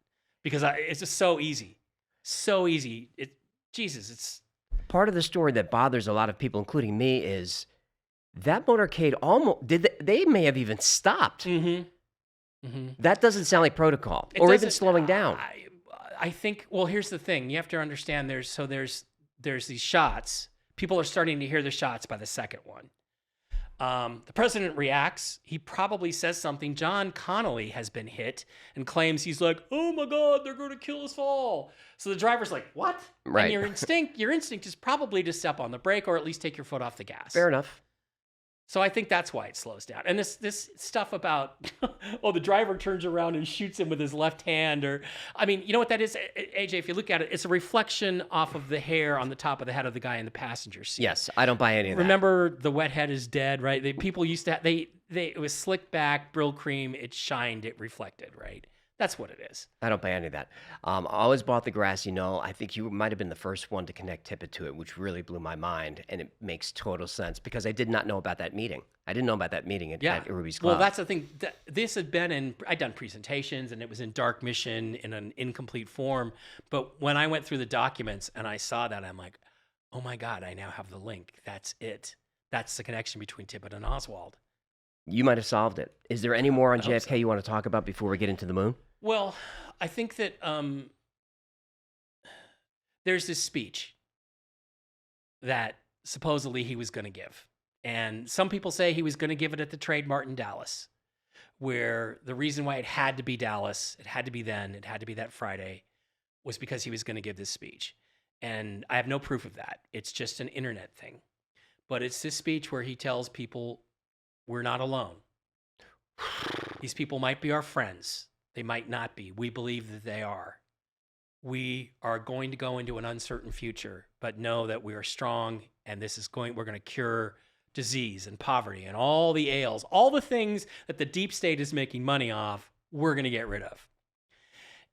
Speaker 3: because it's just so easy. So easy. It's
Speaker 1: part of the story that bothers a lot of people, including me, is that motorcade they may have even stopped.
Speaker 3: Mm-hmm. Mm-hmm.
Speaker 1: That doesn't sound like protocol or even slowing down.
Speaker 3: I think, well, here's the thing. You have to understand there's these shots. People are starting to hear the shots by the second one. The president reacts. He probably says something. John Connolly has been hit and claims he's like, "Oh my God, they're going to kill us all." So the driver's like, "What?"
Speaker 1: Right.
Speaker 3: And your instinct is probably to step on the brake or at least take your foot off the gas.
Speaker 1: Fair enough.
Speaker 3: So I think that's why it slows down. And this stuff about, the driver turns around and shoots him with his left hand, you know what that is, AJ, if you look at it, it's a reflection off of the hair on the top of the head of the guy in the passenger seat.
Speaker 1: Yes, I don't buy any of that.
Speaker 3: Remember, the wet head is dead, right? People used to, it was slick back, Brill cream, it shined, it reflected, right? That's what it is.
Speaker 1: I don't buy any of that. I always bought the grassy knoll. I think you might have been the first one to connect Tippit to it, which really blew my mind. And it makes total sense because I did not know about that meeting. I didn't know about that meeting at Ruby's Club.
Speaker 3: Well, that's the thing. This had been I'd done presentations and it was in dark mission in an incomplete form. But when I went through the documents and I saw that, I'm like, oh my God, I now have the link. That's it. That's the connection between Tippit and Oswald.
Speaker 1: You might have solved it. Is there any more on JFK you want to talk about before we get into the moon?
Speaker 3: Well, I think that there's this speech that supposedly he was going to give. And some people say he was going to give it at the Trade Mart in Dallas, where the reason why it had to be Dallas, it had to be then, it had to be that Friday, was because he was going to give this speech. And I have no proof of that. It's just an internet thing. But it's this speech where he tells people, we're not alone. These people might be our friends. They might not be. We believe that they are. We are going to go into an uncertain future, but know that we are strong, and we're going to cure disease and poverty and all the ails, all the things that the deep state is making money off, we're going to get rid of.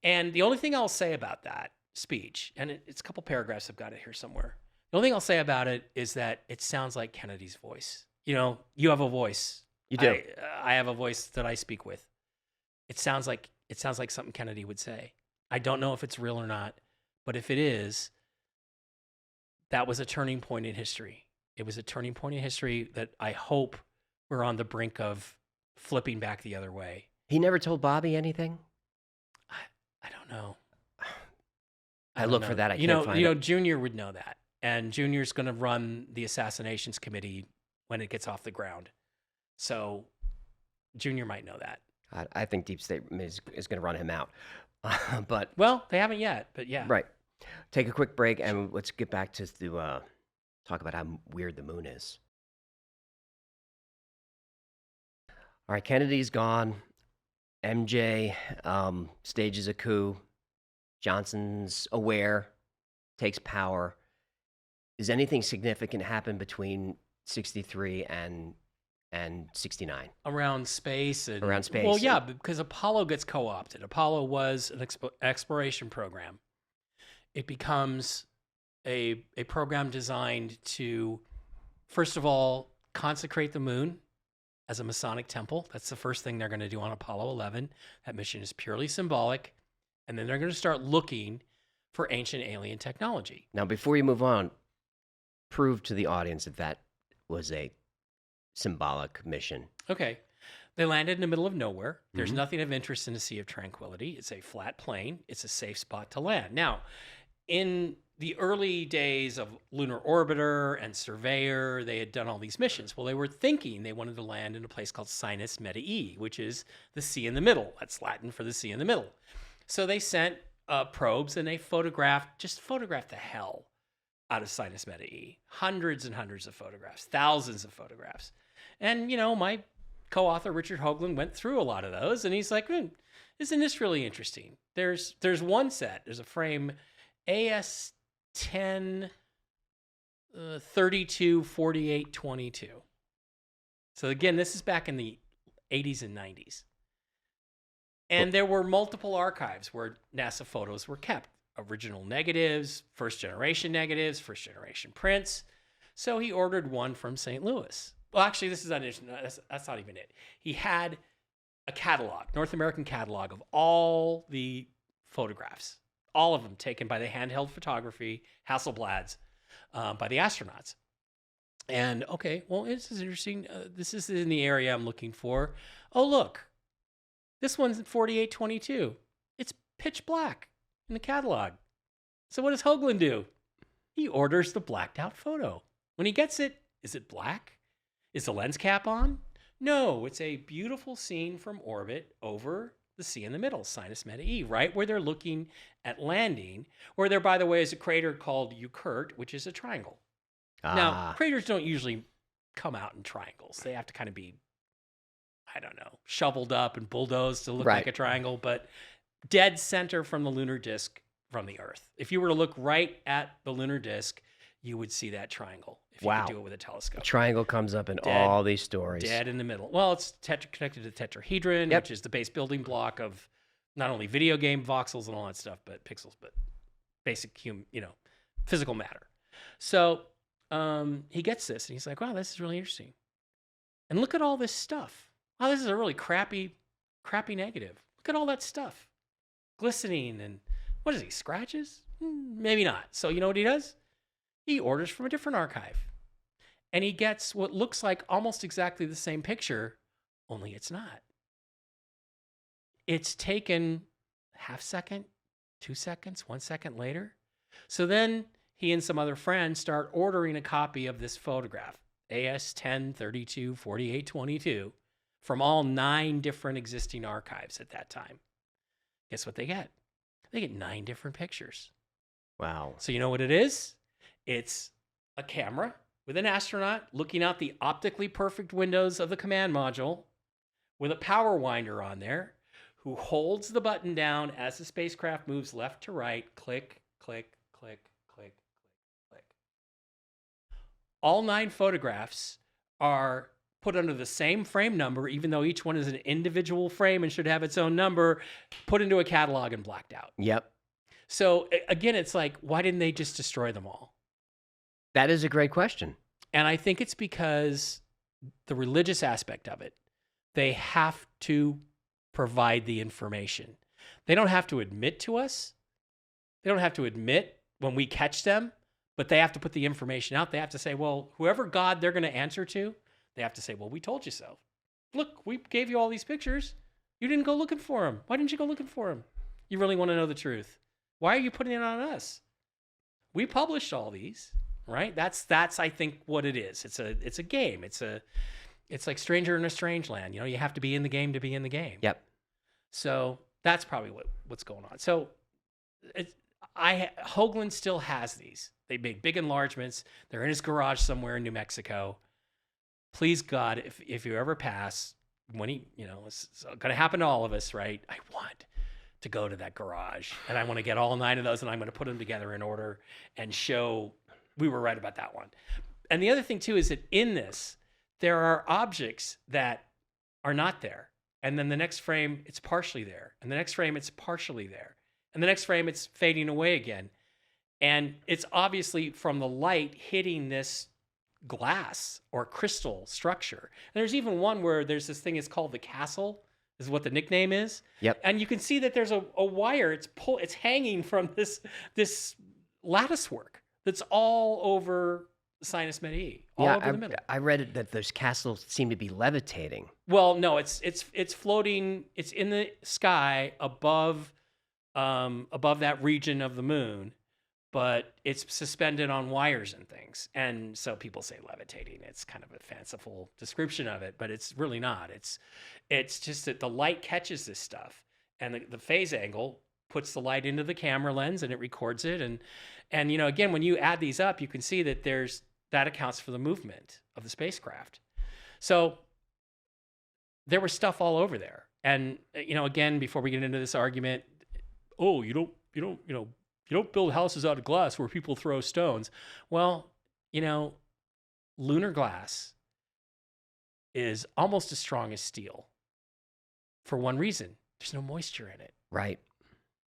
Speaker 3: And the only thing I'll say about that speech, and it's a couple paragraphs, I've got it here somewhere. The only thing I'll say about it is that it sounds like Kennedy's voice. You have a voice.
Speaker 1: You do.
Speaker 3: I have a voice that I speak with. It sounds like something Kennedy would say. I don't know if it's real or not, but if it is, that was a turning point in history. It was a turning point in history that I hope we're on the brink of flipping back the other way.
Speaker 1: He never told Bobby anything?
Speaker 3: I don't know.
Speaker 1: I look for that. I
Speaker 3: you
Speaker 1: can't
Speaker 3: know,
Speaker 1: find
Speaker 3: you know,
Speaker 1: it.
Speaker 3: Junior would know that, and Junior's going to run the assassinations committee when it gets off the ground. So, Junior might know that.
Speaker 1: I think Deep State is going to run him out. But
Speaker 3: Well, they haven't yet, but yeah.
Speaker 1: right. Take a quick break and let's get back to talk about how weird the moon is. All right, Kennedy's gone. MJ stages a coup. Johnson's aware, takes power. Does anything significant happen between 63 and 69?
Speaker 3: Around space and
Speaker 1: Around space.
Speaker 3: Well, yeah, because Apollo gets co-opted. Apollo was an exploration program. It becomes a program designed to, first of all, consecrate the moon as a Masonic temple. That's the first thing they're going to do on Apollo 11. That mission is purely symbolic. And then they're going to start looking for ancient alien technology.
Speaker 1: Now, before you move on, prove to the audience that was a symbolic mission.
Speaker 3: Okay. They landed in the middle of nowhere. There's nothing of interest in the Sea of Tranquility. It's a flat plain. It's a safe spot to land. Now, in the early days of Lunar Orbiter and Surveyor, they had done all these missions. Well, they were thinking they wanted to land in a place called Sinus Medii, which is the sea in the middle. That's Latin for the sea in the middle. So they sent probes and they photographed the hell out of Sinus Medii. Hundreds and hundreds of photographs, thousands of photographs. And, you know, my co-author, Richard Hoagland, went through a lot of those. And he's like, isn't this really interesting? There's one set. There's a frame AS10 32 48 22. So again, this is back in the 80s and 90s. And there were multiple archives where NASA photos were kept. Original negatives, first generation prints. So he ordered one from St. Louis. Well, actually, this is that's not even it. He had a catalog, North American catalog of all the photographs, all of them taken by the handheld photography, Hasselblads, by the astronauts. And okay, well, this is interesting. This is in the area I'm looking for. Oh, look. This one's 4822. It's pitch black in the catalog. So what does Hoagland do? He orders the blacked out photo. When he gets it, is it black? Is the lens cap on? No, it's a beautiful scene from orbit over the sea in the middle, Sinus Medii, right where they're looking at landing, where there, by the way, is a crater called Eucurt, which is a triangle. Now, craters don't usually come out in triangles. They have to kind of be, I don't know, shoveled up and bulldozed to look like a triangle, but dead center from the lunar disk from the Earth. If you were to look right at the lunar disk, you would see that triangle if you could do it with a telescope.
Speaker 1: Triangle comes up in all these stories.
Speaker 3: Dead in the middle. Well, it's connected to the tetrahedron, which is the base building block of not only video game voxels and all that stuff, but pixels, but basic physical matter. So he gets this and he's like, wow, this is really interesting. And look at all this stuff. Wow, this is a really crappy negative. Look at all that stuff. Glistening and what is he, scratches? Maybe not. So you know what he does? He orders from a different archive. And he gets what looks like almost exactly the same picture, only it's not. It's taken half second, 2 seconds, 1 second later. So then he and some other friends start ordering a copy of this photograph, AS10 32 48 22, from all 9 different existing archives at that time. Guess what they get? They get 9 different pictures.
Speaker 1: Wow.
Speaker 3: So you know what it is? It's a camera with an astronaut looking out the optically perfect windows of the command module with a power winder on there who holds the button down as the spacecraft moves left to right. Click, click, click, click, click, click. All 9 photographs are put under the same frame number, even though each one is an individual frame and should have its own number, put into a catalog and blacked out.
Speaker 1: Yep.
Speaker 3: So again, it's like, why didn't they just destroy them all?
Speaker 1: That is a great question.
Speaker 3: And I think it's because the religious aspect of it. they have to provide the information. They don't have to admit to us. They don't have to admit when we catch them, but they have to put the information out. They have to say, well, whoever God they're going to answer to, they have to say, well, we told you so. Look, we gave you all these pictures. You didn't go looking for them. Why didn't you go looking for them? You really want to know the truth. Why are you putting it on us? We published all these, right? That's I think what it is. It's a game. It's like Stranger in a Strange Land. You know, you have to be in the game to be in the game.
Speaker 1: Yep.
Speaker 3: So that's probably what's going on. So Hoagland still has these. They make big enlargements. They're in his garage somewhere in New Mexico. Please God, if you ever pass, when it's going to happen to all of us, right? I want to go to that garage and I want to get all 9 of those and I'm going to put them together in order and show we were right about that one. And the other thing too is that in this, there are objects that are not there. And then the next frame, it's partially there. And the next frame, it's partially there. And the next frame, it's fading away again. And it's obviously from the light hitting this glass or crystal structure. And there's even one where there's this thing, it's called the castle, is what the nickname is.
Speaker 1: Yep.
Speaker 3: And you can see that there's a wire, it's hanging from this lattice work that's all over Sinus Medii, all over the middle.
Speaker 1: I read it that those castles seem to be levitating.
Speaker 3: Well, no, it's floating. It's in the sky above that region of the moon, but it's suspended on wires and things. And so people say levitating. It's kind of a fanciful description of it, but it's really not. It's just that the light catches this stuff, and the phase angle puts the light into the camera lens, and it records it. And again, when you add these up, you can see that that accounts for the movement of the spacecraft. So there was stuff all over there. And, again, before we get into this argument, you don't build houses out of glass where people throw stones. Well, lunar glass is almost as strong as steel for one reason. There's no moisture in it.
Speaker 1: Right.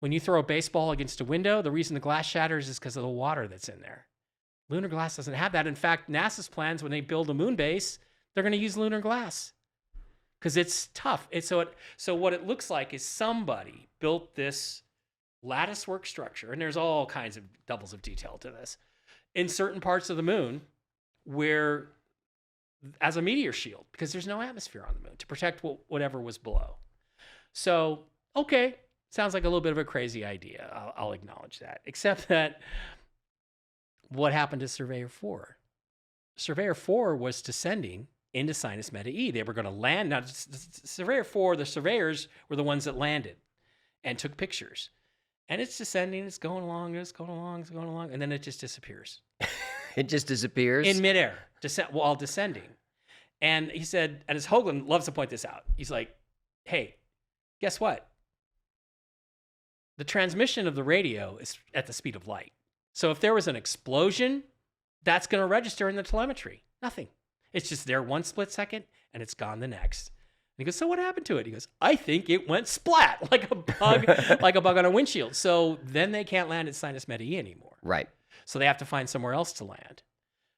Speaker 3: When you throw a baseball against a window, the reason the glass shatters is because of the water that's in there. Lunar glass doesn't have that. In fact, NASA's plans when they build a moon base, they're going to use lunar glass because it's tough. So what it looks like is somebody built this lattice work structure, and there's all kinds of doubles of detail to this, in certain parts of the moon where, as a meteor shield, because there's no atmosphere on the moon to protect whatever was below. So, okay, sounds like a little bit of a crazy idea. I'll acknowledge that, except that what happened to Surveyor 4? Surveyor 4 was descending into Sinus Medii. They were going to land. Now, Surveyor 4, the surveyors were the ones that landed and took pictures. And it's descending, it's going along, and then it just disappears.
Speaker 1: It just disappears?
Speaker 3: In midair, while descending. And he said, and as Hoagland loves to point this out, he's like, hey, guess what? The transmission of the radio is at the speed of light. So if there was an explosion, that's going to register in the telemetry. Nothing. It's just there one split second, and it's gone the next. And he goes, so what happened to it? He goes, I think it went splat like a bug, like a bug on a windshield. So then they can't land at Sinus Medii anymore.
Speaker 1: Right.
Speaker 3: So they have to find somewhere else to land.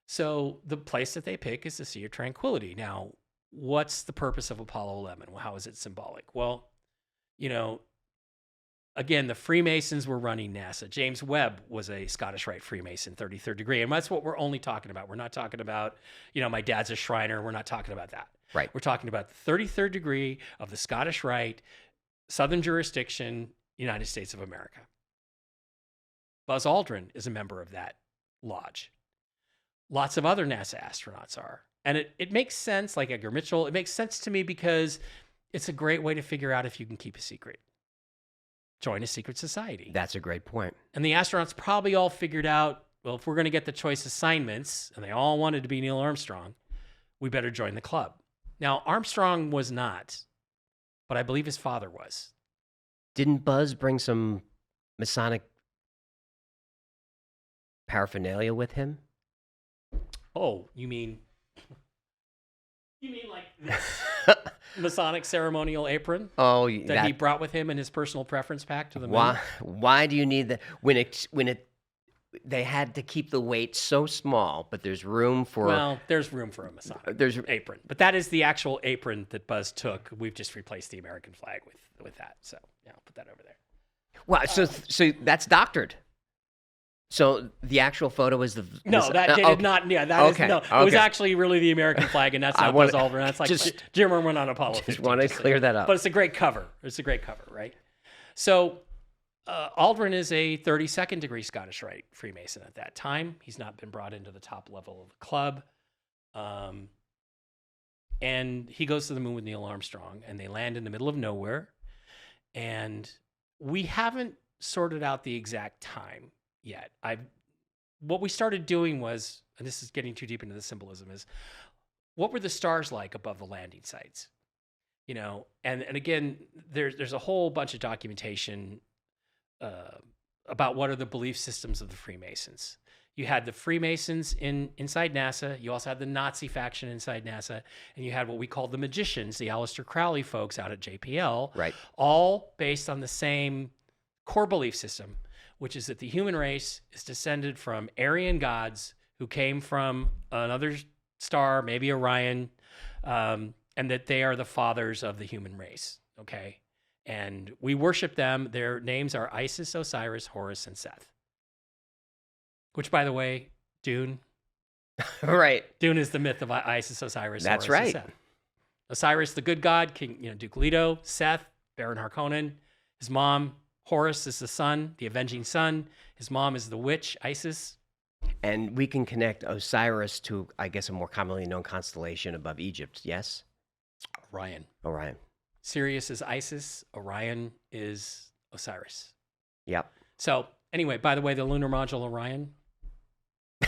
Speaker 3: So the place that they pick is the Sea of Tranquility. Now, what's the purpose of Apollo 11? Well, how is it symbolic? Well, again, the Freemasons were running NASA. James Webb was a Scottish Rite Freemason, 33rd degree. And that's what we're only talking about. We're not talking about, my dad's a Shriner. We're not talking about that.
Speaker 1: Right.
Speaker 3: We're talking about the 33rd degree of the Scottish Rite, Southern Jurisdiction, United States of America. Buzz Aldrin is a member of that lodge. Lots of other NASA astronauts are. And it makes sense, like Edgar Mitchell, it makes sense to me because it's a great way to figure out if you can keep a secret. Join a secret society.
Speaker 1: That's a great point.
Speaker 3: And the astronauts probably all figured out, well, if we're going to get the choice assignments, and they all wanted to be Neil Armstrong, we better join the club. Now, Armstrong was not, but I believe his father was.
Speaker 1: Didn't Buzz bring some Masonic paraphernalia with him?
Speaker 3: Oh, you mean like this Masonic ceremonial apron?
Speaker 1: Oh,
Speaker 3: that he brought with him in his personal preference pack to the moon?
Speaker 1: Why do you need that when they had to keep the weight so small, but there's room for.
Speaker 3: Well, there's room for a Masonic apron, but that is the actual apron that Buzz took. We've just replaced the American flag with that. So yeah, I'll put that over there.
Speaker 1: Wow, so that's doctored. So the actual photo is the
Speaker 3: no, that did not. Yeah, that
Speaker 1: okay,
Speaker 3: is no. It was actually really the American flag, and that's not Buzz Aldrin. That's like Jim Irwin on Apollo 15.
Speaker 1: Just want to clear that up.
Speaker 3: But it's a great cover. It's a great cover, right? So Aldrin is a 32nd degree Scottish Rite Freemason at that time. He's not been brought into the top level of the club. And he goes to the moon with Neil Armstrong, and they land in the middle of nowhere. And we haven't sorted out the exact time yet. What we started doing was, and this is getting too deep into the symbolism, is what were the stars like above the landing sites? You know, and again, there's a whole bunch of documentation about what are the belief systems of the Freemasons. You had the Freemasons inside NASA. You also had the Nazi faction inside NASA. And you had what we called the magicians, the Aleister Crowley folks out at JPL.
Speaker 1: Right.
Speaker 3: All based on the same core belief system, which is that the human race is descended from Aryan gods who came from another star, maybe Orion, and that they are the fathers of the human race, okay? And we worship them. Their names are Isis, Osiris, Horus, and Seth. Which, by the way, Dune.
Speaker 1: Right.
Speaker 3: Dune is the myth of Isis, Osiris,
Speaker 1: That's
Speaker 3: Horus,
Speaker 1: right.
Speaker 3: and Seth. Osiris, the good god, King, Duke Leto. Seth, Baron Harkonnen. His mom, Horus, is the sun, the avenging sun. His mom is the witch, Isis.
Speaker 1: And we can connect Osiris to, I guess, a more commonly known constellation above Egypt, yes?
Speaker 3: Orion.
Speaker 1: Orion.
Speaker 3: Sirius is Isis. Orion is Osiris.
Speaker 1: Yep.
Speaker 3: So, anyway, by the way, the lunar module Orion,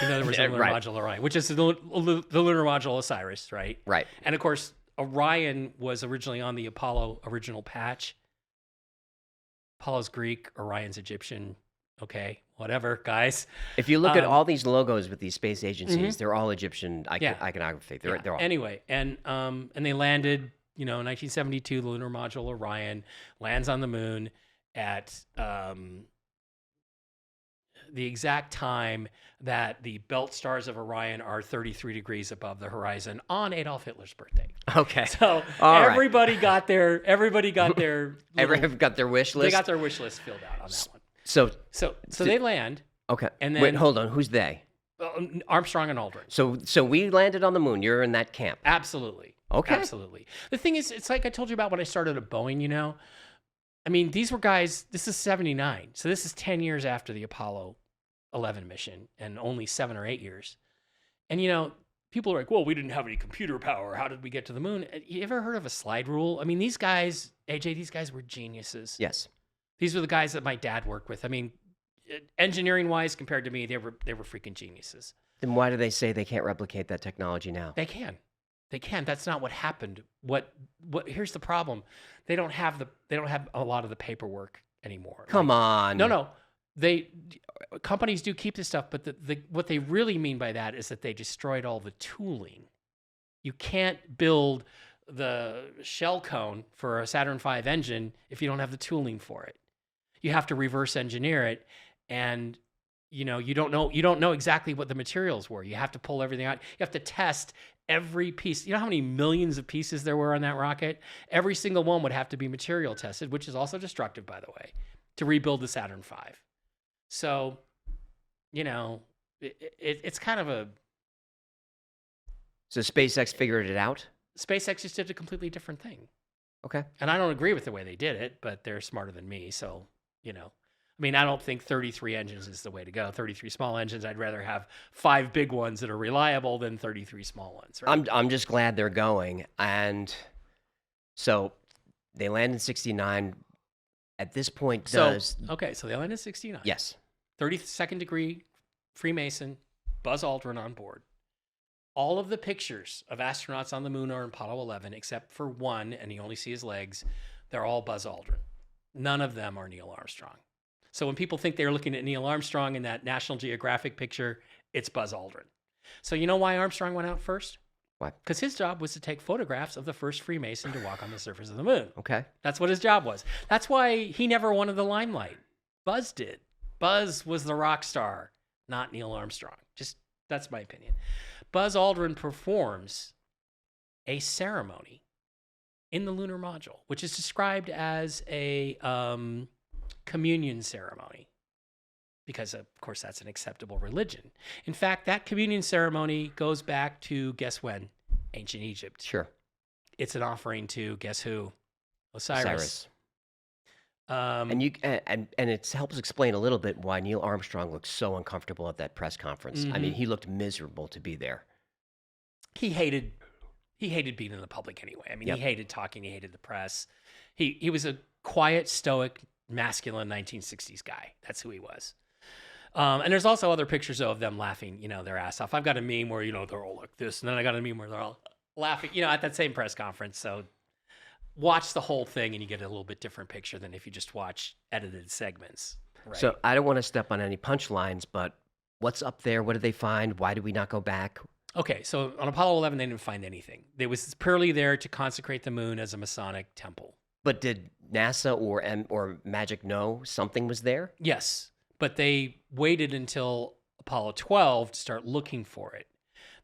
Speaker 3: you know there was a lunar
Speaker 1: Right.
Speaker 3: module Orion, which is the lunar module Osiris, right?
Speaker 1: Right.
Speaker 3: And, of course, Orion was originally on the Apollo original patch. Apollo's Greek, Orion's Egyptian. Okay, whatever, guys.
Speaker 1: If you look at all these logos with these space agencies,
Speaker 3: Mhm.
Speaker 1: they're all Egyptian iconography. They're all.
Speaker 3: Anyway, and they landed, in 1972, the lunar module Orion lands on the moon at the exact time that the belt stars of Orion are 33 degrees above the horizon on Adolf Hitler's birthday.
Speaker 1: Okay.
Speaker 3: So
Speaker 1: All right.
Speaker 3: everybody got their little,
Speaker 1: Everyone got their wish list?
Speaker 3: they got their wish list filled out on that one.
Speaker 1: So,
Speaker 3: So they land.
Speaker 1: okay.
Speaker 3: And
Speaker 1: Wait,
Speaker 3: then-
Speaker 1: hold on. Who's they?
Speaker 3: Armstrong and Aldrin.
Speaker 1: So we landed on the moon. You're in that camp.
Speaker 3: Absolutely.
Speaker 1: Okay.
Speaker 3: Absolutely. The thing is, it's like I told you about when I started at Boeing, I mean, these were guys, this is 79. So this is 10 years after the Apollo 11 mission and only 7 or 8 years. And, people are like, well, we didn't have any computer power. How did we get to the moon? You ever heard of a slide rule? I mean, these guys, AJ, these guys were geniuses.
Speaker 1: Yes.
Speaker 3: These were the guys that my dad worked with. I mean, engineering wise, compared to me, they were freaking geniuses.
Speaker 1: Then why do they say they can't replicate that technology now?
Speaker 3: They can. That's not what happened. What here's the problem. They don't have a lot of the paperwork anymore.
Speaker 1: Come on.
Speaker 3: No. Companies do keep this stuff, but what they really mean by that is that they destroyed all the tooling. You can't build the shell cone for a Saturn V engine if you don't have the tooling for it. You have to reverse engineer it, and you don't know exactly what the materials were. You have to pull everything out. You have to test every piece. You know how many millions of pieces there were on that rocket? Every single one would have to be material tested, which is also destructive, by the way, to rebuild the Saturn V. So, it's kind of a...
Speaker 1: So SpaceX figured it out?
Speaker 3: SpaceX just did a completely different thing.
Speaker 1: Okay.
Speaker 3: And I don't agree with the way they did it, but they're smarter than me. So, I mean, I don't think 33 engines is the way to go. 33 small engines. I'd rather have 5 big ones that are reliable than 33 small ones. Right?
Speaker 1: I'm just glad they're going. And so they land in 69. At this point,
Speaker 3: So they land in 69.
Speaker 1: Yes.
Speaker 3: 32nd degree Freemason, Buzz Aldrin on board. All of the pictures of astronauts on the moon are in Apollo 11, except for one, and you only see his legs. They're all Buzz Aldrin. None of them are Neil Armstrong. So when people think they're looking at Neil Armstrong in that National Geographic picture, it's Buzz Aldrin. So you know why Armstrong went out first?
Speaker 1: Why?
Speaker 3: Because his job was to take photographs of the first Freemason to walk on the surface of the moon.
Speaker 1: Okay.
Speaker 3: That's what his job was. That's why he never wanted the limelight. Buzz did. Buzz was the rock star. not Neil Armstrong. Just that's my opinion. Buzz Aldrin performs a ceremony in the lunar module, which is described as a communion ceremony, because of course that's an acceptable religion. In fact, that communion ceremony goes back to, guess when? Ancient Egypt.
Speaker 1: Sure.
Speaker 3: It's an offering to, guess who? Osiris.
Speaker 1: And it helps explain a little bit why Neil Armstrong looked so uncomfortable at that press conference. I mean, he looked miserable to be there.
Speaker 3: He hated being in the public anyway. I mean, he hated talking. He hated the press. He was a quiet, stoic, masculine 1960s guy. That's who he was. And there's also other pictures of them laughing, their ass off. I've got a meme where, they're all like this. And then I got a meme where they're all laughing, at that same press conference. So watch the whole thing and you get a little bit different picture than if you just watch edited segments. Right?
Speaker 1: So I don't want to step on any punchlines, but what's up there? What did they find? Why did we not go back?
Speaker 3: Okay, so on Apollo 11, they didn't find anything. They was purely there to consecrate the moon as a Masonic temple.
Speaker 1: But did NASA or Magic know something was there?
Speaker 3: Yes, but they waited until Apollo 12 to start looking for it.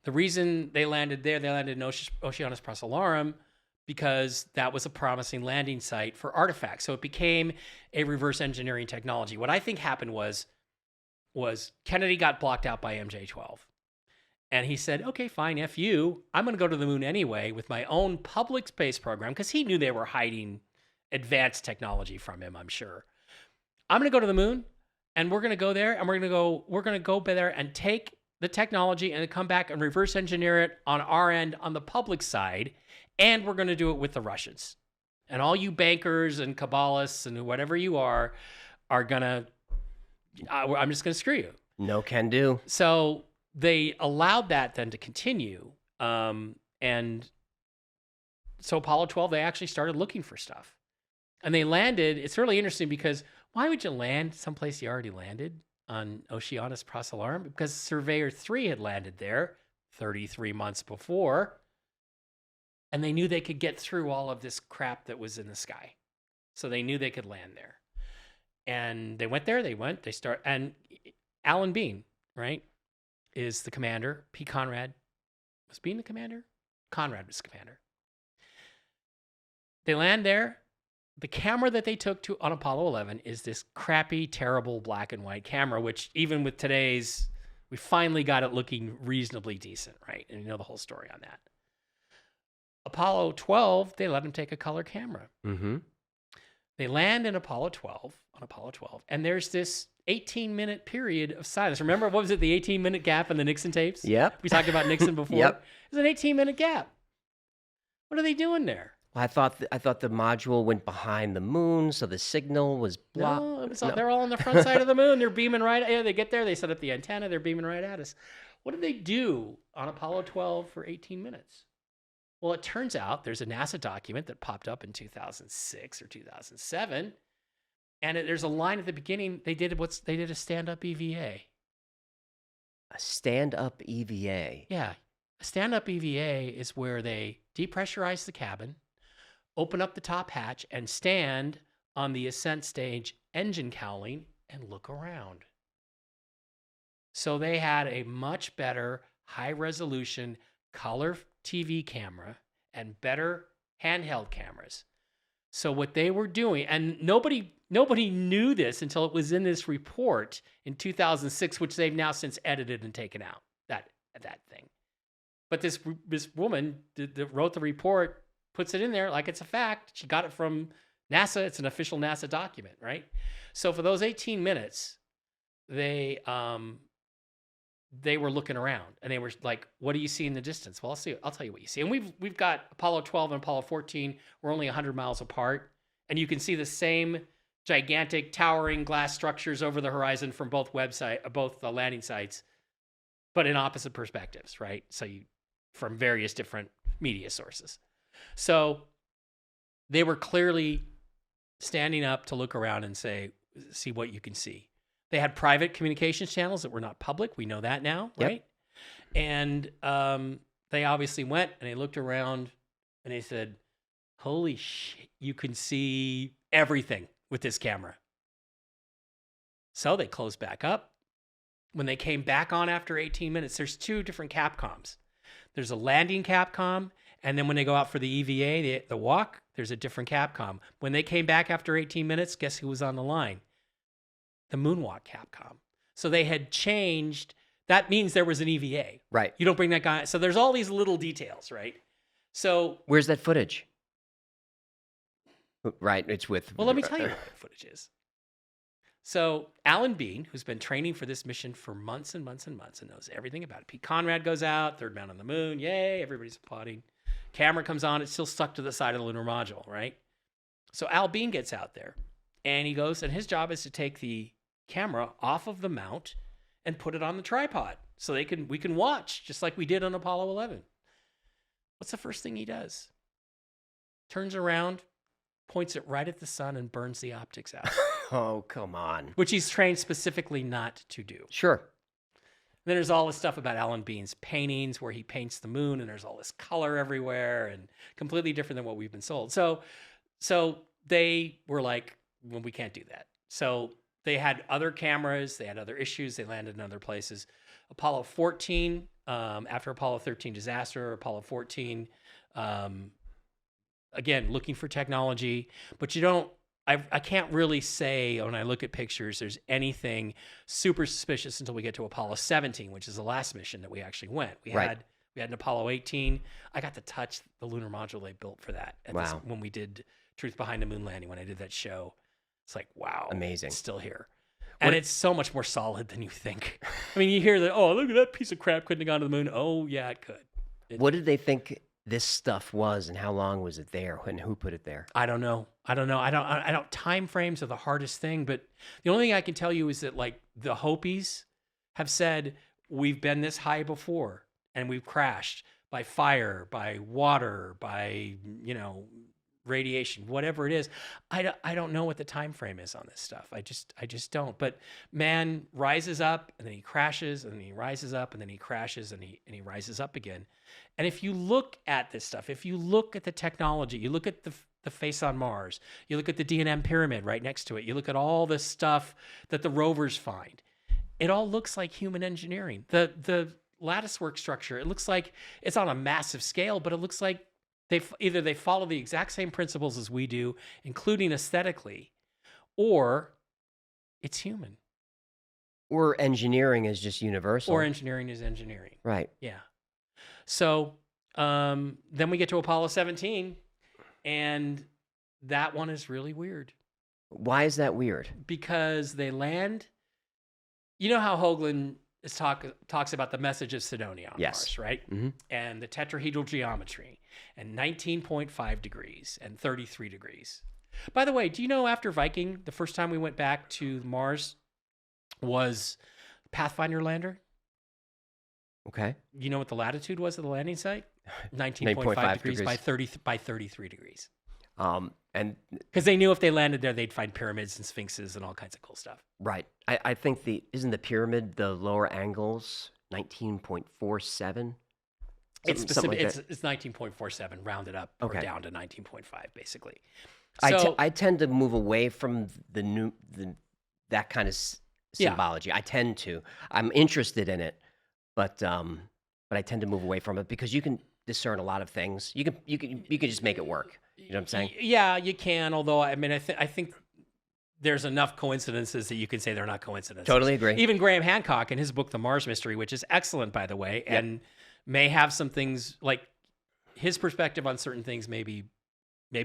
Speaker 3: The reason they landed there, they landed in Oceanus Procellarum, because that was a promising landing site for artifacts. So it became a reverse engineering technology. What I think happened was Kennedy got blocked out by MJ-12. And he said, okay, fine, F you. I'm going to go to the moon anyway with my own public space program, because he knew they were hiding advanced technology from him, I'm sure. I'm going to go to the moon, and we're going to go there, and we're going to go there and take the technology and then come back and reverse engineer it on our end on the public side, and we're going to do it with the Russians. And all you bankers and Kabbalists and whatever you are going to, I'm just going to screw you.
Speaker 1: No can do.
Speaker 3: So they allowed that then to continue. And so Apollo 12, they actually started looking for stuff. And they landed. It's really interesting because why would you land someplace you already landed on Oceanus Procellarum? Because Surveyor 3 had landed there 33 months before. And they knew they could get through all of this crap that was in the sky. So they knew they could land there. And they went there. And Alan Bean, right, is the commander. P. Conrad. Was Bean the commander? Conrad was the commander. They land there. The camera that they took on Apollo 11 is this crappy, terrible black and white camera, which even with today's, we finally got it looking reasonably decent, right? And you know the whole story on that. Apollo 12, they let them take a color camera.
Speaker 1: Mm-hmm.
Speaker 3: They land in Apollo 12, and there's this 18-minute period of silence. Remember, what was it, the 18-minute gap in the Nixon tapes?
Speaker 1: Yep.
Speaker 3: We talked about Nixon before.
Speaker 1: Yep.
Speaker 3: It was an 18-minute gap. What are they doing there?
Speaker 1: Well, I thought the module went behind the moon, so the signal was blocked.
Speaker 3: No, they're all on the front side of the moon. They're beaming right. Yeah, they get there. They set up the antenna. They're beaming right at us. What did they do on Apollo 12 for 18 minutes? Well, it turns out there's a NASA document that popped up in 2006 or 2007, and there's a line at the beginning. They did a stand-up EVA.
Speaker 1: A stand-up EVA.
Speaker 3: Yeah, a stand-up EVA is where they depressurize the cabin, open up the top hatch, and stand on the ascent stage engine cowling and look around. So they had a much better high-resolution color TV camera and better handheld cameras. So what they were doing, and nobody knew this until it was in this report in 2006, which they've now since edited and taken out, that thing. But this woman that wrote the report puts it in there like it's a fact. She got it from NASA. It's an official NASA document, right? So for those 18 minutes, they were looking around and they were like, what do you see in the distance? Well, I'll tell you what you see. And we've got Apollo 12 and Apollo 14. We're only 100 miles apart. And you can see the same gigantic towering glass structures over the horizon from both landing sites, but in opposite perspectives, right? So from various different media sources. So they were clearly standing up to look around and see what you can see. They had private communications channels that were not public. We know that now, right?
Speaker 1: Yep.
Speaker 3: And they obviously went and they looked around and they said, holy shit, you can see everything with this camera. So they closed back up. When they came back on after 18 minutes, there's two different Capcoms. There's a landing Capcom, and then when they go out for the EVA, the walk, there's a different Capcom. When they came back after 18 minutes, guess who was on the line? The moonwalk Capcom. So they had changed. That means there was an EVA.
Speaker 1: Right.
Speaker 3: You don't bring that guy. So there's all these little details, right? So
Speaker 1: Where's that footage? Right, it's with...
Speaker 3: well, let me tell you what the footage is. So Alan Bean, who's been training for this mission for months and months and months and knows everything about it. Pete Conrad goes out, third man on the moon. Yay, everybody's applauding. Camera comes on. It's still stuck to the side of the lunar module, right? So Al Bean gets out there, and he goes, and his job is to take the camera off of the mount and put it on the tripod so we can watch, just like we did on Apollo 11. What's the first thing he does? Turns around, points it right at the sun, and burns the optics out.
Speaker 1: Oh, come on.
Speaker 3: Which he's trained specifically not to do.
Speaker 1: Sure.
Speaker 3: Then there's all this stuff about Alan Bean's paintings where he paints the moon and there's all this color everywhere and completely different than what we've been sold. So they were like, well, we can't do that. So they had other cameras, they had other issues, they landed in other places. Apollo 14, after Apollo 13 disaster, Apollo 14, again, looking for technology, but I can't really say when I look at pictures, there's anything super suspicious until we get to Apollo 17, which is the last mission that we actually went. We had an Apollo 18. I got to touch the lunar module they built for that. When we did Truth Behind the Moon Landing, when I did that show, it's like, wow.
Speaker 1: Amazing.
Speaker 3: It's still here. And it's so much more solid than you think. I mean, you hear that, oh, look at that piece of crap couldn't have gone to the moon. Oh, yeah, it could.
Speaker 1: What did they think this stuff was, and how long was it there, and who put it there?
Speaker 3: I don't know. Time frames are the hardest thing, but the only thing I can tell you is that like the Hopis have said, we've been this high before and we've crashed by fire, by water, by, radiation, whatever it is. I don't know what the time frame is on this stuff. I just don't. But man rises up and then he crashes and then he rises up and then he crashes and he rises up again. And if you look at this stuff, if you look at the technology, you look at the face on Mars, you look at the D&M pyramid right next to it, you look at all the stuff that the rovers find, it all looks like human engineering. The lattice work structure, it looks like it's on a massive scale, but it looks like they follow the exact same principles as we do, including aesthetically, or it's human.
Speaker 1: Or engineering is just universal.
Speaker 3: Or engineering is engineering.
Speaker 1: Right.
Speaker 3: Yeah. So then we get to Apollo 17, and that one is really weird.
Speaker 1: Why is that weird?
Speaker 3: Because they land. You know how Hoagland talks about the message of Sidonia on Mars, right?
Speaker 1: Mm-hmm.
Speaker 3: And the tetrahedral geometry, and 19.5 degrees and 33 degrees. By the way, do you know after Viking, the first time we went back to Mars was Pathfinder lander?
Speaker 1: Okay.
Speaker 3: You know what the latitude was of the landing site? 19.5 degrees by 33 degrees.
Speaker 1: And
Speaker 3: because they knew if they landed there, they'd find pyramids and sphinxes and all kinds of cool stuff.
Speaker 1: Right. I think isn't the pyramid, the lower angles 19.47?
Speaker 3: It's specific.
Speaker 1: Like
Speaker 3: it's 19.47 rounded up or down to 19.5 basically.
Speaker 1: So I tend to move away from that kind of symbology. Yeah. I tend to. I'm interested in it, but I tend to move away from it because you can discern a lot of things. You can just make it work. You know what I'm saying?
Speaker 3: Yeah, you can. Although I mean, I think there's enough coincidences that you can say they're not coincidences.
Speaker 1: Totally agree.
Speaker 3: Even Graham Hancock in his book, The Mars Mystery, which is excellent, by the way, and may have some things like his perspective on certain things may be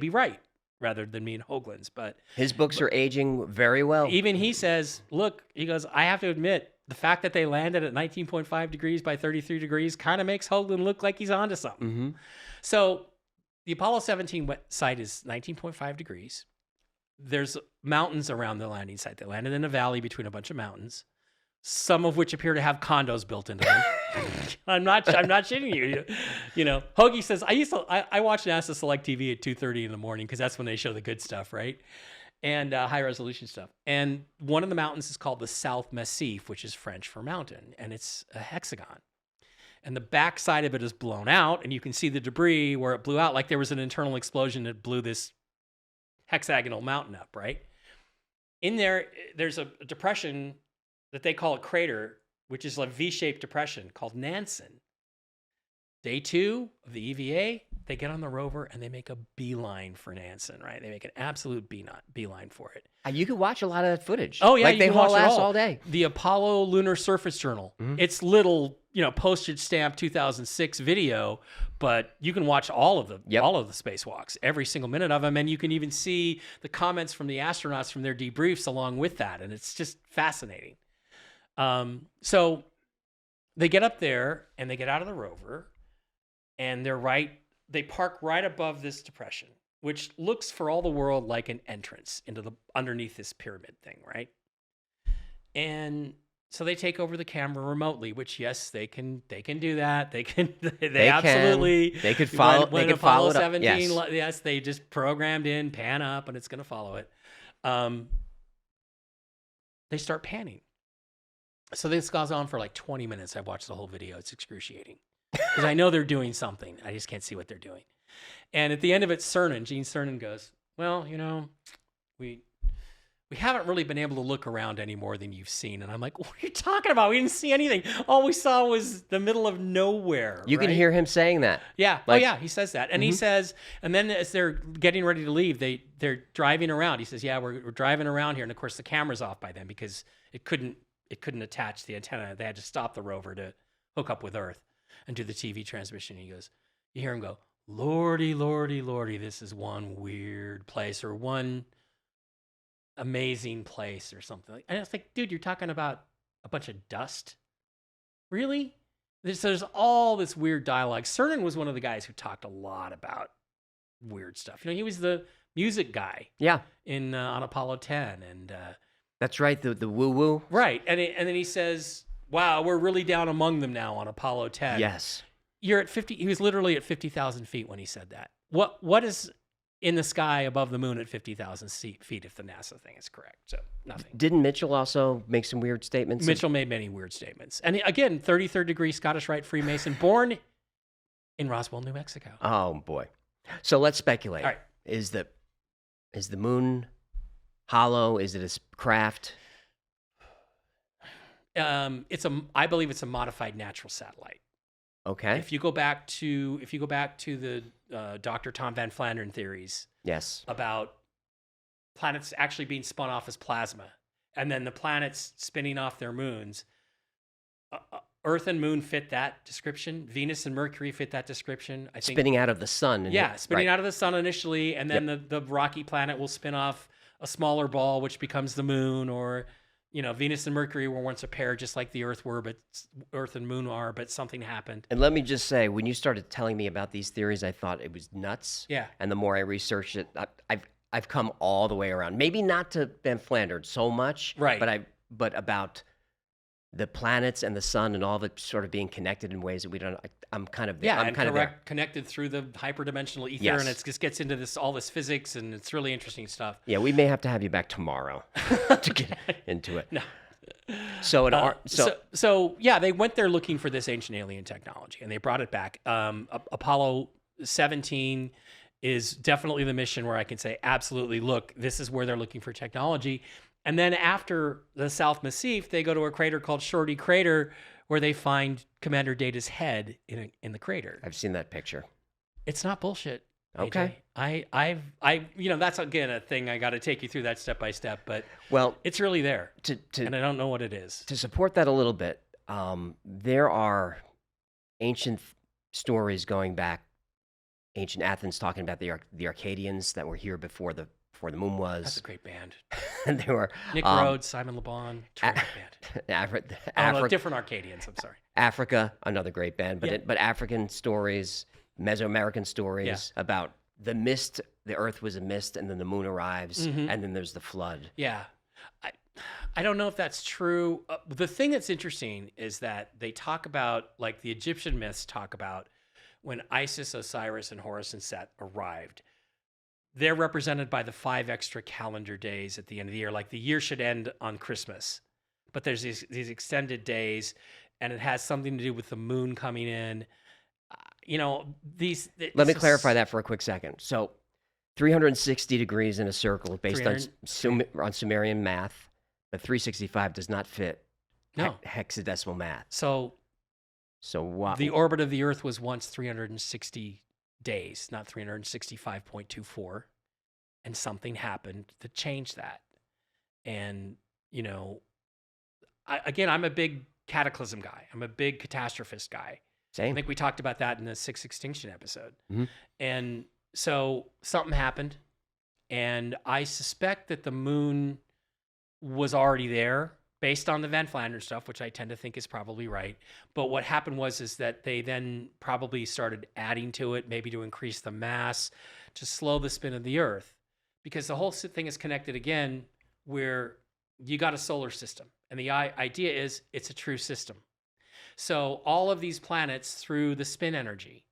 Speaker 3: right rather than me and Hoagland's. But
Speaker 1: his books are aging very well.
Speaker 3: Even he says, look, he goes, I have to admit, the fact that they landed at 19.5 degrees by 33 degrees kind of makes Hoagland look like he's onto something.
Speaker 1: Mm-hmm.
Speaker 3: So the Apollo 17 site is 19.5 degrees. There's mountains around the landing site. They landed in a valley between a bunch of mountains, some of which appear to have condos built into them. I'm not shitting you. You know, Hoagie says, I watch NASA Select TV at 2:30 in the morning because that's when they show the good stuff, right? And high resolution stuff. And one of the mountains is called the South Massif, which is French for mountain, and it's a hexagon. And the back side of it is blown out, and you can see the debris where it blew out, like there was an internal explosion that blew this hexagonal mountain up, right? In there's a depression that they call a crater which is a V-shaped depression called Nansen. Day 2 of the EVA, they get on the rover and they make a beeline for Nansen, right? They make an absolute beeline for it.
Speaker 1: You could watch a lot of that footage.
Speaker 3: Oh, yeah.
Speaker 1: Like
Speaker 3: you
Speaker 1: they
Speaker 3: can watch
Speaker 1: haul
Speaker 3: it
Speaker 1: ass all day.
Speaker 3: The Apollo Lunar Surface Journal. It's little, postage stamp 2006 video, but you can watch all of the spacewalks, every single minute of them. And you can even see the comments from the astronauts from their debriefs along with that. And it's just fascinating. So they get up there and they get out of the rover and they park right above this depression, which looks for all the world like an entrance into underneath this pyramid thing, right? And so they take over the camera remotely, which yes, they can do that. They absolutely
Speaker 1: could follow.
Speaker 3: When
Speaker 1: they could
Speaker 3: Apollo
Speaker 1: follow it up.
Speaker 3: 17,
Speaker 1: Yes.
Speaker 3: yes, they just programmed in pan up, and it's going to follow it. They start panning. So this goes on for like 20 minutes. I've watched the whole video. It's excruciating because I know they're doing something. I just can't see what they're doing. And at the end of it, Gene Cernan goes, well, we haven't really been able to look around any more than you've seen. And I'm like, what are you talking about? We didn't see anything. All we saw was the middle of nowhere.
Speaker 1: You can hear him saying that.
Speaker 3: Yeah. He says that. And he says, and then as they're getting ready to leave, they're driving around. He says, yeah, we're driving around here. And of course the camera's off by then because it couldn't attach the antenna. They had to stop the rover to hook up with Earth and do the TV transmission. And he goes, you hear him go, Lordy, Lordy, Lordy, this is one weird place or one amazing place or something. And it's like, dude, you're talking about a bunch of dust? Really? There's all this weird dialogue. Cernan was one of the guys who talked a lot about weird stuff. He was the music guy.
Speaker 1: Yeah.
Speaker 3: On Apollo 10. And
Speaker 1: that's right, the woo-woo.
Speaker 3: Right. And then he says, wow, we're really down among them now on Apollo 10.
Speaker 1: Yes.
Speaker 3: You're at 50. He was literally at 50,000 feet when he said that. What is in the sky above the moon at 50,000 feet if the NASA thing is correct? So nothing.
Speaker 1: Didn't Mitchell also make some weird statements?
Speaker 3: Mitchell made many weird statements. And again, 33rd degree Scottish Rite Freemason, born in Roswell, New Mexico.
Speaker 1: Oh boy. So let's speculate.
Speaker 3: All right.
Speaker 1: Is the moon hollow? Is it a craft?
Speaker 3: I believe it's a modified natural satellite.
Speaker 1: Okay.
Speaker 3: If you go back to the Dr. Tom Van Flandern theories,
Speaker 1: yes,
Speaker 3: about planets actually being spun off as plasma, and then the planets spinning off their moons, Earth and Moon fit that description. Venus and Mercury fit that description. I think
Speaker 1: spinning out of the sun.
Speaker 3: Spinning out of the sun initially, and then the rocky planet will spin off a smaller ball, which becomes the moon, or Venus and Mercury were once a pair, just like the Earth were, but Earth and Moon are, but something happened.
Speaker 1: And let me just say, when you started telling me about these theories, I thought it was nuts.
Speaker 3: Yeah.
Speaker 1: And the more I researched it, I've come all the way around. Maybe not to Van Flandern so much,
Speaker 3: right?
Speaker 1: But about the planets and the sun and all of it sort of being connected in ways that we don't. I'm kind of there.
Speaker 3: Yeah,
Speaker 1: I'm
Speaker 3: and
Speaker 1: kind of there.
Speaker 3: Connected through the hyperdimensional ether,
Speaker 1: Yes.
Speaker 3: and it just gets into all this physics, and it's really interesting stuff.
Speaker 1: Yeah, we may have to have you back tomorrow to get into it.
Speaker 3: No.
Speaker 1: So
Speaker 3: they went there looking for this ancient alien technology, and they brought it back. Apollo 17 is definitely the mission where I can say, absolutely, look, this is where they're looking for technology. And then after the South Massif, they go to a crater called Shorty Crater, where they find Commander Data's head in the crater.
Speaker 1: I've seen that picture.
Speaker 3: It's not bullshit.
Speaker 1: Okay.
Speaker 3: AJ. I've that's again a thing I got to take you through that step by step, but
Speaker 1: it's
Speaker 3: really there, and I don't know what it is.
Speaker 1: To support that a little bit, there are ancient stories going back, ancient Athens talking about the Arcadians that were here before the moon was.
Speaker 3: That's a great band.
Speaker 1: And they were
Speaker 3: Nick Rhodes, Simon Le Bon, terrific band. Different Arcadians. I'm sorry.
Speaker 1: Africa, another great band, but African stories, Mesoamerican stories about the mist. The Earth was a mist, and then the moon arrives, and then there's the flood.
Speaker 3: Yeah, I don't know if that's true. The thing that's interesting is that they talk about, like the Egyptian myths talk about, when Isis, Osiris, and Horus and Set arrived. They're represented by the 5 extra calendar days at the end of the year. Like the year should end on Christmas, but there's these extended days, and it has something to do with the moon coming in. Let
Speaker 1: me clarify that for a quick second. So 360 degrees in a circle based on Sumerian math, but 365 does not fit
Speaker 3: No.
Speaker 1: hexadecimal math.
Speaker 3: So
Speaker 1: So what?
Speaker 3: the orbit of the Earth was once 360 days, not 365.24. And something happened to change that. And, you know, I'm a big cataclysm guy. I'm a big catastrophist guy. I
Speaker 1: Same.
Speaker 3: think we talked about that in the Sixth Extinction episode.
Speaker 1: Mhm.
Speaker 3: And so something happened. And I suspect that the moon was already there based on the Van Flandern stuff, which I tend to think is probably right. But what happened is that they then probably started adding to it, maybe to increase the mass, to slow the spin of the Earth. Because the whole thing is connected again, where you got a solar system. And the idea is it's a true system. So all of these planets, through the spin energy,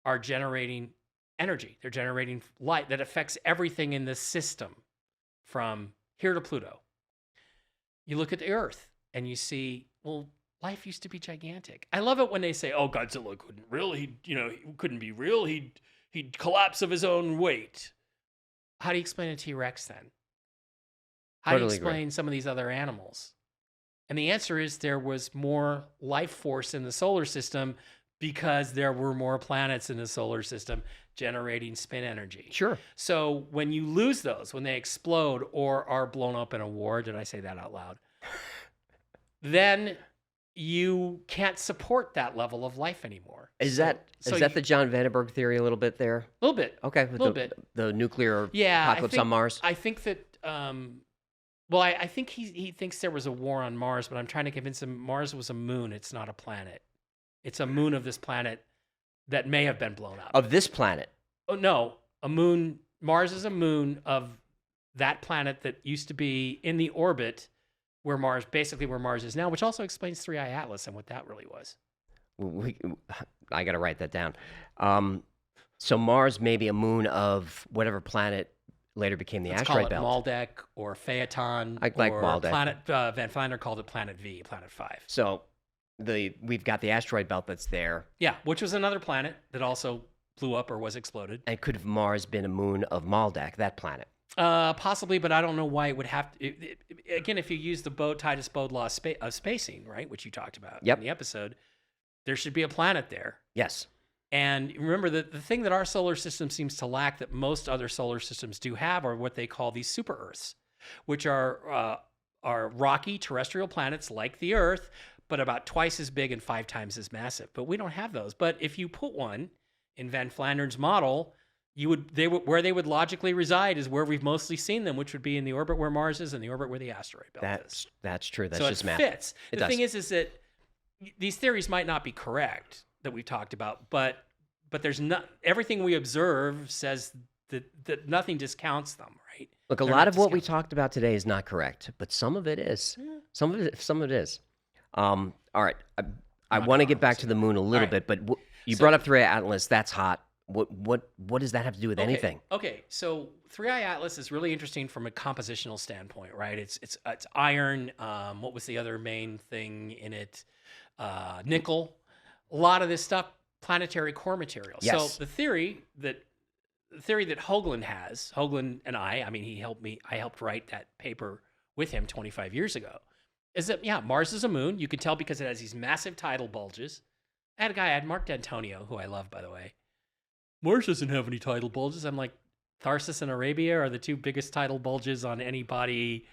Speaker 3: are generating energy. They're generating light that affects everything in the system from here to Pluto. You look at the Earth and you see, well, life used to be gigantic. I love it when they say, oh, Godzilla couldn't really, he couldn't be real. He'd collapse of his own weight. How do you explain a T-Rex then? How do you
Speaker 1: Totally
Speaker 3: explain some of these other animals? And the answer is there was more life force in the solar system because there were more planets in the solar system generating spin energy.
Speaker 1: Sure.
Speaker 3: So when you lose those, when they explode or are blown up in a war, did I say that out loud? Then you can't support that level of life anymore.
Speaker 1: Is that the John Vandenberg theory a little bit there?
Speaker 3: A little bit.
Speaker 1: Okay.
Speaker 3: A little bit.
Speaker 1: The nuclear
Speaker 3: Yeah,
Speaker 1: apocalypse on Mars?
Speaker 3: I think that, I think he thinks there was a war on Mars, but I'm trying to convince him Mars was a moon. It's not a planet. It's a moon of this planet that may have been blown up.
Speaker 1: Of this planet?
Speaker 3: Oh, no. A moon. Mars is a moon of that planet that used to be in the orbit where Mars is now, which also explains 3I Atlas and what that really was.
Speaker 1: I got to write that down. So Mars may be a moon of whatever planet later became the
Speaker 3: Let's
Speaker 1: asteroid
Speaker 3: call it
Speaker 1: belt.
Speaker 3: Maldek or Phaeton.
Speaker 1: I like
Speaker 3: or
Speaker 1: Maldek.
Speaker 3: Planet, Van Flandern called it Planet V, Planet 5.
Speaker 1: So we've got the asteroid belt that's there.
Speaker 3: Yeah, which was another planet that also blew up or was exploded.
Speaker 1: And could have Mars been a moon of Maldek, that planet?
Speaker 3: Possibly, but I don't know why it would have to. Again, if you use the Titus-Bode law of spacing, right, which you talked about in the episode, there should be a planet there.
Speaker 1: Yes.
Speaker 3: And remember, the thing that our solar system seems to lack that most other solar systems do have are what they call these super Earths, which are rocky terrestrial planets like the Earth, but about twice as big and 5 times as massive. But we don't have those. But if you put one in Van Flandern's model, where they would logically reside is where we've mostly seen them, which would be in the orbit where Mars is and the orbit where the asteroid belt is.
Speaker 1: That's true. That's
Speaker 3: so
Speaker 1: just
Speaker 3: it
Speaker 1: math.
Speaker 3: fits.
Speaker 1: It
Speaker 3: The
Speaker 1: does.
Speaker 3: thing is that these theories might not be correct that we've talked about, but there's not everything we observe says that nothing discounts them, right?
Speaker 1: Look, a
Speaker 3: They're
Speaker 1: lot
Speaker 3: not
Speaker 1: of what we
Speaker 3: discounted.
Speaker 1: talked about today is not correct, but some of it is.
Speaker 3: Yeah.
Speaker 1: Some of it is. All right. I
Speaker 3: Not
Speaker 1: want to
Speaker 3: wrong,
Speaker 1: get back to
Speaker 3: so-
Speaker 1: the moon a little
Speaker 3: right.
Speaker 1: bit, but you
Speaker 3: So-
Speaker 1: brought up 3I Atlas. That's hot. What does that have to do with anything?
Speaker 3: Okay, so 3I Atlas is really interesting from a compositional standpoint, right? It's iron. What was the other main thing in it? Nickel. A lot of this stuff, planetary core material.
Speaker 1: Yes.
Speaker 3: So the theory that Hoagland has, Hoagland and I mean, I helped write that paper with him 25 years ago, is that, Mars is a moon. You can tell because it has these massive tidal bulges. I had Mark D'Antonio, who I love, by the way. Mars doesn't have any tidal bulges. I'm like, Tharsis and Arabia are the 2 biggest tidal bulges on any body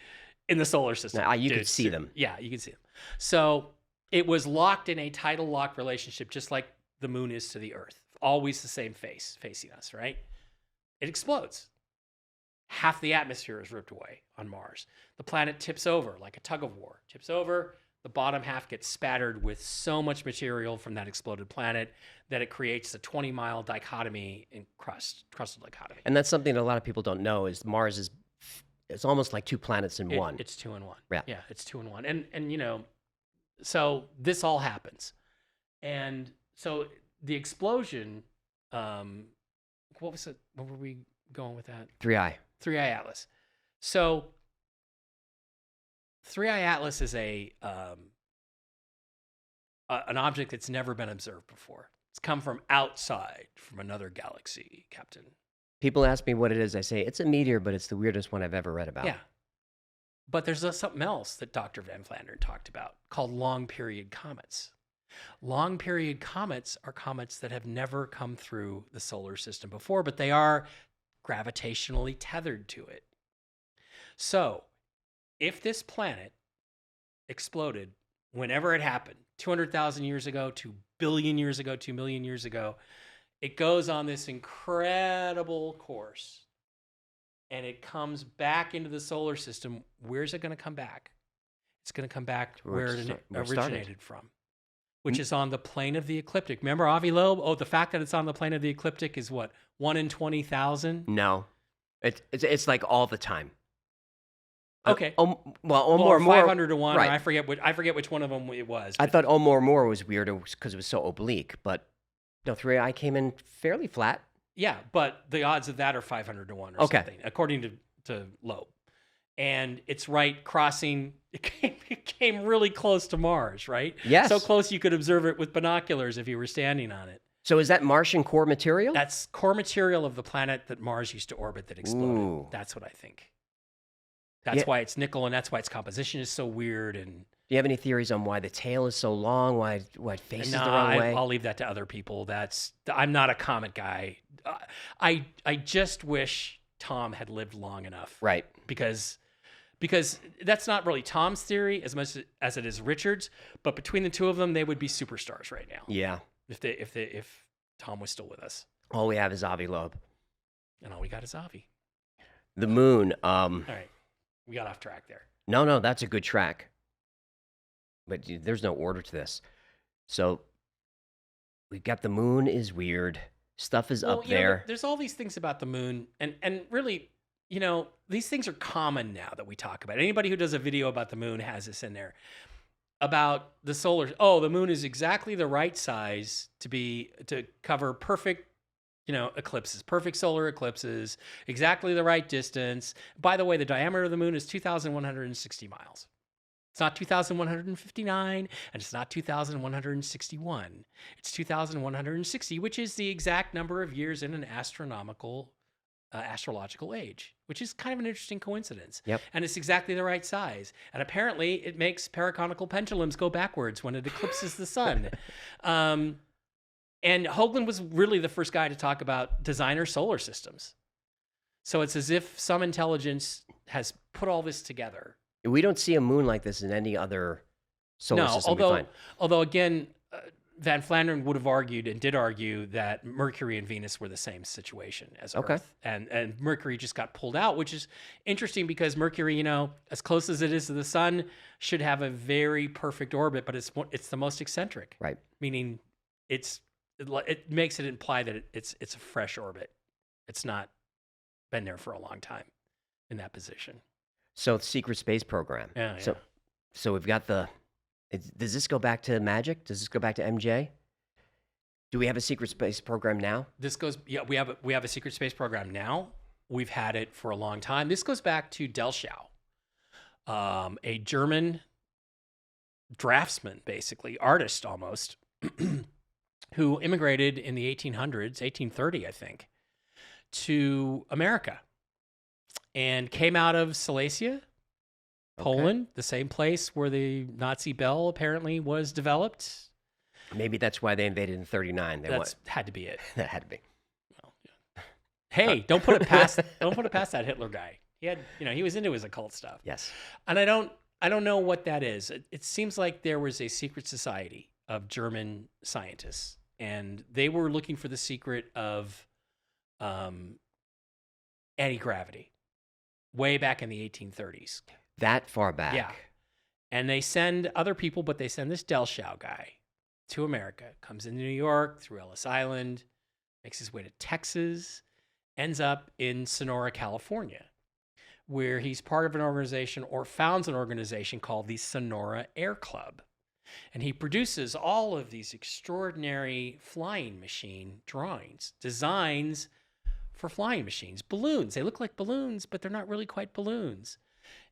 Speaker 3: in the solar system.
Speaker 1: Now, you
Speaker 3: Dude,
Speaker 1: could see them.
Speaker 3: Yeah, you can see them. So it was locked in a tidal lock relationship, just like the moon is to the Earth. Always the same face facing us, right? It explodes. Half the atmosphere is ripped away on Mars. The planet tips over like a tug of war. Tips over. The bottom half gets spattered with so much material from that exploded planet that it creates a 20-mile dichotomy in crustal dichotomy.
Speaker 1: And that's something that a lot of people don't know is Mars is it's almost like 2 planets in one.
Speaker 3: It's 2 in 1.
Speaker 1: Yeah.
Speaker 3: It's 2 in 1. And so this all happens. And so the explosion, what was it? Where were we going with that?
Speaker 1: 3I.
Speaker 3: 3I Atlas. So 3I Atlas is an object that's never been observed before. It's come from outside, from another galaxy, Captain.
Speaker 1: People ask me what it is. I say it's a meteor, but it's the weirdest one I've ever read about.
Speaker 3: Yeah. But there's something else that Dr. Van Flandern talked about called long period comets. Long period comets are comets that have never come through the solar system before, but they are gravitationally tethered to it. So if this planet exploded whenever it happened, 200,000 years ago, 2 billion years ago, 2 million years ago, it goes on this incredible course and it comes back into the solar system. Where's it going to come back? It's going to come back where it originated from, which is on the plane of the ecliptic. Remember Avi Loeb? Oh, the fact that it's on the plane of the ecliptic is what? 1 in 20,000?
Speaker 1: No. It's like all the time.
Speaker 3: Okay.
Speaker 1: Well,
Speaker 3: or 500 to 1.
Speaker 1: Right.
Speaker 3: Or I forget which one of them it was.
Speaker 1: I thought More was weird because it was so oblique, but no, 3i came in fairly flat.
Speaker 3: Yeah, but the odds of that are 500 to 1 or something, according to Loeb. And it's right crossing, it came really close to Mars, right?
Speaker 1: Yes.
Speaker 3: So close you could observe it with binoculars if you were standing on it.
Speaker 1: So is that Martian core material?
Speaker 3: That's core material of the planet that Mars used to orbit that exploded.
Speaker 1: Ooh.
Speaker 3: That's what I think. That's why it's nickel, and that's why its composition is so weird. And
Speaker 1: do you have any theories on why the tail is so long? Why it faces the wrong way?
Speaker 3: I'll leave that to other people. I'm not a comet guy. I just wish Tom had lived long enough.
Speaker 1: Right.
Speaker 3: Because that's not really Tom's theory as much as it is Richard's. But between the two of them, they would be superstars right now.
Speaker 1: Yeah.
Speaker 3: If Tom was still with us.
Speaker 1: All we have is Avi Loeb.
Speaker 3: And all we got is Avi.
Speaker 1: The moon.
Speaker 3: All right. We got off track there.
Speaker 1: No, that's a good track. But there's no order to this. So we've got the moon is weird. Stuff is up there.
Speaker 3: There's all these things about the moon. And really, these things are common now that we talk about. Anybody who does a video about the moon has this in there. About the the moon is exactly the right size to cover perfect eclipses, perfect solar eclipses, exactly the right distance. By the way, the diameter of the moon is 2,160 miles. It's not 2,159, and it's not 2,161. It's 2,160, which is the exact number of years in an astrological age, which is kind of an interesting coincidence.
Speaker 1: Yep.
Speaker 3: And it's exactly the right size. And apparently it makes paraconical pendulums go backwards when it eclipses the sun. And Hoagland was really the first guy to talk about designer solar systems. So it's as if some intelligence has put all this together.
Speaker 1: We don't see a moon like this in any other solar system we find.
Speaker 3: Although again, Van Flandern would have argued and did argue that Mercury and Venus were the same situation as Earth. And Mercury just got pulled out, which is interesting because Mercury, as close as it is to the sun, should have a very perfect orbit, but it's the most eccentric.
Speaker 1: Right.
Speaker 3: Meaning it makes it imply that it's a fresh orbit. It's not been there for a long time in that position.
Speaker 1: So the secret space program.
Speaker 3: Yeah.
Speaker 1: So we've got does this go back to Magic? Does this go back to MJ? Do we have a secret space program now?
Speaker 3: We have a secret space program now. We've had it for a long time. This goes back to Delschau, a German draftsman, basically, artist almost, who immigrated in the 1800s, 1830, I think, to America and came out of Silesia, Poland, the same place where the Nazi bell apparently was developed.
Speaker 1: Maybe that's why they invaded in 39.
Speaker 3: Had to be it.
Speaker 1: That had to be.
Speaker 3: Well, yeah. Hey, don't put it past that Hitler guy. He was into his occult stuff.
Speaker 1: Yes.
Speaker 3: And I don't know what that is. It seems like there was a secret society of German scientists, and they were looking for the secret of anti-gravity way back in the 1830s.
Speaker 1: That far back.
Speaker 3: Yeah. And they send other people, but they send this Delschau guy to America, comes into New York through Ellis Island, makes his way to Texas, ends up in Sonora, California, where he's part of an organization or founds an organization called the Sonora Air Club. And he produces all of these extraordinary flying machine drawings, designs for flying machines, balloons. They look like balloons, but they're not really quite balloons.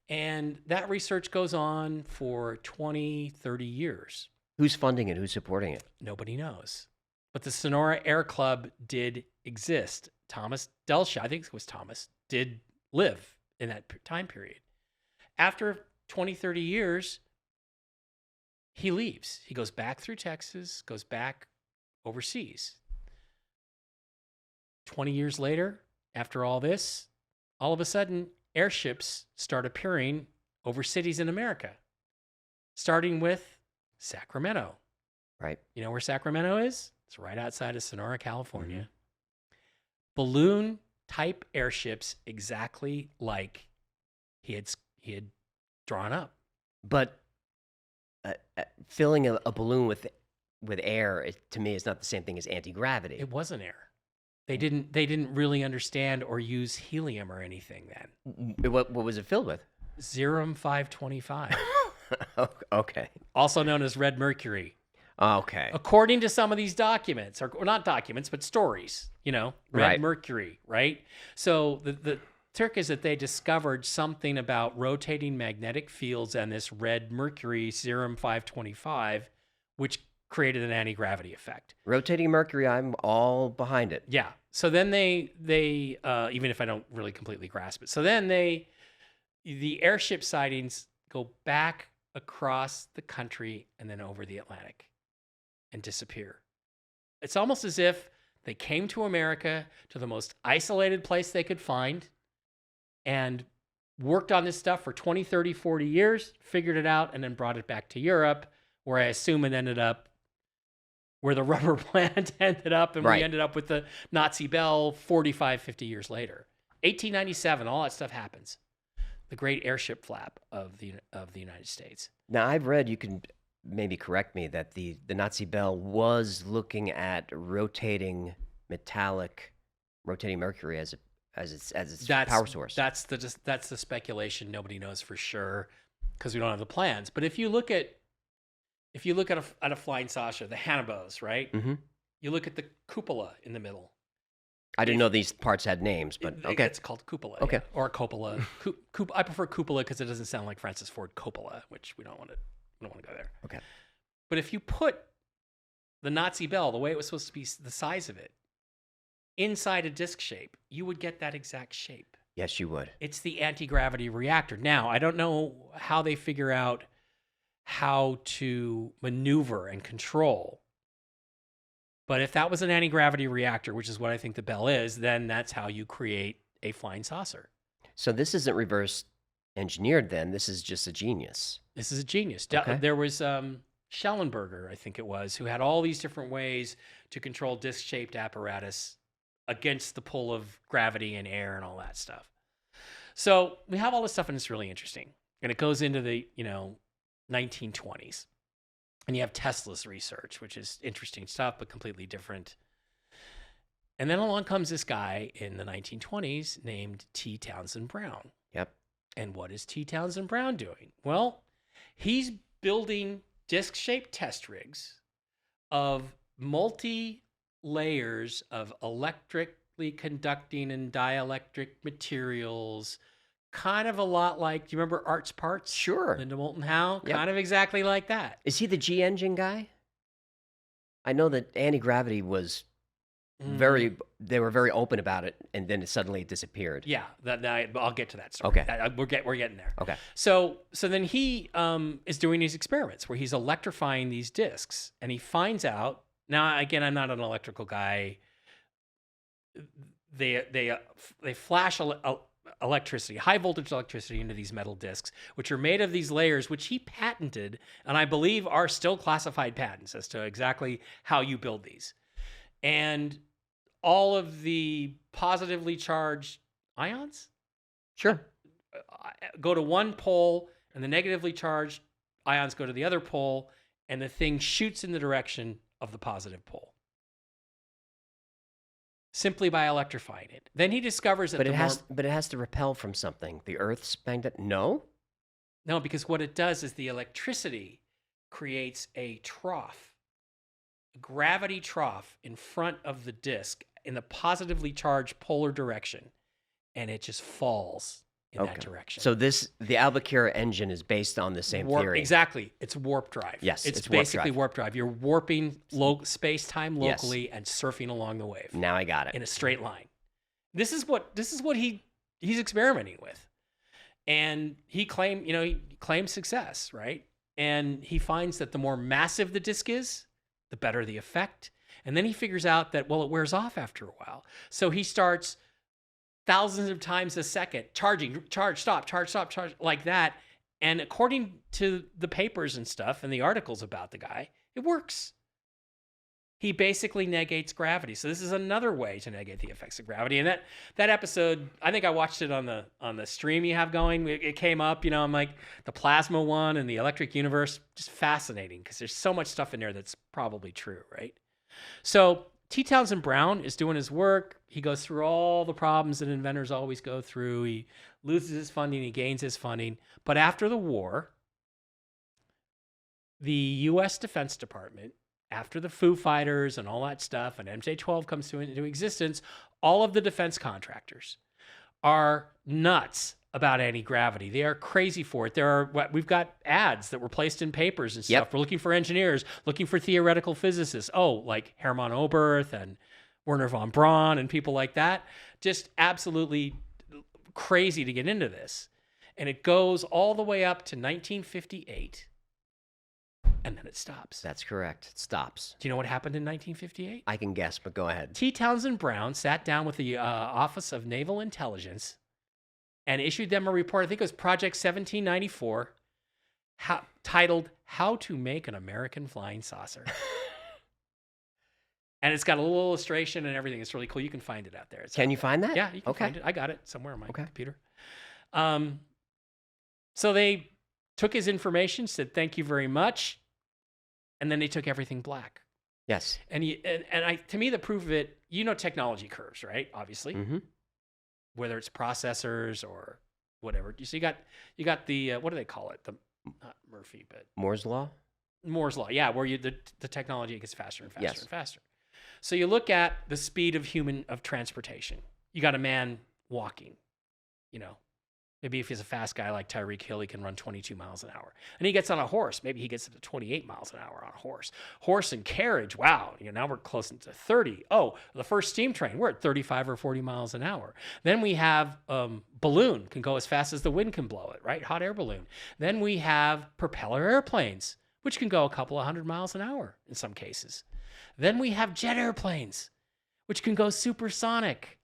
Speaker 3: And that research goes on for 20, 30 years.
Speaker 1: Who's funding it? Who's supporting it?
Speaker 3: Nobody knows. But the Sonora Air Club did exist. Thomas Delschau, I think it was Thomas, did live in that time period. after 20, 30 years, he leaves. He goes back through Texas, goes back overseas. 20 years later, after all this, all of a sudden, airships start appearing over cities in America, starting with Sacramento.
Speaker 1: Right.
Speaker 3: You know where Sacramento is? It's right outside of Sonora, California. Balloon type airships, exactly like he had drawn up.
Speaker 1: But filling a balloon with air, to me, is not the same thing as anti-gravity.
Speaker 3: It wasn't air. They didn't really understand or use helium or anything then.
Speaker 1: What was it filled with?
Speaker 3: Zerum 525,
Speaker 1: Okay.
Speaker 3: also known as red mercury.
Speaker 1: Okay.
Speaker 3: According to some of these documents, or not documents, but stories, red
Speaker 1: Right.
Speaker 3: mercury, right? So the trick is that they discovered something about rotating magnetic fields and this red mercury, Zerum 525, which created an anti-gravity effect.
Speaker 1: Rotating mercury, I'm all behind it.
Speaker 3: Yeah. So then they even if I don't really completely grasp it. So then the airship sightings go back across the country and then over the Atlantic and disappear. It's almost as if they came to America, to the most isolated place they could find, and worked on this stuff for 20, 30, 40 years, figured it out, and then brought it back to Europe, where I assume it ended up where the rubber plant ended up, and
Speaker 1: Right.
Speaker 3: we ended up with the Nazi Bell 45, 50 years later. 1897, all that stuff happens. The great airship flap of the United States.
Speaker 1: Now, I've read, you can maybe correct me, that the Nazi Bell was looking at rotating mercury as its power source.
Speaker 3: That's the speculation. Nobody knows for sure because we don't have the plans. But if you look at a flying saucer, the Hannibals, right?
Speaker 1: Mm-hmm.
Speaker 3: You look at the cupola in the middle.
Speaker 1: I didn't know these parts had names, but okay.
Speaker 3: It's called cupola.
Speaker 1: Okay.
Speaker 3: Yeah. Or cupola. I prefer cupola because it doesn't sound like Francis Ford Coppola, which we don't want to go there.
Speaker 1: Okay.
Speaker 3: But if you put the Nazi Bell, the way it was supposed to be, the size of it, inside a disc shape, you would get that exact shape.
Speaker 1: Yes, you would.
Speaker 3: It's the anti-gravity reactor. Now, I don't know how they figure out how to maneuver and control. But if that was an anti-gravity reactor, which is what I think the Bell is, then that's how you create a flying saucer.
Speaker 1: So this isn't reverse engineered then. This is just a genius.
Speaker 3: This is a genius.
Speaker 1: Okay.
Speaker 3: There was Schellenberger, I think it was, who had all these different ways to control disc-shaped apparatus against the pull of gravity and air and all that stuff. So we have all this stuff, and it's really interesting. And it goes into the 1920s. And you have Tesla's research, which is interesting stuff, but completely different. And then along comes this guy in the 1920s named T. Townsend Brown.
Speaker 1: Yep.
Speaker 3: And what is T. Townsend Brown doing? Well, he's building disc-shaped test rigs of multi-layers of electrically conducting and dielectric materials, kind of a lot like, do you remember Art's Parts?
Speaker 1: Sure.
Speaker 3: Linda Moulton Howe?
Speaker 1: Yep.
Speaker 3: Kind of exactly like that.
Speaker 1: Is he the G engine guy? I know that anti-gravity was they were very open about it, and then suddenly it disappeared.
Speaker 3: Yeah, I'll get to that story.
Speaker 1: Okay.
Speaker 3: We're getting there.
Speaker 1: Okay.
Speaker 3: So then he is doing these experiments where he's electrifying these discs, and he finds out. Now, again, I'm not an electrical guy. They flash electricity, high voltage electricity, into these metal discs, which are made of these layers, which he patented, and I believe are still classified patents as to exactly how you build these. And all of the positively charged ions
Speaker 1: Sure.
Speaker 3: go to one pole, and the negatively charged ions go to the other pole, and the thing shoots in the direction of the positive pole, simply by electrifying it. Then he discovers that
Speaker 1: But it has to repel from something. The Earth's magnet. No.
Speaker 3: No, because what it does is the electricity creates a trough, a gravity trough in front of the disk in the positively charged polar direction, and it just falls in that direction.
Speaker 1: So the Albuquerque engine is based on the same theory.
Speaker 3: Exactly. It's warp drive.
Speaker 1: Yes,
Speaker 3: it's
Speaker 1: it's warp
Speaker 3: basically
Speaker 1: drive.
Speaker 3: Warp drive. You're warping space-time
Speaker 1: Yes.
Speaker 3: locally and surfing along the wave
Speaker 1: Now I got it.
Speaker 3: in a straight line. This is what he's experimenting with. And he claimed success, right? And he finds that the more massive the disk is, the better the effect. And then he figures out that, well, it wears off after a while. So he starts thousands of times a second, charge, stop, like that. And according to the papers and stuff and the articles about the guy, it works. He basically negates gravity. So this is another way to negate the effects of gravity. And that episode, I think I watched it on the stream you have going. It came up, I'm like, the plasma one and the electric universe, just fascinating because there's so much stuff in there that's probably true, right? So T. Townsend Brown is doing his work. He goes through all the problems that inventors always go through. He loses his funding, he gains his funding. But after the war, the U.S. Defense Department, after the Foo Fighters and all that stuff, and MJ-12 comes into existence, all of the defense contractors are nuts about anti-gravity. They are crazy for it. We've got ads that were placed in papers and stuff.
Speaker 1: Yep.
Speaker 3: We're looking for engineers, looking for theoretical physicists. Oh, like Hermann Oberth and Werner von Braun and people like that. Just absolutely crazy to get into this. And it goes all the way up to 1958. And then it stops.
Speaker 1: That's correct. It stops.
Speaker 3: Do you know what happened in 1958?
Speaker 1: I can guess, but go ahead.
Speaker 3: T. Townsend Brown sat down with the Office of Naval Intelligence and issued them a report. I think it was Project 1794, titled "How to Make an American Flying Saucer." And it's got a little illustration and everything. It's really cool. You can find it out there.
Speaker 1: Can you find that?
Speaker 3: Yeah, you can
Speaker 1: Okay.
Speaker 3: find it. I got it somewhere on my
Speaker 1: Okay.
Speaker 3: computer. So they took his information, said thank you very much, and then they took everything black.
Speaker 1: Yes.
Speaker 3: And to me, the proof of it, technology curves, right? Obviously,
Speaker 1: Mm-hmm.
Speaker 3: whether it's processors or whatever. So you got the what do they call it? The not Murphy, but
Speaker 1: Moore's Law?
Speaker 3: Moore's law. Yeah, where the technology gets faster and faster
Speaker 1: Yes.
Speaker 3: and faster. So you look at the speed of transportation. You got a man walking, maybe if he's a fast guy like Tyreek Hill, he can run 22 miles an hour. And he gets on a horse. Maybe he gets up to 28 miles an hour on a horse. Horse and carriage, wow. Now we're close to 30. Oh, the first steam train, we're at 35 or 40 miles an hour. Then we have balloon, can go as fast as the wind can blow it, right? Hot air balloon. Then we have propeller airplanes, which can go a couple of 100 miles an hour in some cases. Then we have jet airplanes, which can go supersonic.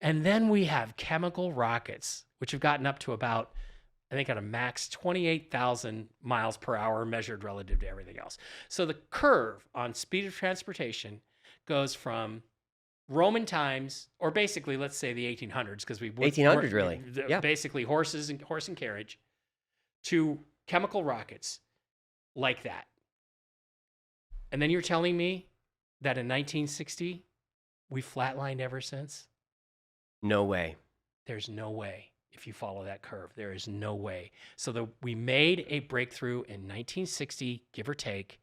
Speaker 3: And then we have chemical rockets, which have gotten up to about, I think at a max 28,000 miles per hour measured relative to everything else. So the curve on speed of transportation goes from Roman times, or basically, let's say the 1800s, because
Speaker 1: 1800s, really. Yeah.
Speaker 3: Basically horse and carriage, to chemical rockets like that. And then you're telling me that in 1960, we flatlined ever since?
Speaker 1: No way.
Speaker 3: There's no way. If you follow that curve, there is no way. So we made a breakthrough in 1960, give or take,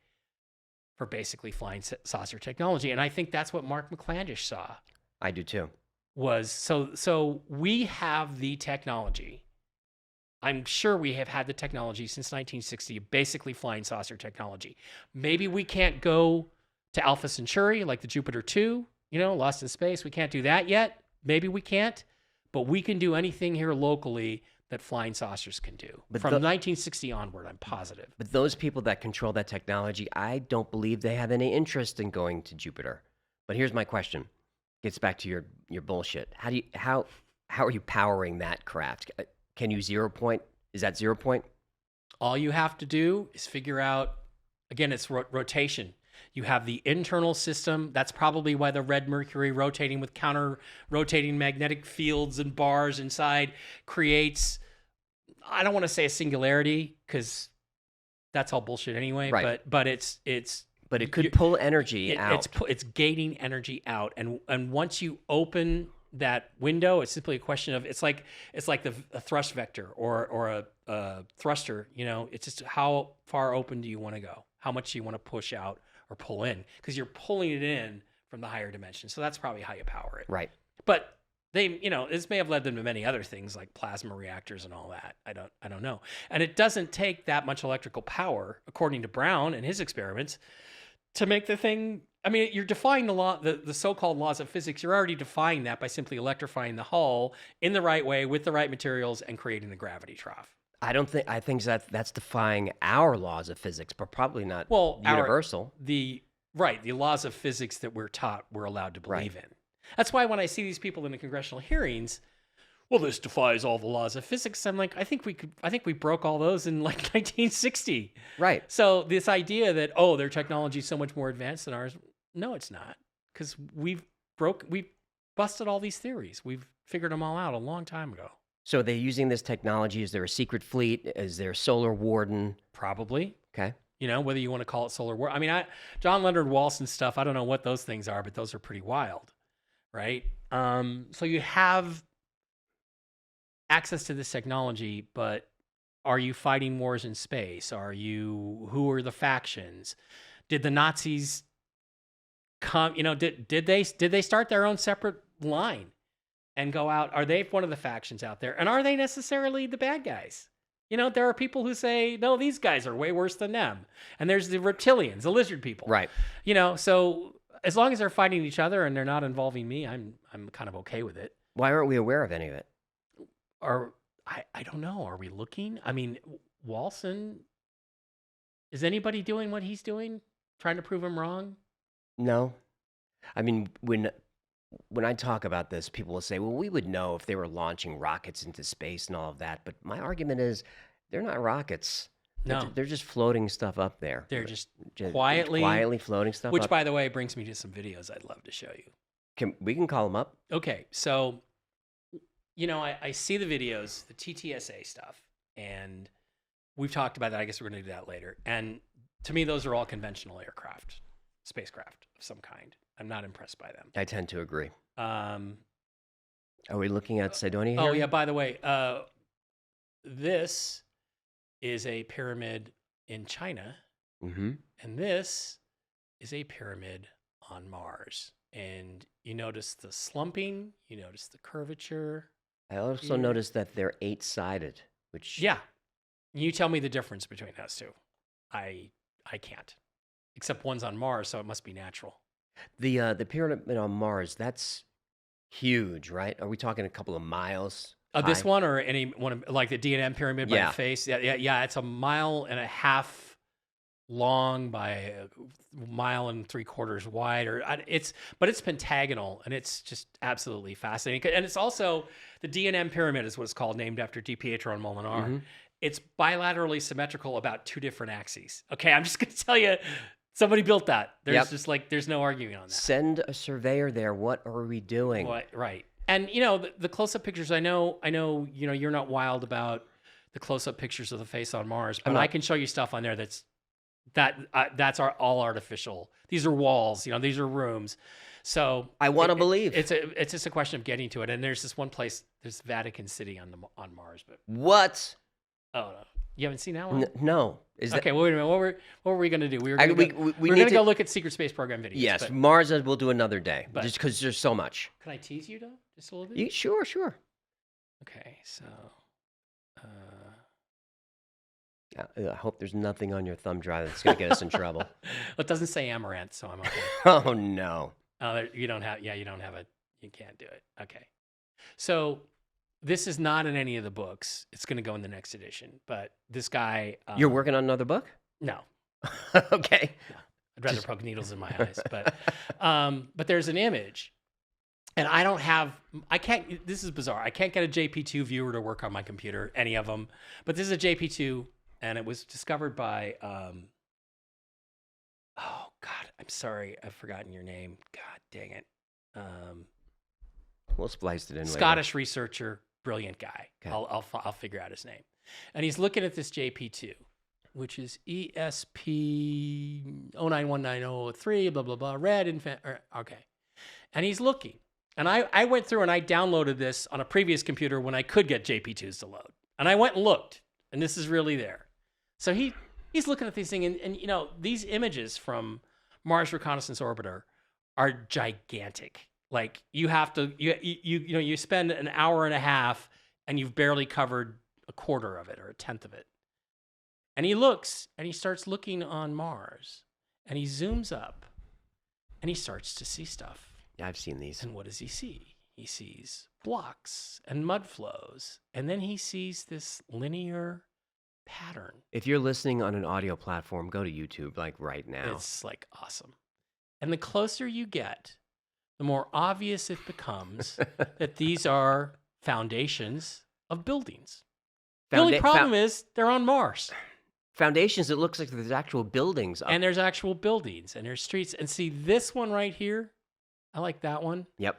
Speaker 3: for basically flying saucer technology. And I think that's what Mark McClandish saw.
Speaker 1: I do too.
Speaker 3: Was so we have the technology. I'm sure we have had the technology since 1960, basically flying saucer technology. Maybe we can't go to Alpha Centauri like the Jupiter 2, lost in space. We can't do that yet. Maybe we can't. But we can do anything here locally that flying saucers can do.
Speaker 1: But
Speaker 3: From 1960 onward, I'm positive.
Speaker 1: But those people that control that technology, I don't believe they have any interest in going to Jupiter. But here's my question. Gets back to your bullshit. How are you powering that craft? Can you 0 point? Is that 0 point?
Speaker 3: All you have to do is figure out, again, it's rotation. You have the internal system. That's probably why the red Mercury rotating with counter-rotating magnetic fields and bars inside creates, I don't want to say a singularity, because that's all bullshit anyway,
Speaker 1: right.
Speaker 3: but it's
Speaker 1: But it could pull energy out.
Speaker 3: It's gating energy out. And once you open that window, it's simply a question of, it's like a thrust vector or a thruster, it's just how far open do you want to go? How much do you want to push out or pull in? Because you're pulling it in from the higher dimension. So that's probably how you power it.
Speaker 1: Right.
Speaker 3: But they, this may have led them to many other things like plasma reactors and all that. I don't know. And it doesn't take that much electrical power, according to Braun and his experiments, to make the thing I mean, you're defying the law, the so-called laws of physics. You're already defying that by simply electrifying the hull in the right way with the right materials and creating the gravity trough.
Speaker 1: I think that's defying our laws of physics, but probably not universal.
Speaker 3: The laws of physics that we're taught we're allowed to believe in. That's why when I see these people in the congressional hearings, well, this defies all the laws of physics. I'm like, I think we broke all those in like 1960.
Speaker 1: Right.
Speaker 3: So this idea that their technology is so much more advanced than ours, no, it's not, because we've busted all these theories. We've figured them all out a long time ago.
Speaker 1: So are they using this technology? Is there a secret fleet? Is there a solar warden?
Speaker 3: Probably.
Speaker 1: Okay.
Speaker 3: You know, whether you want to call it solar warden. I mean, John Leonard Walton stuff, I don't know what those things are, but those are pretty wild, right? So you have access to this technology, but are you fighting wars in space? Who are the factions? Did the Nazis come, did they start their own separate line and go out? Are they one of the factions out there? And are they necessarily the bad guys? There are people who say, no, these guys are way worse than them. And there's the reptilians, the lizard people.
Speaker 1: Right.
Speaker 3: So as long as they're fighting each other and they're not involving me, I'm kind of okay with it.
Speaker 1: Why aren't we aware of any of it?
Speaker 3: I don't know. Are we looking? I mean, Walson, is anybody doing what he's doing? Trying to prove him wrong?
Speaker 1: No. I mean, when I talk about this, people will say, well, we would know if they were launching rockets into space and all of that. But my argument is they're not rockets.
Speaker 3: No.
Speaker 1: They're just floating stuff up there.
Speaker 3: They're just quietly
Speaker 1: floating stuff
Speaker 3: which,
Speaker 1: up.
Speaker 3: by the way, brings me to some videos I'd love to show you.
Speaker 1: We can call them up.
Speaker 3: Okay, so, I see the videos, the TTSA stuff, and we've talked about that. I guess we're going to do that later. And to me, those are all conventional spacecraft of some kind. I'm not impressed by them.
Speaker 1: I tend to agree.
Speaker 3: Are
Speaker 1: we looking at Sidonia here?
Speaker 3: Oh, yeah, by the way, this is a pyramid in China,
Speaker 1: mm-hmm.
Speaker 3: and this is a pyramid on Mars. And you notice the slumping, you notice the curvature.
Speaker 1: I also noticed that they're 8-sided, which...
Speaker 3: Yeah. You tell me the difference between those two. I can't. Except one's on Mars, so it must be natural.
Speaker 1: The pyramid on Mars, that's huge, right? Are we talking a couple of miles?
Speaker 3: This one or any one, like the D&M pyramid by the face? Yeah. It's 1.5 miles long by 1.75 miles wide, but it's pentagonal, and it's just absolutely fascinating. And it's also the D&M pyramid is what it's called, named after DiPietro and Molinar.
Speaker 1: Mm-hmm.
Speaker 3: It's bilaterally symmetrical about 2 different axes. Okay, I'm just going to tell you, somebody built that. There's there's no arguing on that.
Speaker 1: Send a surveyor there. What are we doing?
Speaker 3: Right. And the close-up pictures, I know, you're not wild about the close-up pictures of the face on Mars, but I can show you stuff on there that's all artificial. These are walls, these are rooms. So
Speaker 1: I want to believe
Speaker 3: it's just a question of getting to it. And there's this one place, there's Vatican City on Mars, but
Speaker 1: what?
Speaker 3: Oh no, you haven't seen that one?
Speaker 1: No.
Speaker 3: Okay, well, wait a minute. What were we going to do? We were going to go look at Secret Space Program videos.
Speaker 1: Yes, Mars we'll do another day, just because there's so much.
Speaker 3: Can I tease you though, just a little bit?
Speaker 1: Sure.
Speaker 3: Okay, so.
Speaker 1: I hope there's nothing on your thumb drive that's going to get us in trouble.
Speaker 3: Well, it doesn't say Amaranth, so I'm okay.
Speaker 1: Oh, no.
Speaker 3: You don't have it. You can't do it. Okay. So this is not in any of the books. It's going to go in the next edition. But this guy...
Speaker 1: You're working on another book?
Speaker 3: No.
Speaker 1: Okay.
Speaker 3: No. I'd rather poke needles in my eyes. But there's an image. And this is bizarre. I can't get a JP2 viewer to work on my computer, any of them. But this is a JP2... And it was discovered by, oh, God, I'm sorry. I've forgotten your name. God dang it.
Speaker 1: We'll splice it in
Speaker 3: Scottish researcher, brilliant guy.
Speaker 1: Okay.
Speaker 3: I'll figure out his name. And he's looking at this JP2, which is ESP 091903, blah, blah, blah, red, okay. And he's looking. And I went through and I downloaded this on a previous computer when I could get JP2s to load. And I went and looked, and this is really there. So he's looking at these things, and these images from Mars Reconnaissance Orbiter are gigantic. Like you have to you spend an hour and a half, and you've barely covered a quarter of it or a tenth of it. And he looks, and he starts looking on Mars, and he zooms up, and he starts to see stuff.
Speaker 1: Yeah, I've seen these.
Speaker 3: And what does he see? He sees blocks and mud flows, and then he sees this linear pattern.
Speaker 1: If you're listening on an audio platform, go to YouTube like right now.
Speaker 3: It's like awesome. And the closer you get, the more obvious it becomes that these are foundations of buildings. The only problem is they're on Mars.
Speaker 1: Foundations, it looks like there's actual buildings up.
Speaker 3: And there's actual buildings and there's streets. And see this one right here? I like that one.
Speaker 1: Yep.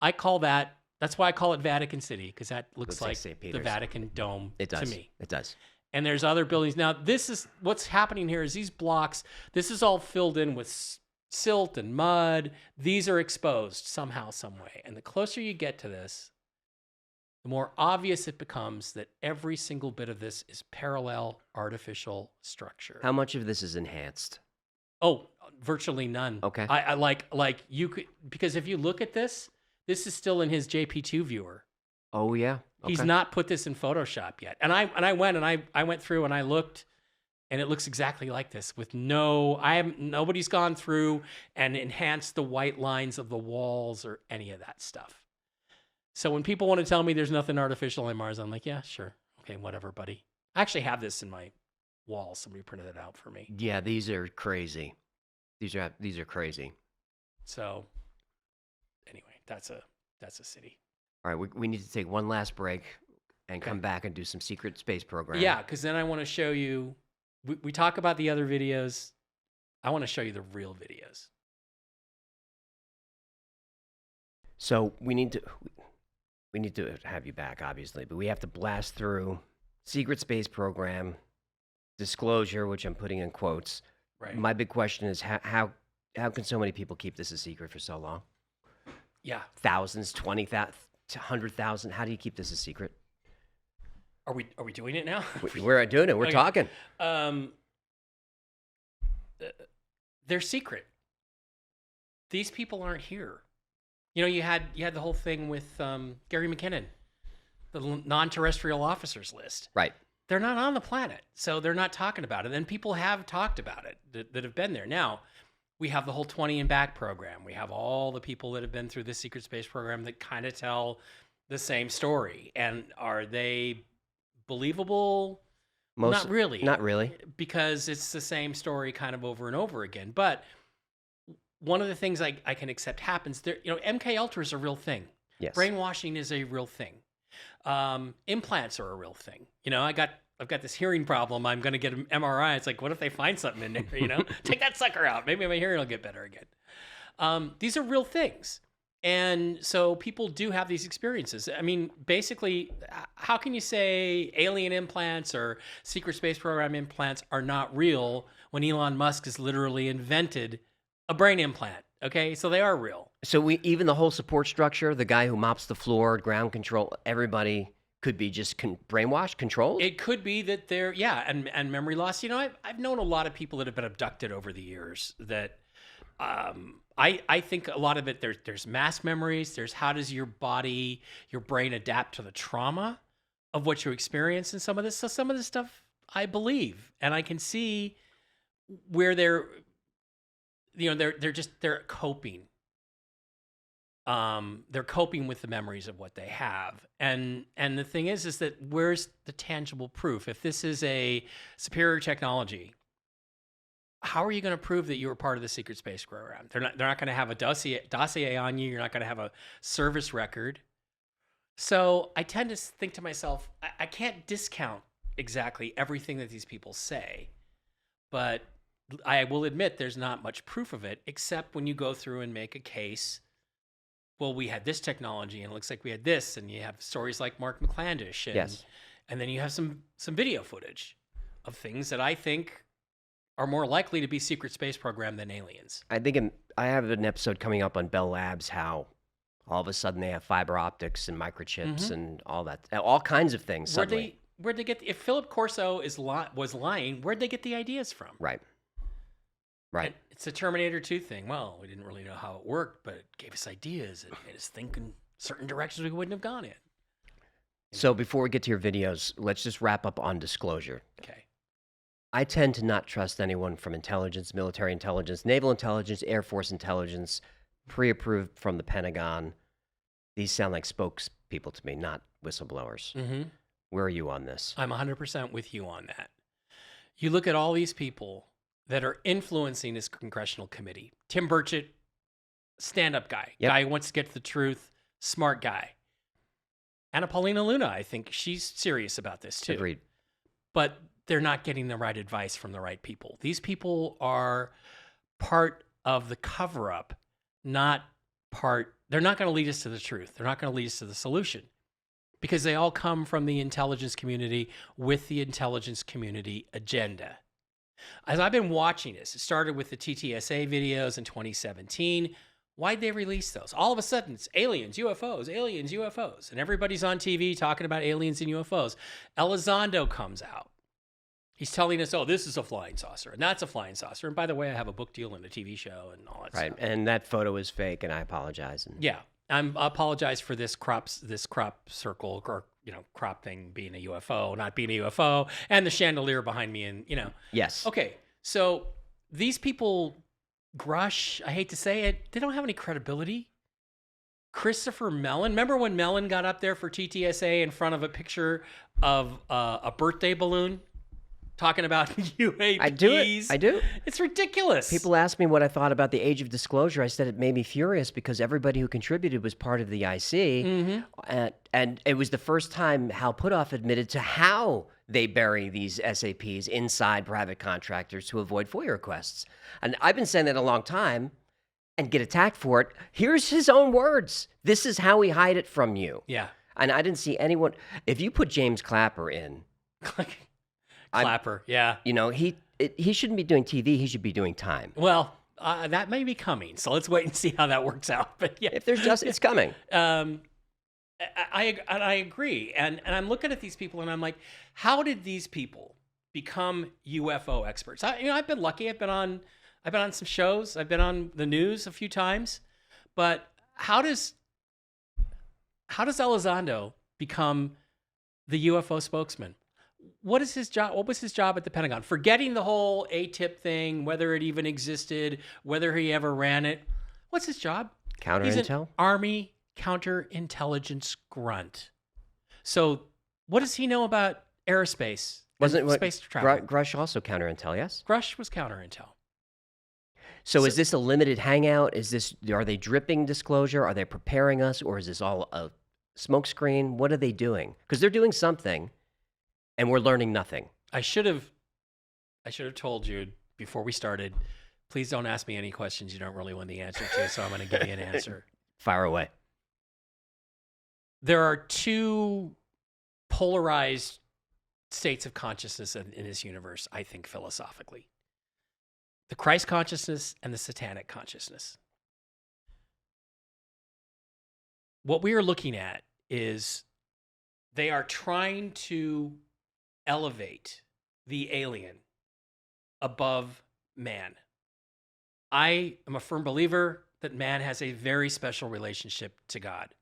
Speaker 3: I call that's why I call it Vatican City, because that looks like
Speaker 1: St.
Speaker 3: the
Speaker 1: Peter's.
Speaker 3: Vatican Dome to me.
Speaker 1: It does.
Speaker 3: And there's other buildings. Now, this is what's happening here is these blocks, this is all filled in with silt and mud. These are exposed somehow, some way. And the closer you get to this, the more obvious it becomes that every single bit of this is parallel artificial structure.
Speaker 1: How much of this is enhanced?
Speaker 3: Oh, virtually none.
Speaker 1: Okay.
Speaker 3: I like you could, because if you look at this is still in his JP2 viewer.
Speaker 1: Oh yeah. Okay.
Speaker 3: He's not put this in Photoshop yet. And I went through and I looked, and it looks exactly like this with nobody's gone through and enhanced the white lines of the walls or any of that stuff. So when people want to tell me there's nothing artificial on Mars, I'm like, yeah, sure. Okay, whatever, buddy. I actually have this in my wall. Somebody printed it out for me.
Speaker 1: Yeah, these are crazy. These are crazy.
Speaker 3: So anyway, that's a city.
Speaker 1: All right, we need to take one last break and come back and do some secret space program.
Speaker 3: Yeah, because then I want to show you, we talk about the other videos. I want to show you the real videos.
Speaker 1: So we need to have you back, obviously, but we have to blast through secret space program, disclosure, which I'm putting in quotes.
Speaker 3: Right.
Speaker 1: My big question is how can so many people keep this a secret for so long?
Speaker 3: Yeah.
Speaker 1: Thousands, 20,000, 100,000. How do you keep this a secret?
Speaker 3: Are we doing it now?
Speaker 1: We're doing it. We're talking.
Speaker 3: They're secret. These people aren't here. You know, you had the whole thing with Gary McKinnon, the non-terrestrial officers list.
Speaker 1: Right.
Speaker 3: They're not on the planet, so they're not talking about it. And people have talked about it that have been there. Now, we have the whole 20 and back program. We have all the people that have been through the secret space program that kind of tell the same story. And are they believable? Not really.
Speaker 1: Not really.
Speaker 3: Because it's the same story kind of over and over again. But one of the things I can accept happens there. You know, MK Ultra is a real thing.
Speaker 1: Yes.
Speaker 3: Brainwashing is a real thing. Implants are a real thing. You know, I've got this hearing problem. I'm going to get an MRI. It's like, what if they find something in there? You know, take that sucker out. Maybe my hearing will get better again. These are real things. And so people do have these experiences. I mean, basically, how can you say alien implants or secret space program implants are not real when Elon Musk has literally invented a brain implant? Okay, so they are real.
Speaker 1: So even the whole support structure, the guy who mops the floor, ground control, everybody could be just brainwashed, controlled?
Speaker 3: It could be that they're, and memory loss. You know, I've known a lot of people that have been abducted over the years that I think a lot of it, there's mass memories. There's how does your body, your brain adapt to the trauma of what you experience and some of this. So some of this stuff I believe, and I can see where they're coping. They're coping with the memories of what they have. And the thing is that where's the tangible proof? If this is a superior technology, how are you going to prove that you were part of the secret space program? They're not going to have a dossier on you. You're not going to have a service record. So I tend to think to myself, I can't discount exactly everything that these people say, but I will admit there's not much proof of it, except when you go through and make a case. Well, we had this technology, and it looks like we had this, and you have stories like Mark McClandish, and,
Speaker 1: Yes.
Speaker 3: and then you have some video footage of things that I think are more likely to be secret space program than aliens.
Speaker 1: I think I have an episode coming up on Bell Labs, how all of a sudden they have fiber optics and microchips and all that, all kinds of things suddenly.
Speaker 3: Where'd they get if Philip Corso was lying, where'd they get the ideas from?
Speaker 1: Right.
Speaker 3: And it's a Terminator 2 thing. Well, we didn't really know how it worked, but it gave us ideas. It made us think in certain directions we wouldn't have gone in.
Speaker 1: So before we get to your videos, let's just wrap up on disclosure.
Speaker 3: Okay.
Speaker 1: I tend to not trust anyone from intelligence, military intelligence, naval intelligence, Air Force intelligence, pre-approved from the Pentagon. These sound like spokespeople to me, not whistleblowers.
Speaker 3: Mm-hmm.
Speaker 1: Where are you on this?
Speaker 3: I'm 100% with you on that. You look at all these people that are influencing this congressional committee. Tim Burchett, stand-up guy, guy who wants to get to the truth, smart guy. Anna Paulina Luna, I think she's serious about this too.
Speaker 1: Agreed.
Speaker 3: But they're not getting the right advice from the right people. These people are part of the cover-up, they're not going to lead us to the truth. They're not going to lead us to the solution because they all come from the intelligence community with the intelligence community agenda. As I've been watching this, it started with the TTSA videos in 2017. Why'd they release those? All of a sudden, it's aliens, UFOs, and everybody's on TV talking about aliens and UFOs. Elizondo comes out. He's telling us, oh, this is a flying saucer, and that's a flying saucer. And by the way, I have a book deal and a TV show and all that stuff.
Speaker 1: Right, and that photo is fake, and I apologize.
Speaker 3: Yeah, I apologize for this crop circle or crop thing being a UFO, not being a UFO, and the chandelier behind me, and
Speaker 1: Yes.
Speaker 3: Okay, so these people, Grush, I hate to say it, they don't have any credibility. Christopher Mellon, remember when Mellon got up there for TTSA in front of a picture of a birthday balloon? Talking about UAPs.
Speaker 1: I do.
Speaker 3: It's ridiculous.
Speaker 1: People ask me what I thought about the age of disclosure. I said it made me furious because everybody who contributed was part of the IC. And it was the first time Hal Puthoff admitted to how they bury these SAPs inside private contractors to avoid FOIA requests. And I've been saying that a long time and get attacked for it. Here's his own words. This is how we hide it from you.
Speaker 3: Yeah.
Speaker 1: And I didn't see anyone. If you put James Clapper in...
Speaker 3: Clapper, yeah.
Speaker 1: He shouldn't be doing TV. He should be doing time.
Speaker 3: Well, that may be coming. So let's wait and see how that works out. But yeah,
Speaker 1: if there's it's coming.
Speaker 3: I agree. And I'm looking at these people and I'm like, how did these people become UFO experts? I've been lucky. I've been on some shows. I've been on the news a few times. But how does Elizondo become the UFO spokesman? What is his job? What was his job at the Pentagon? Forgetting the whole ATIP thing, whether it even existed, whether he ever ran it. What's his job?
Speaker 1: Counter
Speaker 3: He's
Speaker 1: intel?
Speaker 3: An Army counterintelligence grunt. So what does he know about aerospace? Space travel?
Speaker 1: Grush also counter intel, yes?
Speaker 3: Grush was counter intel.
Speaker 1: So is this a limited hangout? Are they dripping disclosure? Are they preparing us? Or is this all a smokescreen? What are they doing? Because they're doing something. And we're learning nothing.
Speaker 3: I should have told you before we started, please don't ask me any questions you don't really want the answer to, so I'm going to give you an answer.
Speaker 1: Fire away.
Speaker 3: There are two polarized states of consciousness in this universe, I think, philosophically. The Christ consciousness and the satanic consciousness. What we are looking at is they are trying to elevate the alien above man. I am a firm believer that man has a very special relationship to God,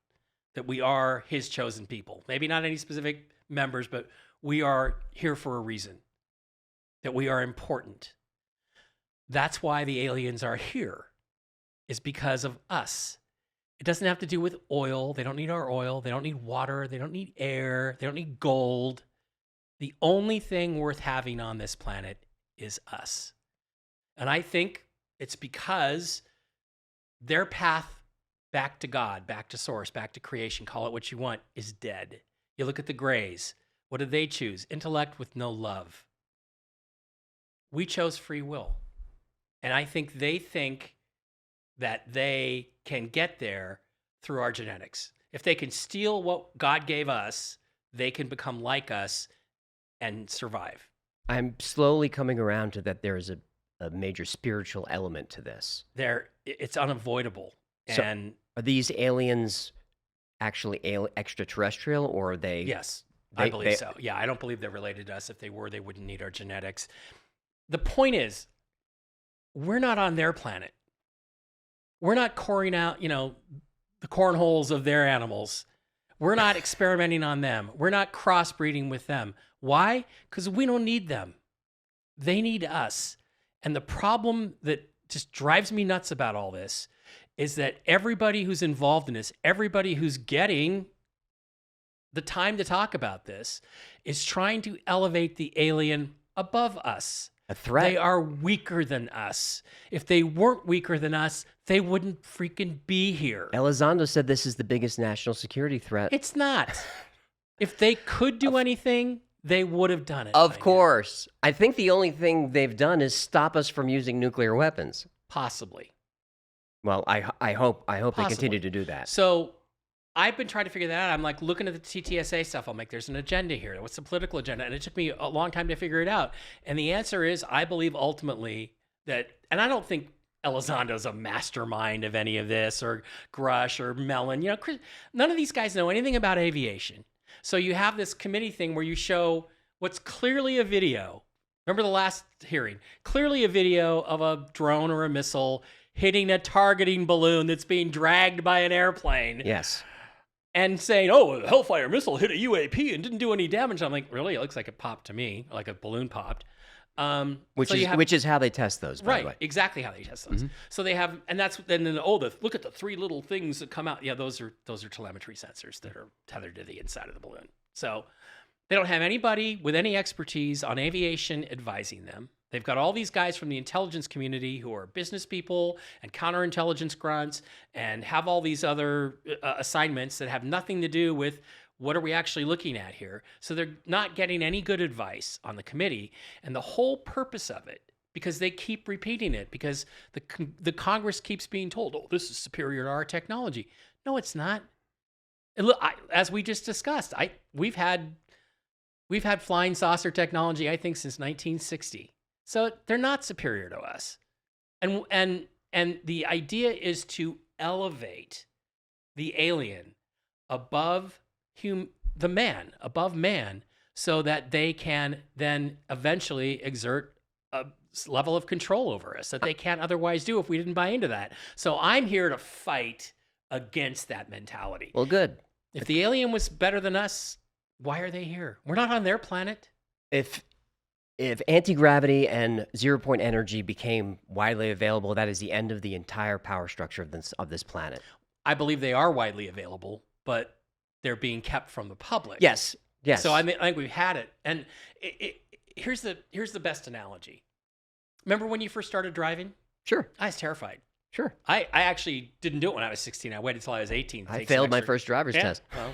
Speaker 3: that we are his chosen people. Maybe not any specific members, but we are here for a reason, that we are important. That's why the aliens are here, is because of us. It doesn't have to do with oil. They don't need our oil. They don't need water. They don't need air. They don't need gold. The only thing worth having on this planet is us. And I think it's because their path back to God, back to source, back to creation, call it what you want, is dead. You look at the Greys. What did they choose? Intellect with no love. We chose free will. And I think they think that they can get there through our genetics. If they can steal what God gave us, they can become like us and survive.
Speaker 1: I'm slowly coming around to that there is a major spiritual element to this.
Speaker 3: It's unavoidable. And
Speaker 1: are these aliens actually extraterrestrial, or are they?
Speaker 3: Yes, I believe so. Yeah, I don't believe they're related to us. If they were, they wouldn't need our genetics. The point is, we're not on their planet. We're not coring out, the cornholes of their animals. We're not experimenting on them. We're not crossbreeding with them. Why? Because we don't need them. They need us. And the problem that just drives me nuts about all this is that everybody who's involved in this, everybody who's getting the time to talk about this, is trying to elevate the alien above us.
Speaker 1: A threat.
Speaker 3: They are weaker than us. If they weren't weaker than us, they wouldn't freaking be here.
Speaker 1: Elizondo said this is the biggest national security threat.
Speaker 3: It's not. If they could do anything, they would have done it.
Speaker 1: Of course. I think the only thing they've done is stop us from using nuclear weapons.
Speaker 3: Possibly.
Speaker 1: Well, I hope they
Speaker 3: Possibly.
Speaker 1: continue to do that.
Speaker 3: So I've been trying to figure that out. I'm like looking at the TTSA stuff. I'm like, there's an agenda here. What's the political agenda? And it took me a long time to figure it out. And the answer is, I believe ultimately that, and I don't think Elizondo's a mastermind of any of this, or Grush or Mellon. You know, none of these guys know anything about aviation. So you have this committee thing where you show what's clearly a video. Remember the last hearing? Clearly a video of a drone or a missile hitting a targeting balloon that's being dragged by an airplane.
Speaker 1: Yes.
Speaker 3: And saying, oh, a Hellfire missile hit a UAP and didn't do any damage. I'm like, really? It looks like it popped to me, like a balloon popped.
Speaker 1: Which is how they test those, by the way.
Speaker 3: Right, exactly how they test those. So they have, and that's then look at the three little things that come out. Yeah, those are telemetry sensors that are tethered to the inside of the balloon. So they don't have anybody with any expertise on aviation advising them. They've got all these guys from the intelligence community who are business people and counterintelligence grunts and have all these other assignments that have nothing to do with what are we actually looking at here. So they're not getting any good advice on the committee. And the whole purpose of it, because they keep repeating it, because the Congress keeps being told, oh, this is superior to our technology. No, it's not. And look, as we just discussed, we've had flying saucer technology, I think, since 1960. So they're not superior to us. And the idea is to elevate the alien above man, so that they can then eventually exert a level of control over us that they can't otherwise do if we didn't buy into that. So I'm here to fight against that mentality.
Speaker 1: Well, good.
Speaker 3: If the alien was better than us, why are they here? We're not on their planet.
Speaker 1: If anti-gravity and zero-point energy became widely available, that is the end of the entire power structure of this planet.
Speaker 3: I believe they are widely available, but they're being kept from the public.
Speaker 1: Yes.
Speaker 3: So I think we've had it. And here's the best analogy. Remember when you first started driving?
Speaker 1: Sure.
Speaker 3: I was terrified.
Speaker 1: Sure.
Speaker 3: I actually didn't do it when I was 16. I waited until I was 18.
Speaker 1: I failed my first driver's test.
Speaker 3: Well,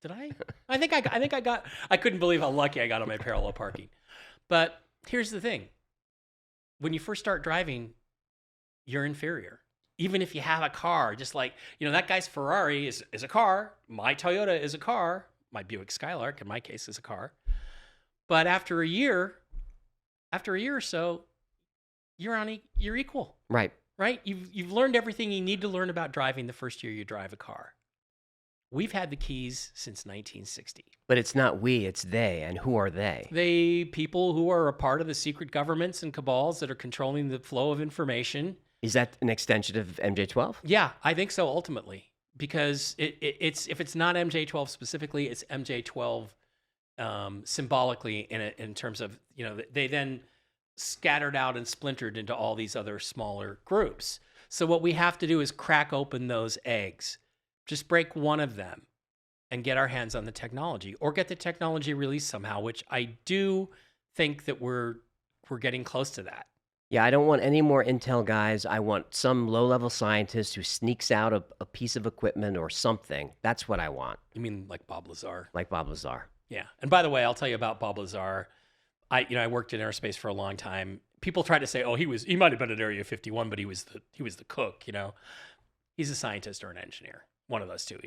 Speaker 3: did I? I think I couldn't believe how lucky I got on my parallel parking. But here's the thing. When you first start driving, you're inferior. Even if you have a car, just like, that guy's Ferrari is a car. My Toyota is a car. My Buick Skylark, in my case, is a car. But after a year or so, you're equal.
Speaker 1: Right.
Speaker 3: Right? You've learned everything you need to learn about driving the first year you drive a car. We've had the keys since 1960.
Speaker 1: But it's not we, it's they. And who are they?
Speaker 3: They people who are a part of the secret governments and cabals that are controlling the flow of information.
Speaker 1: Is that an extension of MJ-12?
Speaker 3: Yeah, I think so, ultimately. Because it's if it's not MJ-12 specifically, it's MJ-12 symbolically in terms of, they then scattered out and splintered into all these other smaller groups. So what we have to do is crack open those eggs. Just break one of them and get our hands on the technology, or get the technology released somehow, which I do think that we're getting close to that.
Speaker 1: Yeah, I don't want any more intel guys. I want some low-level scientist who sneaks out a piece of equipment or something. That's what I want.
Speaker 3: You mean like Bob Lazar?
Speaker 1: Like Bob Lazar.
Speaker 3: Yeah. And by the way, I'll tell you about Bob Lazar. I worked in aerospace for a long time. People try to say, oh, he might have been at Area 51, but he was the cook, He's a scientist or an engineer. One of those two.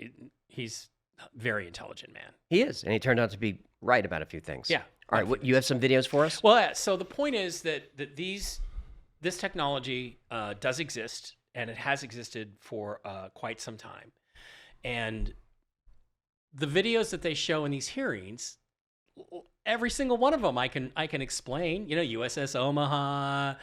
Speaker 3: He's a very intelligent man.
Speaker 1: He is, and he turned out to be right about a few things.
Speaker 3: Yeah.
Speaker 1: All right, you have some videos for us?
Speaker 3: Well, so the point is that this technology does exist, and it has existed for quite some time. And the videos that they show in these hearings, every single one of them I can explain. USS Omaha,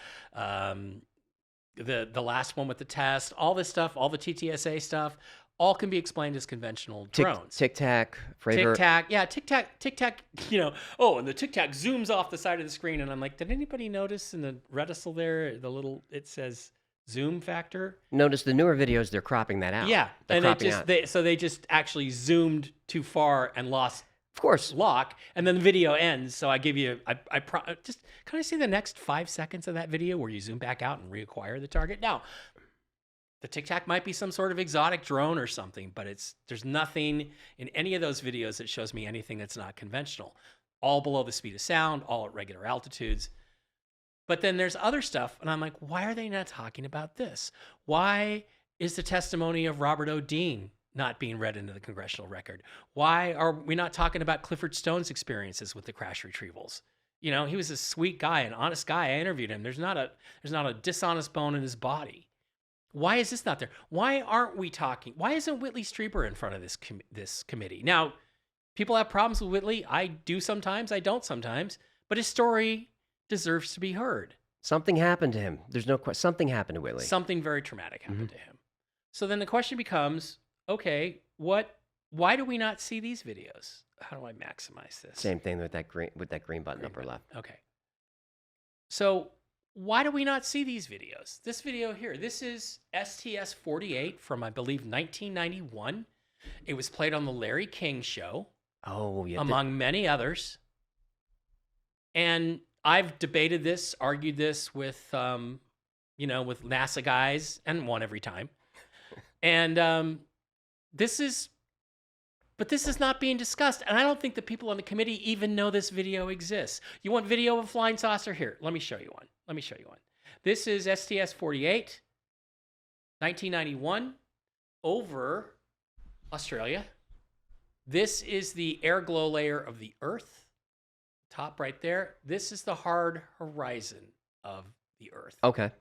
Speaker 3: the last one with the test, all this stuff, all the TTSA stuff, all can be explained as conventional drones.
Speaker 1: Tic Tac, Fravor.
Speaker 3: Tic Tac, yeah, Tic Tac, you know, oh, and the Tic Tac zooms off the side of the screen, and I'm like, did anybody notice in the reticle there, it says zoom factor?
Speaker 1: Notice the newer videos, they're cropping that out.
Speaker 3: Yeah,
Speaker 1: they're
Speaker 3: and
Speaker 1: cropping out.
Speaker 3: they just actually zoomed too far and lost
Speaker 1: Of course.
Speaker 3: lock, and then the video ends. So I give you, just can I see the next 5 seconds of that video where you zoom back out and reacquire the target? Now, the Tic Tac might be some sort of exotic drone or something, but there's nothing in any of those videos that shows me anything that's not conventional. All below the speed of sound, all at regular altitudes. But then there's other stuff, and I'm like, why are they not talking about this? Why is the testimony of Robert O. Dean not being read into the congressional record? Why are we not talking about Clifford Stone's experiences with the crash retrievals? You know, he was a sweet guy, an honest guy. I interviewed him. There's not a dishonest bone in his body. Why is this not there? Why aren't we talking? Why isn't Whitley Strieber in front of this committee? Now, people have problems with Whitley. I do sometimes. I don't sometimes. But his story deserves to be heard.
Speaker 1: Something happened to him. There's no question. Something happened to Whitley.
Speaker 3: Something very traumatic happened to him. So then the question becomes, okay, why do we not see these videos? How do I maximize this?
Speaker 1: Same thing with that green button upper left.
Speaker 3: Okay. So why do we not see these videos? This video here, this is STS-48 from, I believe, 1991. It was played on the Larry King Show.
Speaker 1: Oh, yeah.
Speaker 3: Among many others. And I've debated this, argued this with, with NASA guys, and won every time. And this is not being discussed. And I don't think the people on the committee even know this video exists. You want video of a flying saucer? Here, let me show you one. This is STS-48, 1991, over Australia. This is the air glow layer of the Earth. Top right there. This is the hard horizon of the Earth.
Speaker 1: Okay.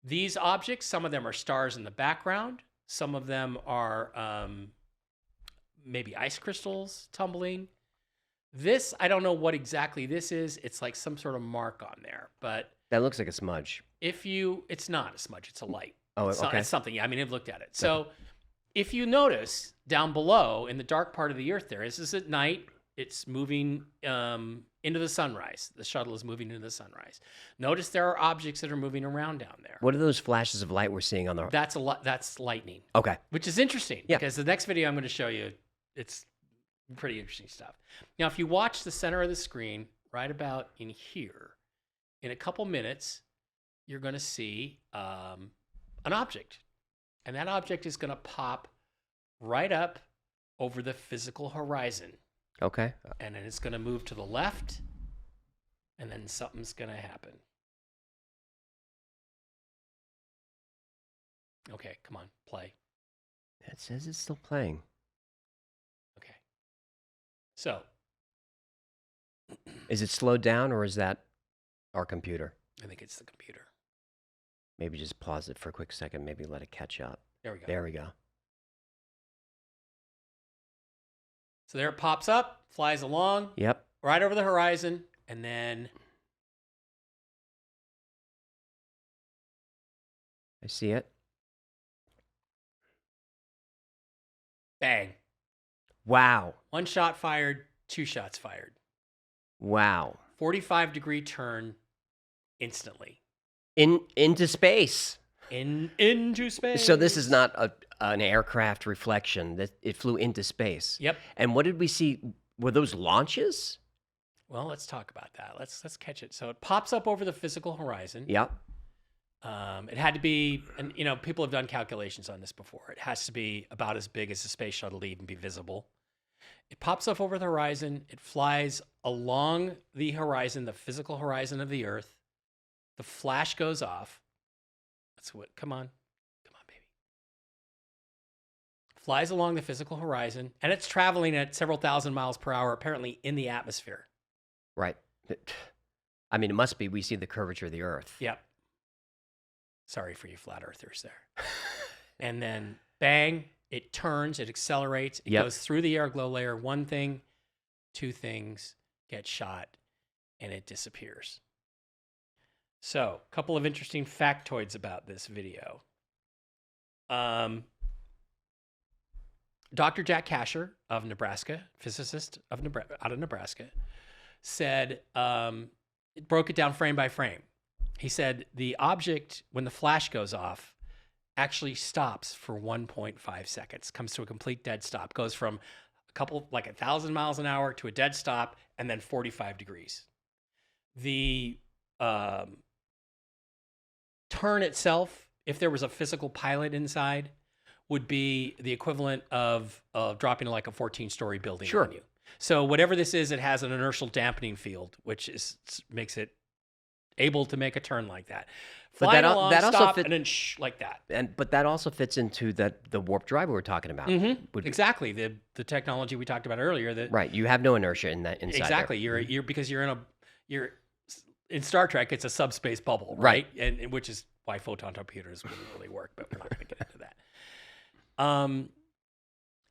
Speaker 3: These objects, some of them are stars in the background. Some of them are maybe ice crystals tumbling. This, I don't know what exactly this is. It's like some sort of mark on there, but
Speaker 1: that looks like a smudge.
Speaker 3: It's not a smudge. It's a light.
Speaker 1: Oh,
Speaker 3: okay. It's something. Yeah, I mean, I've looked at it. So if you notice down below in the dark part of the Earth there, this is at night. It's moving into the sunrise. The shuttle is moving into the sunrise. Notice there are objects that are moving around down there.
Speaker 1: What are those flashes of light we're seeing on the...
Speaker 3: That's lightning.
Speaker 1: Okay.
Speaker 3: Which is interesting because the next video I'm going to show you, it's pretty interesting stuff. Now, if you watch the center of the screen right about in here, in a couple minutes, you're going to see an object. And that object is going to pop right up over the physical horizon.
Speaker 1: Okay.
Speaker 3: And then it's going to move to the left, and then something's going to happen. Okay, come on, play.
Speaker 1: It says it's still playing.
Speaker 3: Okay. So.
Speaker 1: Is it slowed down, or is that our computer?
Speaker 3: I think it's the computer.
Speaker 1: Maybe just pause it for a quick second. Maybe let it catch up.
Speaker 3: There we go.
Speaker 1: There we go.
Speaker 3: So there it pops up, flies along.
Speaker 1: Yep.
Speaker 3: Right over the horizon, and then...
Speaker 1: I see it.
Speaker 3: Bang.
Speaker 1: Wow.
Speaker 3: 1 shot fired, 2 shots fired.
Speaker 1: Wow.
Speaker 3: 45-degree turn instantly.
Speaker 1: Into space.
Speaker 3: Into space.
Speaker 1: So this is not an aircraft reflection. It flew into space.
Speaker 3: Yep.
Speaker 1: And what did we see? Were those launches?
Speaker 3: Well, let's talk about that. Let's catch it. So it pops up over the physical horizon.
Speaker 1: Yep.
Speaker 3: It had to be, and people have done calculations on this before. It has to be about as big as the space shuttle to even be visible. It pops up over the horizon. It flies along the horizon, the physical horizon of the Earth. The flash goes off. That's what, come on, baby. Flies along the physical horizon, and it's traveling at several thousand miles per hour, apparently in the atmosphere.
Speaker 1: Right. I mean, it must be. We see the curvature of the Earth.
Speaker 3: Yep. Sorry for you flat earthers there. And then, bang, it turns, it accelerates, it goes through the air glow layer. 1 thing, 2 things get shot, and it disappears. So, a couple of interesting factoids about this video. Dr. Jack Kasher of Nebraska, physicist of out of Nebraska, said, it broke it down frame by frame. He said the object, when the flash goes off, actually stops for 1.5 seconds, comes to a complete dead stop, goes from a couple, like 1,000 miles an hour to a dead stop, and then 45 degrees. The turn itself, if there was a physical pilot inside, would be the equivalent of dropping like a 14-story building on you. So whatever this is, it has an inertial dampening field, which makes it able to make a turn like that.
Speaker 1: But
Speaker 3: Flying
Speaker 1: that
Speaker 3: along,
Speaker 1: also
Speaker 3: stop,
Speaker 1: fit-
Speaker 3: and then like that.
Speaker 1: But that also fits into the warp drive we were talking about. Would be-
Speaker 3: Exactly. The technology we talked about earlier. That
Speaker 1: Right. You have no inertia in that inside.
Speaker 3: exactly.
Speaker 1: There.
Speaker 3: You're because you're in Star Trek. It's a subspace bubble, right? And which is why photon torpedoes wouldn't really work. But we're not going to get into that.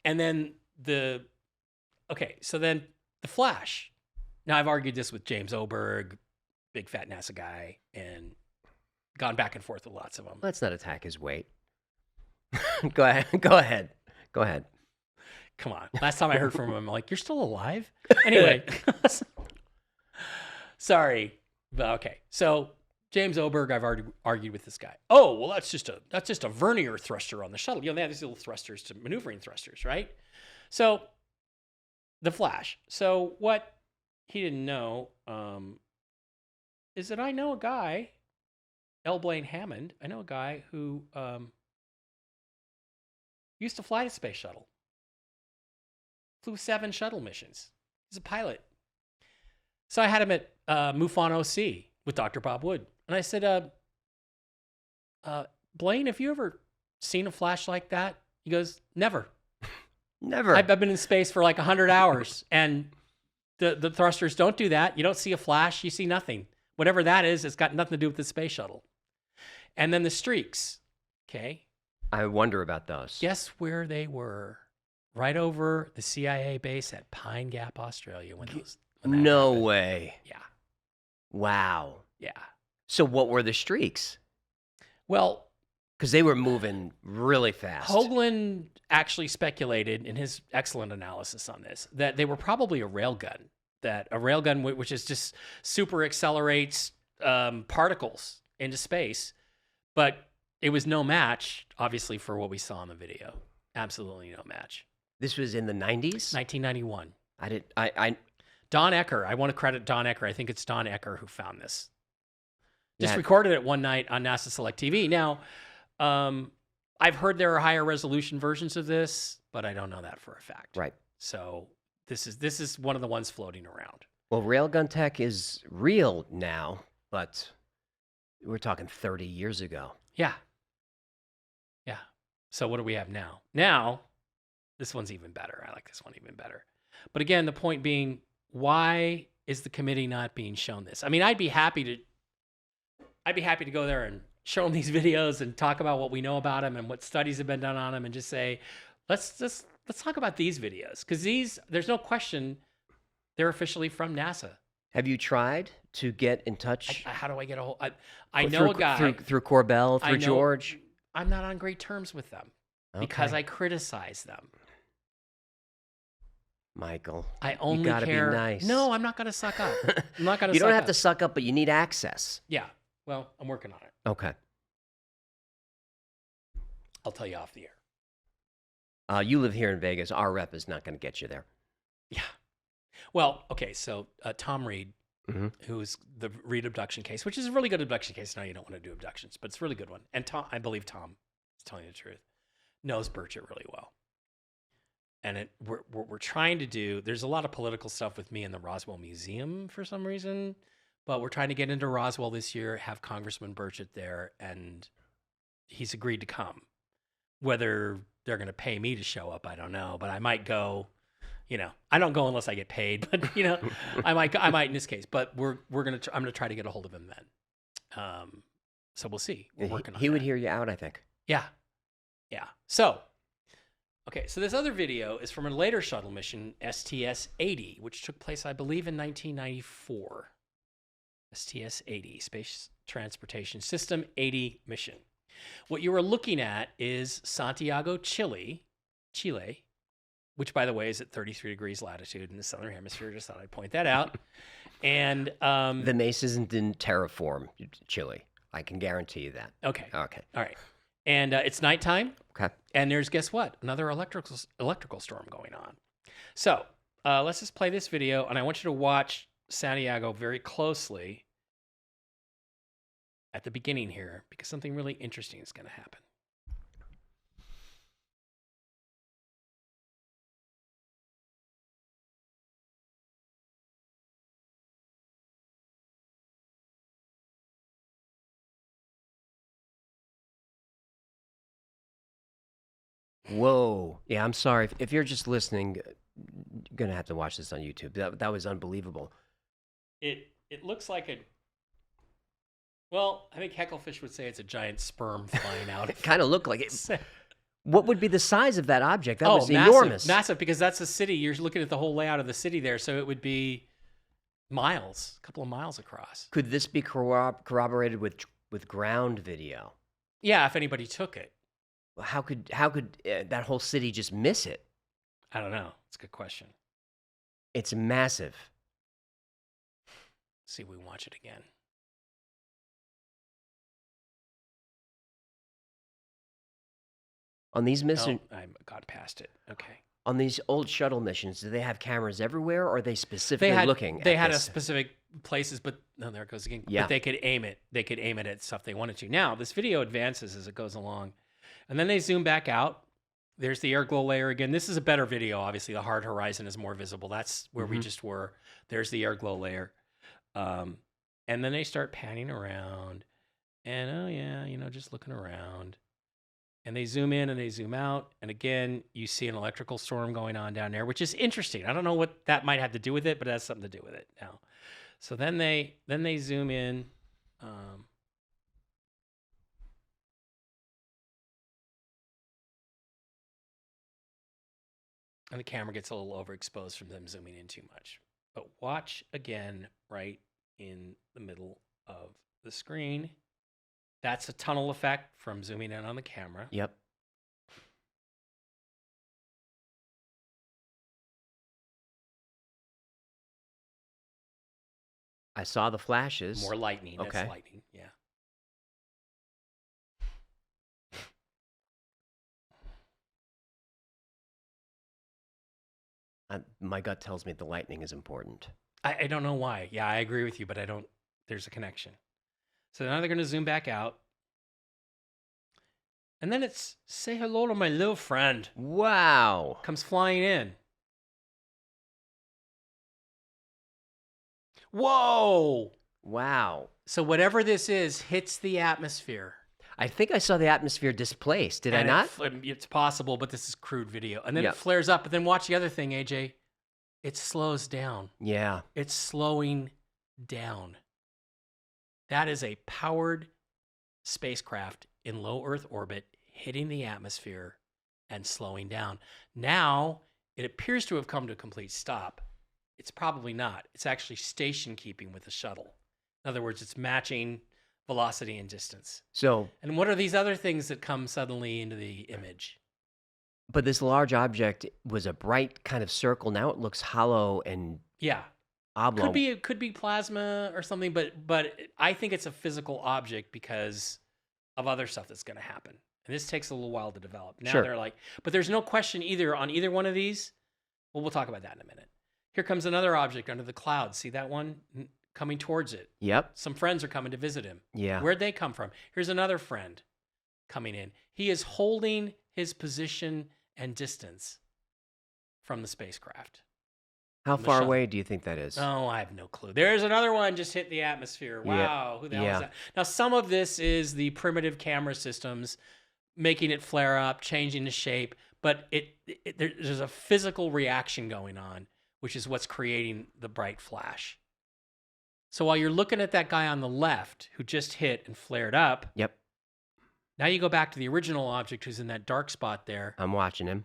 Speaker 3: And then so then the Flash. Now I've argued this with James Oberg, big fat NASA guy, and gone back and forth with lots of them.
Speaker 1: Let's not attack his weight. Go ahead.
Speaker 3: Come on. Last time I heard from him, I'm like, you're still alive? Anyway. Sorry. But okay. So James Oberg, I've already argued with this guy. Oh, well, that's just a vernier thruster on the shuttle. You know, they have these little thrusters to maneuvering thrusters, right? So the Flash. So what he didn't know is that I know a guy, L. Blaine Hammond. I know a guy who used to fly the space shuttle. Flew 7 shuttle missions. He's a pilot. So I had him at MUFON OC with Dr. Bob Wood. And I said, Blaine, have you ever seen a flash like that? He goes, never.
Speaker 1: Never.
Speaker 3: I've been in space for like 100 hours, and the thrusters don't do that. You don't see a flash. You see nothing. Whatever that is, it's got nothing to do with the space shuttle. And then the streaks, okay?
Speaker 1: I wonder about those.
Speaker 3: Guess where they were? Right over the CIA base at Pine Gap, Australia. When that
Speaker 1: No
Speaker 3: happened.
Speaker 1: way.
Speaker 3: Yeah.
Speaker 1: Wow.
Speaker 3: Yeah.
Speaker 1: So what were the streaks?
Speaker 3: Well,
Speaker 1: Because they were moving really fast.
Speaker 3: Hoagland actually speculated in his excellent analysis on this that they were probably a railgun. That a railgun, which is just super accelerates particles into space, but it was no match, obviously, for what we saw in the video. Absolutely no match.
Speaker 1: This was in the 90s?
Speaker 3: 1991.
Speaker 1: Don
Speaker 3: Ecker. I want to credit Don Ecker. I think it's Don Ecker who found this. Just
Speaker 1: Yeah.
Speaker 3: recorded it one night on NASA Select TV. Now, I've heard there are higher resolution versions of this, but I don't know that for a fact.
Speaker 1: Right.
Speaker 3: So this is one of the ones floating around.
Speaker 1: Well, railgun tech is real now, but we're talking 30 years ago.
Speaker 3: Yeah. Yeah. So what do we have now? Now, this one's even better. I like this one even better. But again, the point being, why is the committee not being shown this? I mean, I'd be happy to go there and show them these videos and talk about what we know about them and what studies have been done on them, and just say, let's talk about these videos, because there's no question they're officially from NASA.
Speaker 1: Have you tried to get in touch?
Speaker 3: How do I get a hold? I know a guy
Speaker 1: through Corbell,
Speaker 3: I
Speaker 1: through
Speaker 3: know-
Speaker 1: George.
Speaker 3: I'm not on great terms with them because
Speaker 1: Okay.
Speaker 3: I criticize them.
Speaker 1: Michael,
Speaker 3: I only
Speaker 1: you gotta
Speaker 3: care.
Speaker 1: be nice.
Speaker 3: No, I'm not going to suck up. I'm not going to.
Speaker 1: You don't have to suck up, but you need access.
Speaker 3: Yeah. Well, I'm working on it.
Speaker 1: Okay.
Speaker 3: I'll tell you off the air.
Speaker 1: You live here in Vegas. Our rep is not going to get you there.
Speaker 3: Yeah. Well, okay. So Tom Reed,
Speaker 1: Mhm.
Speaker 3: who's the Reed abduction case, which is a really good abduction case. Now you don't want to do abductions, but it's a really good one. And Tom, I believe Tom is telling you the truth, knows Burchett really well. And we're trying to do, there's a lot of political stuff with me in the Roswell Museum for some reason, but we're trying to get into Roswell this year, have Congressman Burchett there, and he's agreed to come. Whether they're going to pay me to show up, I don't know, but I might go. You know, I don't go unless I get paid, but you know, I might in this case. But I'm gonna try to get a hold of him then. So we'll see. We're working on.
Speaker 1: He would
Speaker 3: that.
Speaker 1: hear you out, I think.
Speaker 3: Yeah. So, okay. So this other video is from a later shuttle mission, STS-80, which took place, I believe, in 1994. STS-80, Space Transportation System 80 mission. What you are looking at is Santiago, Chile, which, by the way, is at 33 degrees latitude in the southern hemisphere. Just thought I'd point that out. And
Speaker 1: The mace isn't in terraform, Chile. I can guarantee you that.
Speaker 3: okay,
Speaker 1: Okay.
Speaker 3: all right. And it's nighttime.
Speaker 1: Okay.
Speaker 3: And there's, guess what? Another electrical storm going on. So let's just play this video, and I want you to watch Santiago very closely at the beginning here, because something really interesting is going to happen.
Speaker 1: Whoa. Yeah, I'm sorry. If you're just listening, you're going to have to watch this on YouTube. That was unbelievable.
Speaker 3: It looks like a, well, I think Hecklefish would say it's a giant sperm flying out.
Speaker 1: It kind of looked like it. What would be the size of that object? That was
Speaker 3: massive,
Speaker 1: enormous.
Speaker 3: massive, because that's a city. You're looking at the whole layout of the city there, so it would be miles, a couple of miles across.
Speaker 1: Could this be corroborated with ground video?
Speaker 3: Yeah, if anybody took it.
Speaker 1: How could that whole city just miss it?
Speaker 3: I don't know. It's a good question.
Speaker 1: It's massive.
Speaker 3: See if we watch it again.
Speaker 1: On these missions,
Speaker 3: I got past it. Okay.
Speaker 1: on these old shuttle missions, do they have cameras everywhere, or are they specifically looking?
Speaker 3: They
Speaker 1: at
Speaker 3: had
Speaker 1: this?
Speaker 3: a specific places, but no, there it goes again.
Speaker 1: Yeah.
Speaker 3: But they could aim it. They could aim it at stuff they wanted to. Now this video advances as it goes along, and then they zoom back out. There's the air glow layer again. This is a better video. Obviously, the hard horizon is more visible. That's where we just were. There's the air glow layer, and then they start panning around, and oh yeah, just looking around. And they zoom in and they zoom out. And again, you see an electrical storm going on down there, which is interesting. I don't know what that might have to do with it, but it has something to do with it now. So then they zoom in. And the camera gets a little overexposed from them zooming in too much. But watch again right in the middle of the screen. That's a tunnel effect from zooming in on the camera.
Speaker 1: Yep. I saw the flashes.
Speaker 3: More lightning.
Speaker 1: Okay.
Speaker 3: That's lightning. Yeah.
Speaker 1: My gut tells me the lightning is important.
Speaker 3: I don't know why. Yeah, I agree with you, but I don't. There's a connection. So now they're going to zoom back out. And then it's, say hello to my little friend.
Speaker 1: Wow.
Speaker 3: Comes flying in. Whoa.
Speaker 1: Wow.
Speaker 3: So whatever this is hits the atmosphere.
Speaker 1: I think I saw the atmosphere displaced. Did I
Speaker 3: And
Speaker 1: not?
Speaker 3: It's possible, but this is crude video. And then
Speaker 1: Yep.
Speaker 3: it flares up. But then watch the other thing, AJ. It slows down.
Speaker 1: Yeah.
Speaker 3: It's slowing down. That is a powered spacecraft in low Earth orbit hitting the atmosphere and slowing down. Now, it appears to have come to a complete stop. It's probably not. It's actually station keeping with the shuttle. In other words, it's matching velocity and distance.
Speaker 1: So,
Speaker 3: And what are these other things that come suddenly into the image?
Speaker 1: but this large object was a bright kind of circle. Now it looks hollow and
Speaker 3: Yeah.
Speaker 1: oblong.
Speaker 3: Could be plasma or something, but I think it's a physical object because of other stuff that's going to happen. And this takes a little while to develop. Now
Speaker 1: Sure.
Speaker 3: they're like, but there's no question either on either one of these. Well, we'll talk about that in a minute. Here comes another object under the clouds. See that one coming towards it?
Speaker 1: Yep.
Speaker 3: Some friends are coming to visit him.
Speaker 1: Yeah.
Speaker 3: Where'd they come from? Here's another friend coming in. He is holding his position and distance from the spacecraft.
Speaker 1: How
Speaker 3: the
Speaker 1: far
Speaker 3: shuttle.
Speaker 1: away do you think that is?
Speaker 3: Oh, I have no clue. There's another one just hit the atmosphere. Wow, who the hell
Speaker 1: Yeah.
Speaker 3: is that? Now, some of this is the primitive camera systems making it flare up, changing the shape, but there's a physical reaction going on, which is what's creating the bright flash. So while you're looking at that guy on the left who just hit and flared up,
Speaker 1: Yep.
Speaker 3: now you go back to the original object who's in that dark spot there.
Speaker 1: I'm watching him.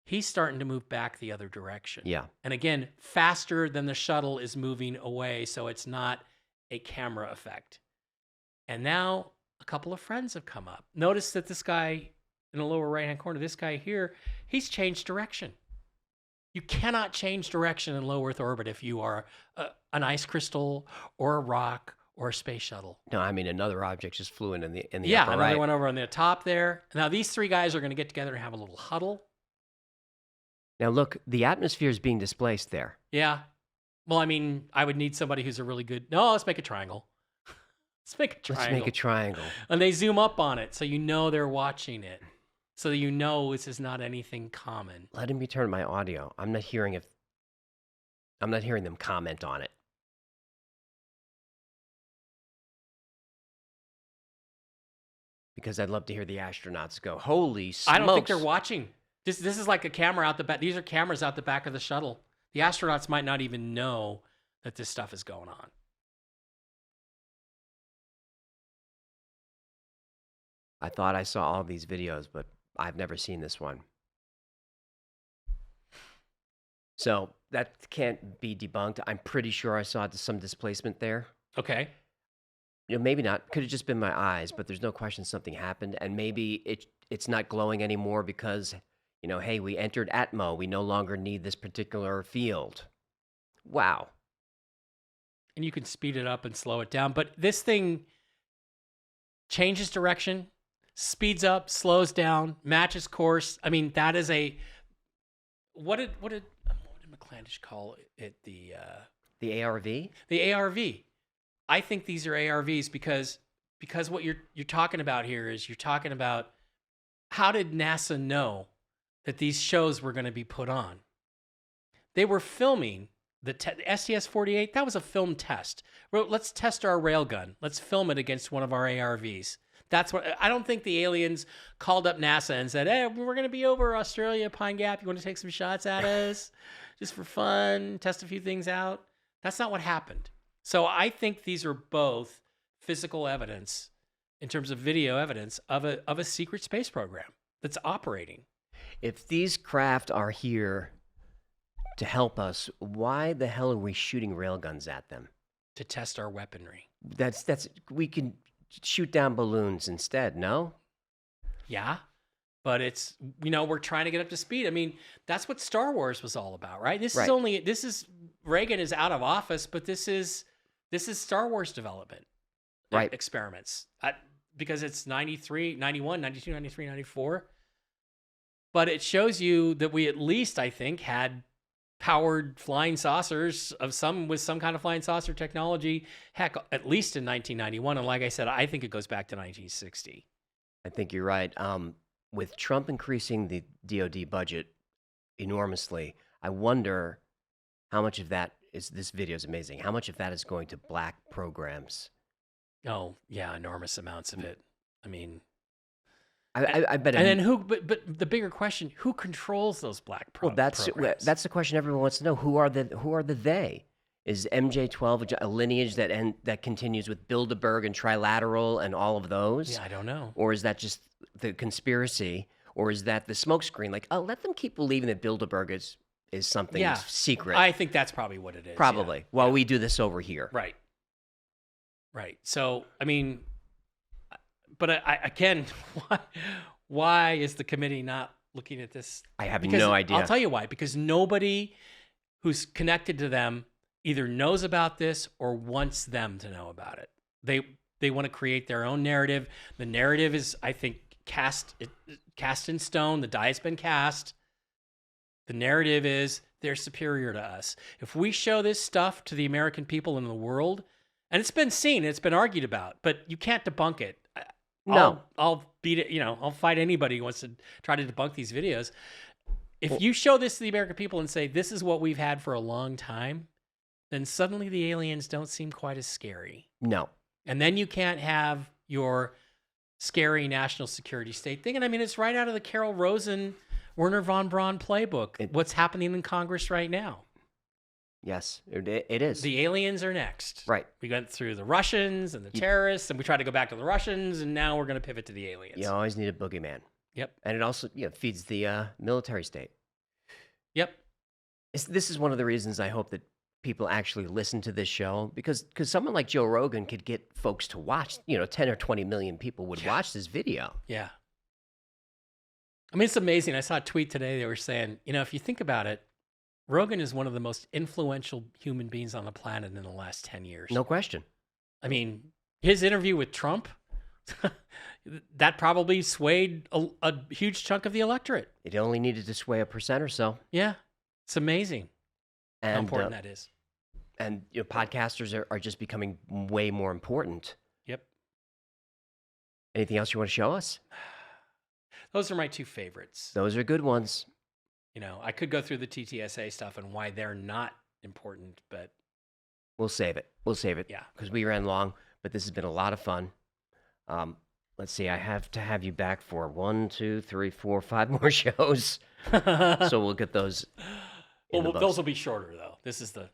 Speaker 3: He's starting to move back the other direction.
Speaker 1: Yeah.
Speaker 3: And again, faster than the shuttle is moving away, so it's not a camera effect. And now a couple of friends have come up. Notice that this guy in the lower right-hand corner, this guy here, he's changed direction. You cannot change direction in low Earth orbit if you are an ice crystal or a rock or a space shuttle.
Speaker 1: No, I mean another object just flew in the
Speaker 3: Yeah,
Speaker 1: upper
Speaker 3: another
Speaker 1: right.
Speaker 3: one over on the top there. Now these three guys are going to get together and have a little huddle.
Speaker 1: Now look, the atmosphere is being displaced there.
Speaker 3: Yeah. Well, I mean, I would need somebody who's a really good. No, let's make a triangle. Let's make a triangle.
Speaker 1: Let's make a triangle.
Speaker 3: And they zoom up on it so you know they're watching it. So that you know this is not anything common.
Speaker 1: Let me turn my audio. I'm not hearing them comment on it. Because I'd love to hear the astronauts go, holy smokes.
Speaker 3: I don't think they're watching. This is like a camera out the back. These are cameras out the back of the shuttle. The astronauts might not even know that this stuff is going on.
Speaker 1: I thought I saw all these videos, but I've never seen this one. So that can't be debunked. I'm pretty sure I saw some displacement there.
Speaker 3: Okay.
Speaker 1: You know, maybe not. Could have just been my eyes, but there's no question something happened. And maybe it's not glowing anymore because, you know, hey, we entered Atmo. We no longer need this particular field. Wow.
Speaker 3: And you can speed it up and slow it down. But this thing changes direction, speeds up, slows down, matches course. I mean, that is a what did McClandish call it? The
Speaker 1: ARV?
Speaker 3: The ARV. I think these are ARVs because what you're talking about here is you're talking about how did NASA know that these shows were going to be put on? They were filming the STS-48. That was a film test. Well, let's test our railgun. Let's film it against one of our ARVs. That's what I don't think the aliens called up NASA and said, "Hey, we're going to be over Australia, Pine Gap. You want to take some shots at us just for fun, test a few things out?" That's not what happened. So I think these are both physical evidence in terms of video evidence of a secret space program that's operating.
Speaker 1: If these craft are here to help us, why the hell are we shooting railguns at them?
Speaker 3: To test our weaponry.
Speaker 1: We can shoot down balloons instead, no?
Speaker 3: Yeah, but it's, you know, we're trying to get up to speed. I mean, that's what Star Wars was all about, right? This is Reagan is out of office, but this is Star Wars development.
Speaker 1: Right.
Speaker 3: Experiments. Because it's 93, 91, 92, 93, 94. But it shows you that we at least, I think, had powered flying saucers with some kind of flying saucer technology, heck, at least in 1991. And like I said, I think it goes back to 1960.
Speaker 1: I think you're right. With Trump increasing the DoD budget enormously, I wonder how much of that this video is amazing. How much of that is going to black programs?
Speaker 3: Oh, yeah, enormous amounts of it. I mean,
Speaker 1: I bet.
Speaker 3: And then who? But the bigger question: who controls those black programs?
Speaker 1: That's the question everyone wants to know. Who are the they? Is MJ12 a lineage that continues with Bilderberg and Trilateral and all of those?
Speaker 3: Yeah, I don't know.
Speaker 1: Or is that just the conspiracy? Or is that the smokescreen? Like, oh, let them keep believing that Bilderberg is something secret.
Speaker 3: I think that's probably what it is.
Speaker 1: Probably.
Speaker 3: Yeah.
Speaker 1: While we do this over here.
Speaker 3: Right. Right. So, I mean, but again, why is the committee not looking at this?
Speaker 1: I have no idea.
Speaker 3: I'll tell you why. Because nobody who's connected to them either knows about this or wants them to know about it. They want to create their own narrative. The narrative is, I think, cast in stone. The die has been cast. The narrative is they're superior to us. If we show this stuff to the American people in the world, and it's been seen, it's been argued about, but you can't debunk it.
Speaker 1: No.
Speaker 3: I'll beat it. You know, I'll fight anybody who wants to try to debunk these videos. If you show this to the American people and say, this is what we've had for a long time, then suddenly the aliens don't seem quite as scary.
Speaker 1: No.
Speaker 3: And then you can't have your scary national security state thing. And I mean, it's right out of the Carol Rosen, Werner von Braun playbook. What's happening in Congress right now?
Speaker 1: Yes, it is.
Speaker 3: The aliens are next.
Speaker 1: Right.
Speaker 3: We went through the Russians and the terrorists, and we tried to go back to the Russians, and now we're going to pivot to the aliens.
Speaker 1: You always need a boogeyman.
Speaker 3: Yep.
Speaker 1: And it also feeds the military state.
Speaker 3: Yep.
Speaker 1: This is one of the reasons I hope that people actually listen to this show, because someone like Joe Rogan could get folks to watch, 10 or 20 million people would watch this video.
Speaker 3: Yeah. I mean, it's amazing. I saw a tweet today. They were saying, if you think about it, Rogan is one of the most influential human beings on the planet in the last 10 years.
Speaker 1: No question.
Speaker 3: I mean, his interview with Trump, that probably swayed a huge chunk of the electorate.
Speaker 1: It only needed to sway 1% or so.
Speaker 3: Yeah. It's amazing
Speaker 1: And,
Speaker 3: how important that is.
Speaker 1: And podcasters are just becoming way more important.
Speaker 3: Yep.
Speaker 1: Anything else you want to show us?
Speaker 3: Those are my two favorites.
Speaker 1: Those are good ones.
Speaker 3: I could go through the TTSA stuff and why they're not important, but
Speaker 1: We'll save it.
Speaker 3: Yeah.
Speaker 1: Because we ran long, but this has been a lot of fun. Let's see. I have to have you back for 1, 2, 3, 4, 5 more shows. So we'll get those.
Speaker 3: Well, those will be shorter though. This is the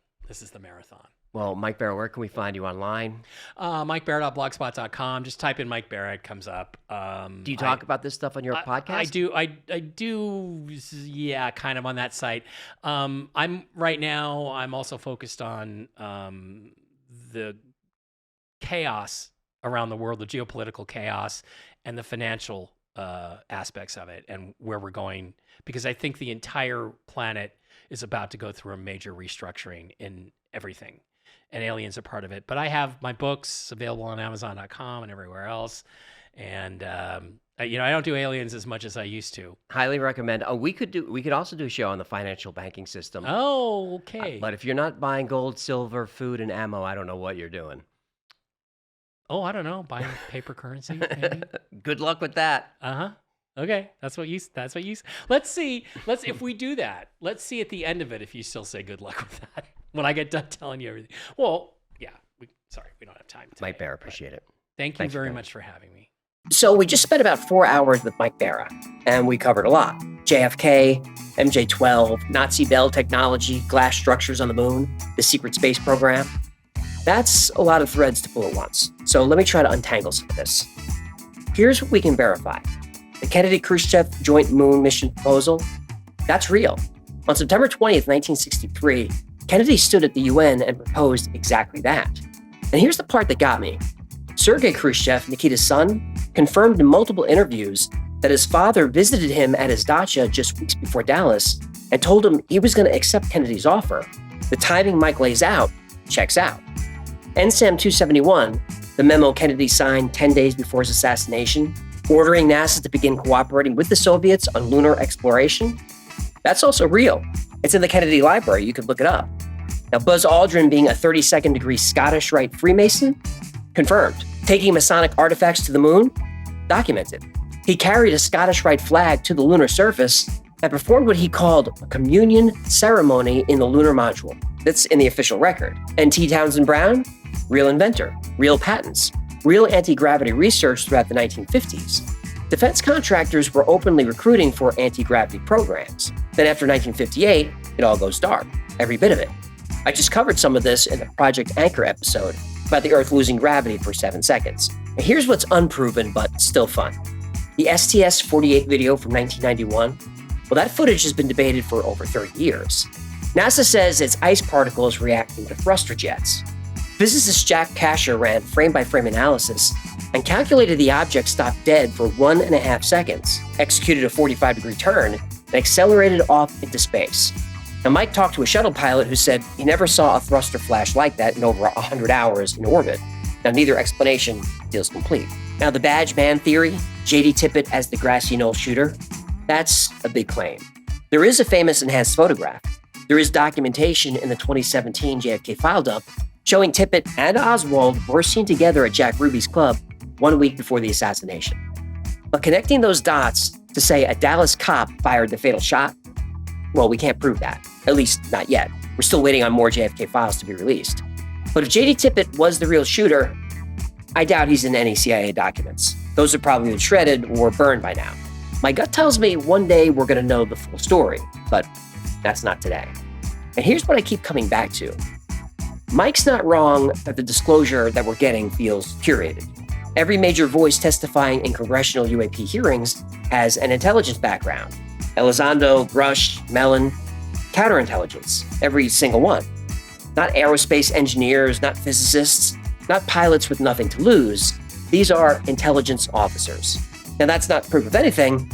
Speaker 3: marathon.
Speaker 1: Well, Mike Bara, where can we find you online?
Speaker 3: MikeBara.blogspot.com. Just type in Mike Bara, it comes up.
Speaker 1: Do you talk about this stuff on your podcast?
Speaker 3: I do. Yeah, kind of on that site. I'm also focused on the chaos around the world, the geopolitical chaos, and the financial aspects of it, and where we're going. Because I think the entire planet is about to go through a major restructuring in everything. And aliens are part of it. But I have my books available on Amazon.com and everywhere else. And I don't do aliens as much as I used to.
Speaker 1: Highly recommend. We could also do a show on the financial banking system.
Speaker 3: Oh, okay.
Speaker 1: But if you're not buying gold, silver, food, and ammo, I don't know what you're doing.
Speaker 3: Oh, I don't know. Buying paper currency, maybe?
Speaker 1: Good luck with that.
Speaker 3: Uh-huh. Okay. That's what you let's see. If we do that, let's see at the end of it if you still say good luck with that. When I get done telling you everything. Well, yeah. We don't have time today.
Speaker 1: Mike Bara, appreciate it.
Speaker 3: Thank you very much for having me.
Speaker 1: So we just spent about 4 hours with Mike Bara, and we covered a lot. JFK, MJ-12, Nazi Bell technology, glass structures on the moon, the secret space program. That's a lot of threads to pull at once. So let me try to untangle some of this. Here's what we can verify. The Kennedy-Khrushchev joint moon mission proposal, that's real. On September 20th, 1963, Kennedy stood at the UN and proposed exactly that. And here's the part that got me. Sergei Khrushchev, Nikita's son, confirmed in multiple interviews that his father visited him at his dacha just weeks before Dallas and told him he was going to accept Kennedy's offer. The timing Mike lays out checks out. NSAM 271, the memo Kennedy signed 10 days before his assassination, ordering NASA to begin cooperating with the Soviets on lunar exploration, that's also real. It's in the Kennedy Library. You could look it up. Now, Buzz Aldrin being a 32nd degree Scottish Rite Freemason, confirmed. Taking Masonic artifacts to the moon, documented. He carried a Scottish Rite flag to the lunar surface and performed what he called a communion ceremony in the lunar module. That's in the official record. And T. Townsend Brown, real inventor, real patents, real anti-gravity research throughout the 1950s. Defense contractors were openly recruiting for anti-gravity programs. Then after 1958, it all goes dark, every bit of it. I just covered some of this in the Project Anchor episode about the Earth losing gravity for 7 seconds. And here's what's unproven but still fun. The STS-48 video from 1991, well, that footage has been debated for over 30 years. NASA says it's ice particles reacting to thruster jets. Physicist Jack Kasher ran frame-by-frame analysis and calculated the object stopped dead for 1.5 seconds, executed a 45-degree turn, and accelerated off into space. Now, Mike talked to a shuttle pilot who said he never saw a thruster flash like that in over 100 hours in orbit. Now, neither explanation feels complete. Now, the badge man theory, J.D. Tippett as the grassy knoll shooter, that's a big claim. There is a famous enhanced photograph. There is documentation in the 2017 JFK file dump showing Tippett and Oswald were seen together at Jack Ruby's club 1 week before the assassination. But connecting those dots to say a Dallas cop fired the fatal shot, well, we can't prove that. At least not yet. We're still waiting on more JFK files to be released. But if J.D. Tippett was the real shooter, I doubt he's in any CIA documents. Those have probably been shredded or burned by now. My gut tells me one day we're going to know the full story, but that's not today. And here's what I keep coming back to. Mike's not wrong that the disclosure that we're getting feels curated. Every major voice testifying in congressional UAP hearings has an intelligence background. Elizondo, Grush, Mellon, counterintelligence, every single one. Not aerospace engineers, not physicists, not pilots with nothing to lose. These are intelligence officers. Now, that's not proof of anything,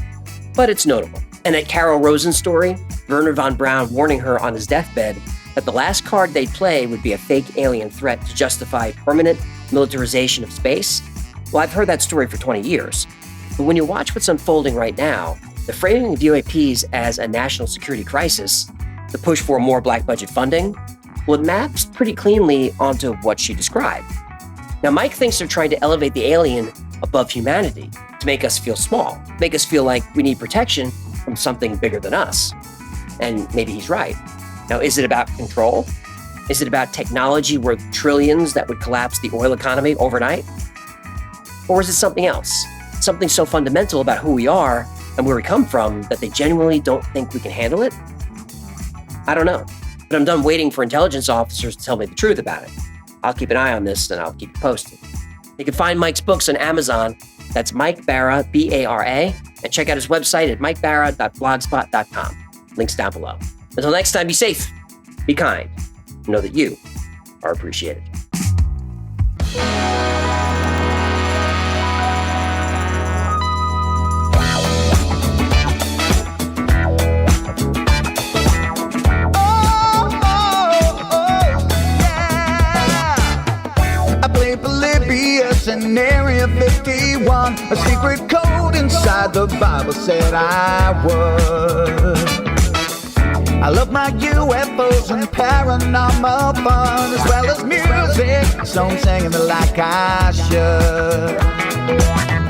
Speaker 1: but it's notable. And that Carol Rosen story, Werner von Braun warning her on his deathbed that the last card they'd play would be a fake alien threat to justify permanent militarization of space. Well, I've heard that story for 20 years. But when you watch what's unfolding right now, the framing of UAPs as a national security crisis, the push for more black budget funding, well, it maps pretty cleanly onto what she described. Now, Mike thinks they're trying to elevate the alien above humanity to make us feel small, make us feel like we need protection from something bigger than us. And maybe he's right. Now, is it about control? Is it about technology worth trillions that would collapse the oil economy overnight? Or is it something else? Something so fundamental about who we are and where we come from that they genuinely don't think we can handle it? I don't know, but I'm done waiting for intelligence officers to tell me the truth about it. I'll keep an eye on this and I'll keep you posted. You can find Mike's books on Amazon. That's Mike Bara, B-A-R-A, and check out his website at mikebara.blogspot.com. Links down below. Until next time, be safe, be kind, and know that you are appreciated.
Speaker 5: In Area 51, a secret code inside the Bible said I would. I love my UFOs and paranormal fun, as well as music, so I'm singing it like I should.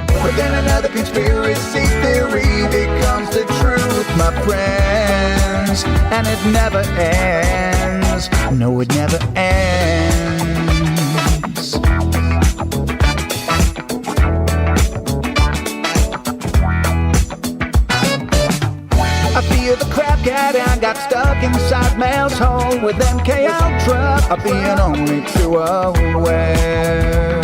Speaker 5: But then another conspiracy theory becomes the truth, my friends, and it never ends. No, it never ends. I feel the crap got stuck inside Mel's hole with MK Ultra, being only too aware.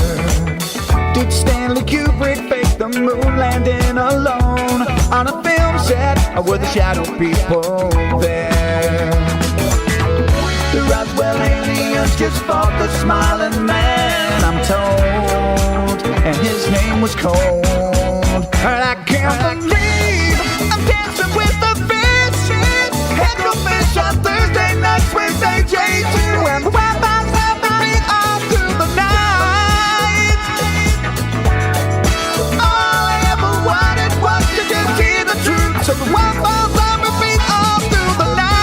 Speaker 5: Did Stanley Kubrick fake the moon landing alone on a film set, or were the shadow people there? The Roswell aliens just fought the smiling man, I'm told, and his name was Cold. And I can't believe I'm dancing with the fishes. Head to fish on Thursday nights with AJ2, and the Wi-Fi's happening all through the night. All I ever wanted was to just hear the truth, so the Wi-Fi's on repeat all through the night.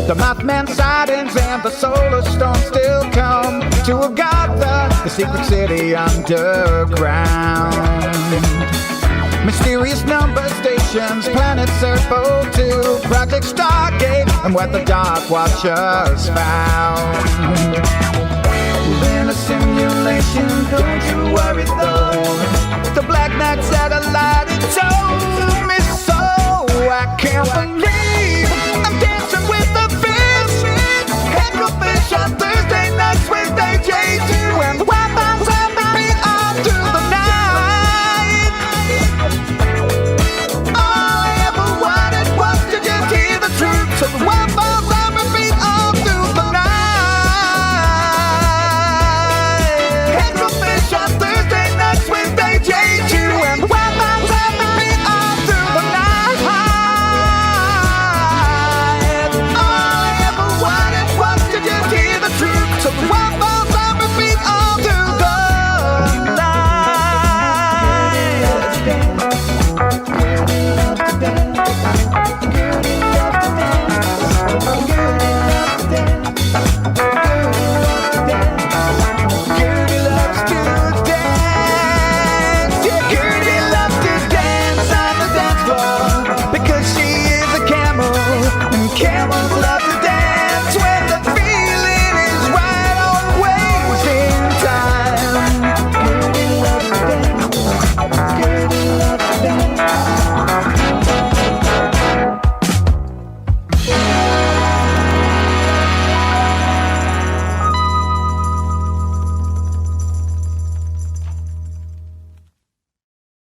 Speaker 5: The Mothman sightings and the solar storm still come to Agatha, the secret city underground. Mysterious number stations, planet Earth 02, Project Stargate, and what the Dark Watchers found. We're in a simulation, don't you worry though. The Black Knight satellite, it told me so. I can't believe